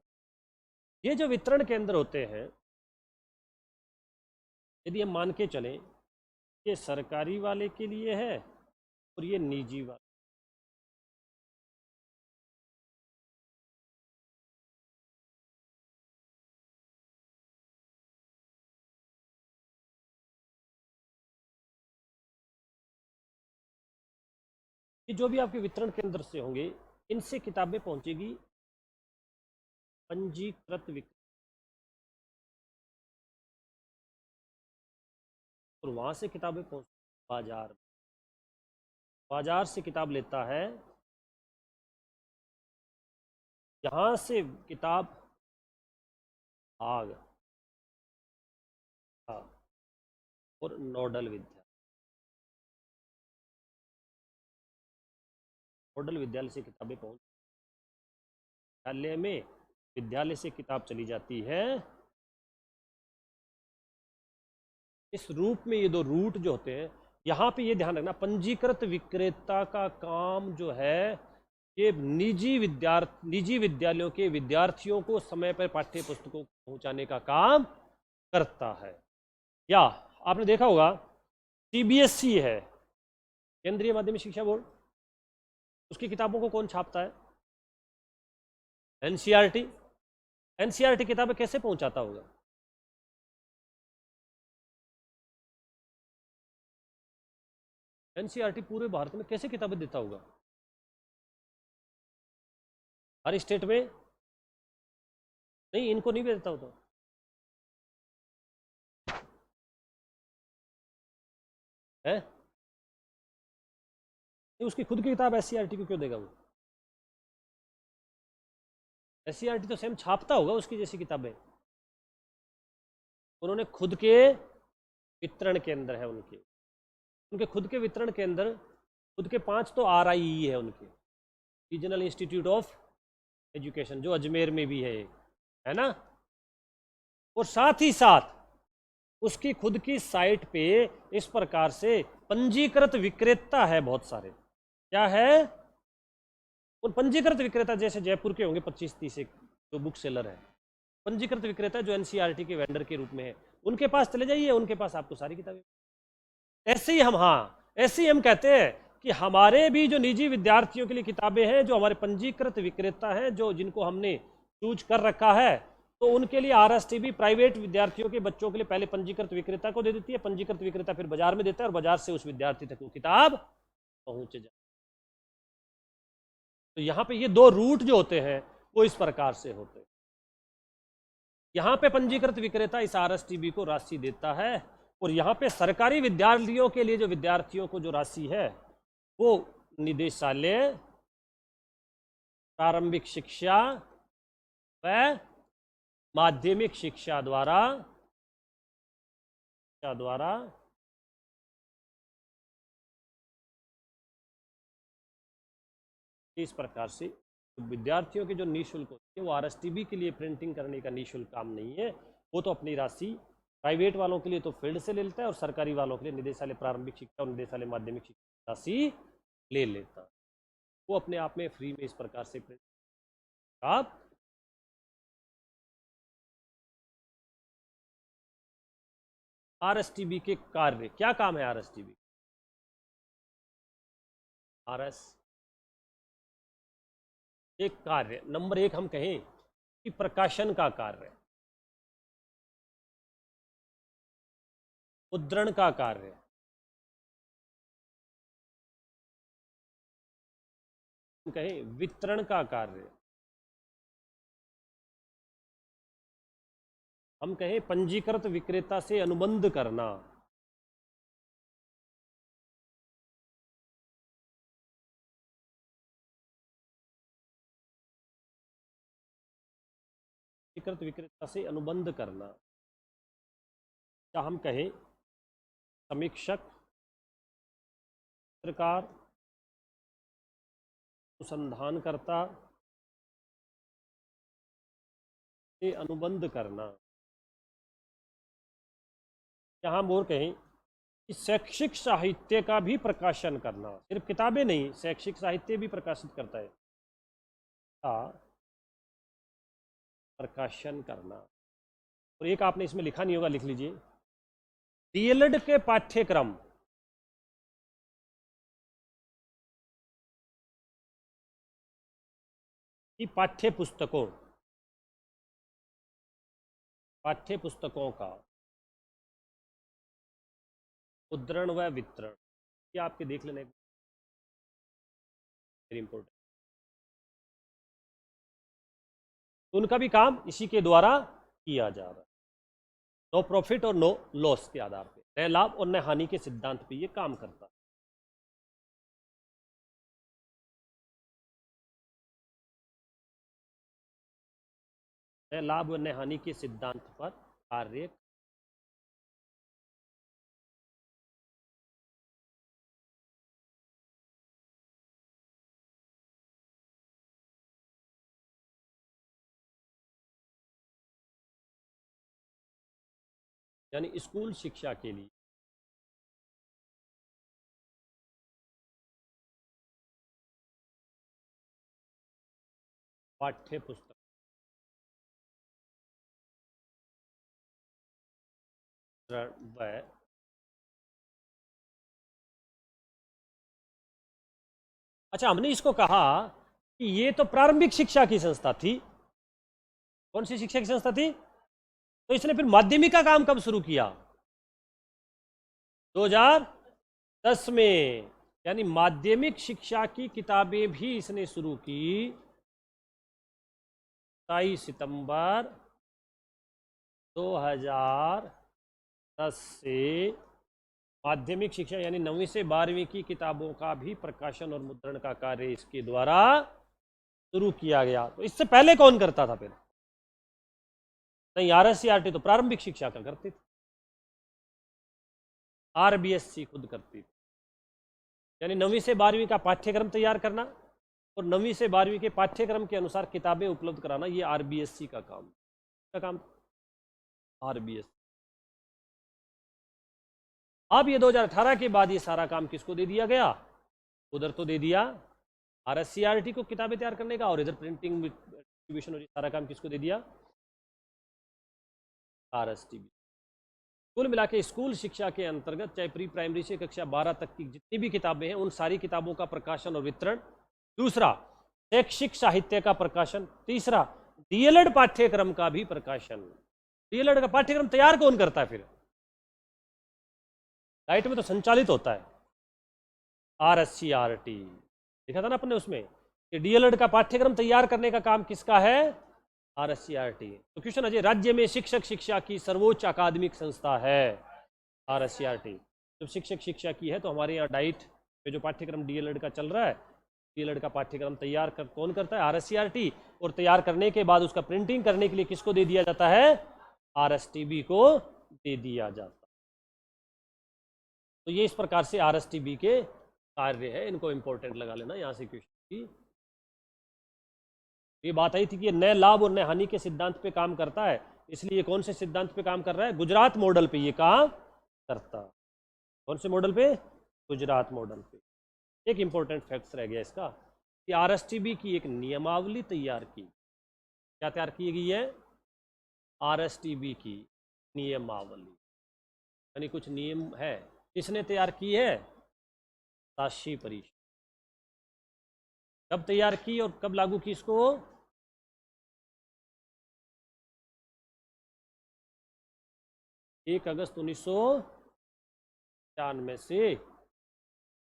ये जो वितरण केंद्र होते हैं, यदि हम मान के चलें ये सरकारी वाले के लिए है और ये निजी वाले, कि जो भी आपके वितरण केंद्र से होंगे इनसे किताबें पहुंचेगी पंजीकृत विक्रेता, और वहां से किताबें पहुंच बाजार, बाजार से किताब लेता है, यहां से किताब भाग और नोडल विद्यालय, नोडल विद्यालय से किताबें पहुंच विद्यालय में, विद्यालय से किताब चली जाती है। इस रूप में ये दो रूट जो होते हैं, यहाँ पे ये ध्यान रखना पंजीकृत विक्रेता का काम जो है ये निजी विद्यालयों के विद्यार्थियों को समय पर पाठ्य पुस्तकों को पहुंचाने का काम करता है। या आपने देखा होगा सीबीएसई है, केंद्रीय माध्यमिक शिक्षा बोर्ड, उसकी किताबों को कौन छापता है? एनसीईआरटी। एनसीईआरटी किताबें कैसे पहुंचाता होगा? एनसीईआरटी पूरे भारत में कैसे किताबें देता होगा? हर स्टेट में नहीं, इनको नहीं भेजता होता है? उसकी खुद की किताब एससीईआरटी को क्यों देगा वो? एससीईआरटी तो सेम छापता होगा उसकी जैसी किताबें। उन्होंने खुद के वितरण केंद्र है उनके, उनके खुद के वितरण केंद्र, खुद के 5 तो RIE है उनके, रीजनल इंस्टीट्यूट ऑफ एजुकेशन, जो अजमेर में भी है ना। और साथ ही साथ उसकी खुद की साइट पे इस प्रकार से पंजीकृत विक्रेता है बहुत सारे। क्या है? उन पंजीकृत विक्रेता जैसे जयपुर के होंगे 25-30 एक जो बुक सेलर है, पंजीकृत विक्रेता जो एनसीईआरटी के वेंडर के रूप में है, उनके पास चले जाइए, उनके पास आपको सारी किताबें। ऐसे ही हम, हाँ ऐसे ही हम कहते हैं कि हमारे भी जो निजी विद्यार्थियों के लिए किताबें हैं, जो हमारे पंजीकृत विक्रेता हैं, जो जिनको हमने चूज कर रखा है, तो उनके लिए आरएसटीबी प्राइवेट विद्यार्थियों के बच्चों के लिए पहले पंजीकृत विक्रेता को दे देती है, पंजीकृत विक्रेता फिर बाजार में देता है और बाजार से उस विद्यार्थी तक वो किताब पहुंच जाए। तो यहाँ पे ये दो रूट जो होते हैं वो इस प्रकार से होते हैं। यहाँ पे पंजीकृत विक्रेता इस आरएसटीबी को राशि देता है, और यहाँ पे सरकारी विद्यालयों के लिए जो विद्यार्थियों को जो राशि है वो निदेशालय प्रारंभिक शिक्षा व माध्यमिक शिक्षा द्वारा इस प्रकार से विद्यार्थियों के जो निःशुल्क होती है, वो आरएसटीबी के लिए प्रिंटिंग करने का निःशुल्क काम नहीं है, वो तो अपनी राशि प्राइवेट वालों के लिए तो फील्ड से ले लेता है और सरकारी वालों के लिए निदेशालय प्रारंभिक शिक्षा और निदेशालय माध्यमिक शिक्षा राशि ले लेता है। वो अपने आप में फ्री में इस प्रकार से प्रिंट आप आरएसटीबी के कार्य, क्या काम है आरएसटीबी? आरएस एक कार्य नंबर 1 हम कहें कि प्रकाशन का कार्य, मुद्रण का कार्य, कहें वितरण का कार्य, हम कहें पंजीकृत विक्रेता से अनुबंध करना, पंजीकृत विक्रेता से अनुबंध करना, या हम कहें समीक्षक, चित्रकार, अनुसंधानकर्ता से अनुबंध करना। यहाँ हम और कहें कि शैक्षिक साहित्य का भी प्रकाशन करना, सिर्फ किताबें नहीं, शैक्षिक साहित्य भी प्रकाशित करता है, का प्रकाशन करना। और एक आपने इसमें लिखा नहीं होगा, लिख लीजिए, डीएलएड के पाठ्यक्रम की पाठ्य पुस्तकों का मुद्रण व वितरण, ये आपके देख लेने, वेरी इंपॉर्टेंट। तो उनका भी काम इसी के द्वारा किया जा रहा है, नो प्रॉफिट और नो लॉस के आधार पे, न लाभ और न हानि के सिद्धांत पे ये काम करता है। न लाभ और न हानि के सिद्धांत पर कार्य। यानी स्कूल शिक्षा के लिए पाठ्य पुस्तक व अच्छा, हमने इसको कहा कि ये तो प्रारंभिक शिक्षा की संस्था थी। कौन सी शिक्षा की संस्था थी? तो इसने फिर माध्यमिक का काम कब शुरू किया? 2010 में। यानी माध्यमिक शिक्षा की किताबें भी इसने शुरू की 27 सितंबर 2010 से। माध्यमिक शिक्षा यानी 9वीं से 12वीं की किताबों का भी प्रकाशन और मुद्रण का कार्य इसके द्वारा शुरू किया गया। तो इससे पहले कौन करता था फिर? नहीं, आरएससीईआरटी तो प्रारंभिक शिक्षा का करती थी, आरबीएससी खुद करती थी। यानी 9वीं से 12वीं का पाठ्यक्रम तैयार करना और 9वीं से 12वीं के पाठ्यक्रम के अनुसार किताबें उपलब्ध कराना, ये आरबीएससी का काम आरबीएससी। अब ये 2018 के बाद ये सारा काम किसको दे दिया गया? उधर तो दे दिया आरएससीईआरटी को किताबें तैयार करने का, और इधर प्रिंटिंग डिस्ट्रीब्यूशन और सारा काम किसको दे दिया? आरएसटीबी। कुल मिला के स्कूल शिक्षा के अंतर्गत चाहे प्री प्राइमरी से कक्षा 12 तक की जितनी भी किताबें हैं, उन सारी किताबों का प्रकाशन और वितरण। दूसरा, शैक्षिक साहित्य का प्रकाशन। तीसरा, डीएलएड पाठ्यक्रम का भी प्रकाशन। डीएलएड का पाठ्यक्रम तैयार कौन करता है फिर? डाइट में तो संचालित होता है आरएससीईआरटी। लिखा था ना अपने उसमें कि डीएलएड का पाठ्यक्रम तैयार करने का काम किसका है? आरएससीईआरटी। तो क्वेश्चन अजय, राज्य में शिक्षक शिक्षा की सर्वोच्च अकादमिक संस्था है आरएससीईआरटी। जब शिक्षक शिक्षा की है तो हमारे यहाँ डाइट में जो पाठ्यक्रम डीएलएड का चल रहा है, डीएलएड का पाठ्यक्रम तैयार कौन करता है? आरएससीईआरटी। और तैयार करने के बाद उसका प्रिंटिंग करने के लिए किसको दे दिया जाता है? आरएसटीबी को दे दिया जाता है। तो ये इस प्रकार से आरएसटीबी के कार्य है, इनको इंपॉर्टेंट लगा लेना यहाँ से क्वेश्चन की। ये बात आई थी कि न लाभ और न हानि के सिद्धांत पे काम करता है, इसलिए कौन से सिद्धांत पे काम कर रहा है? गुजरात मॉडल पे ये काम करता है। कौन से मॉडल पे? गुजरात मॉडल पे। एक इंपॉर्टेंट फैक्ट रह गया इसका कि आरएसटीबी की एक नियमावली तैयार की। क्या तैयार की गई है? आरएसटीबी की नियमावली, यानी कुछ नियम है। किसने तैयार की है? शासी परिषद। कब तैयार की और कब लागू की इसको? 1 अगस्त 1995 से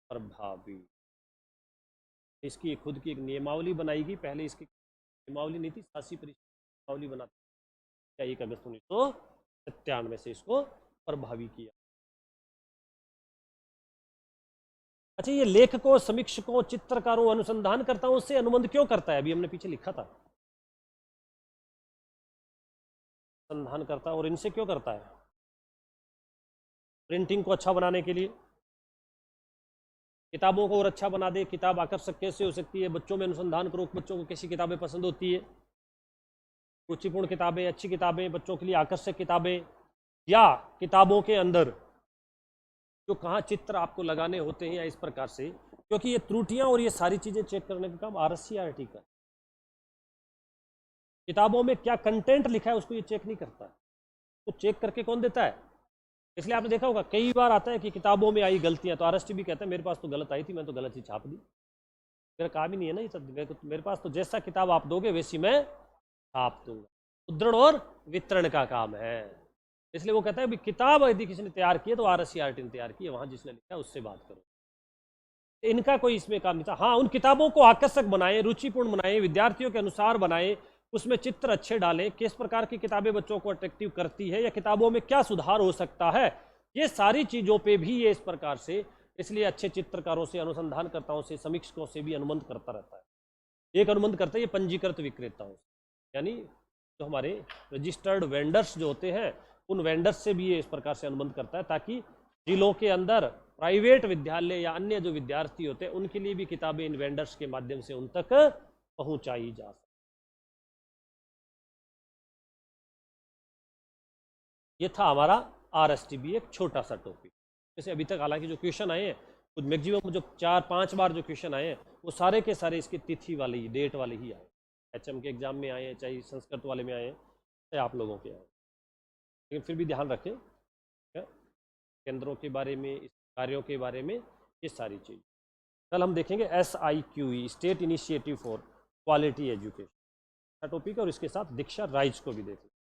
प्रभावी। इसकी खुद की एक नियमावली बनाएगी। पहले इसकी नियमावली नहीं थी, शासी परिषद नियमावली बनाती। 1 अगस्त 1997 से इसको प्रभावी किया। अच्छा, ये लेखकों, समीक्षकों, चित्रकारों, अनुसंधानकर्ताओं से अनुबंध क्यों करता है? अभी हमने पीछे लिखा था, अनुसंधान करता है। और इनसे क्यों करता है? प्रिंटिंग को अच्छा बनाने के लिए, किताबों को और अच्छा बना दे। किताब आकर्षक कैसे हो सकती है, बच्चों में अनुसंधान करो, बच्चों को कैसी किताबें पसंद होती है, रुचिपूर्ण किताबें, अच्छी किताबें, बच्चों के लिए आकर्षक किताबें, या किताबों के अंदर जो कहाँ चित्र आपको लगाने होते हैं या इस प्रकार से, क्योंकि ये त्रुटियां और ये सारी चीजें चेक करने का काम आरएससीईआरटी का। किताबों में क्या कंटेंट लिखा है उसको ये चेक नहीं करता, तो चेक करके कौन देता है। इसलिए आपने देखा होगा कई बार आता है कि किताबों में आई गलतियां, तो आरएसटी भी कहता है मेरे पास तो गलत आई थी, मैं तो गलत ही छाप दी, मेरा काम ही नहीं है ना ये सब, मेरे पास तो जैसा किताब आप दोगे वैसी मैं छाप दूंगा। मुद्रण और वितरण का काम है। इसलिए वो कहता है कि किताब यदि किसी ने तैयार की है तो आरएससीईआरटी ने तैयार की है, वहां जिसने लिखा है उससे बात करो। इनका कोई इसमें काम नहीं था। हाँ, उन किताबों को आकर्षक बनाएं, रुचिपूर्ण बनाएं, विद्यार्थियों के अनुसार बनाएं, उसमें चित्र अच्छे डालें, किस प्रकार की किताबें बच्चों को अट्रैक्टिव करती है या किताबों में क्या सुधार हो सकता है, ये सारी चीज़ों पे भी ये इस प्रकार से, इसलिए अच्छे चित्रकारों से, अनुसंधानकर्ताओं से, समीक्षकों से भी अनुबंध करता रहता है। एक अनुबंध करता है ये पंजीकृत विक्रेताओं से, यानी जो हमारे रजिस्टर्ड वेंडर्स जो होते हैं उन वेंडर्स से भी ये इस प्रकार से अनुबंध करता है, ताकि जिलों के अंदर प्राइवेट विद्यालय या अन्य जो विद्यार्थी होते हैं उनके लिए भी किताबें इन वेंडर्स के माध्यम से उन तक पहुंचाई जा सके। ये था हमारा आरएसटीबी, एक छोटा सा टॉपिक। जैसे अभी तक हालांकि जो क्वेश्चन आए हैं कुछ मैक्सिमम जो 4-5 बार जो क्वेश्चन आए हैं वो सारे के सारे इसकी तिथि वाले ही, डेट वाले ही आए, एचएम के एग्जाम में आए हैं, चाहे संस्कृत वाले में आए हैं, चाहे आप लोगों के आए, लेकिन फिर भी ध्यान रखें केंद्रों के बारे में, इस कार्यों के बारे में, ये सारी चीज़। कल हम देखेंगे SIQE, state initiative for quality education का टॉपिक है, और इसके साथ दीक्षा राइज को भी देखेंगे।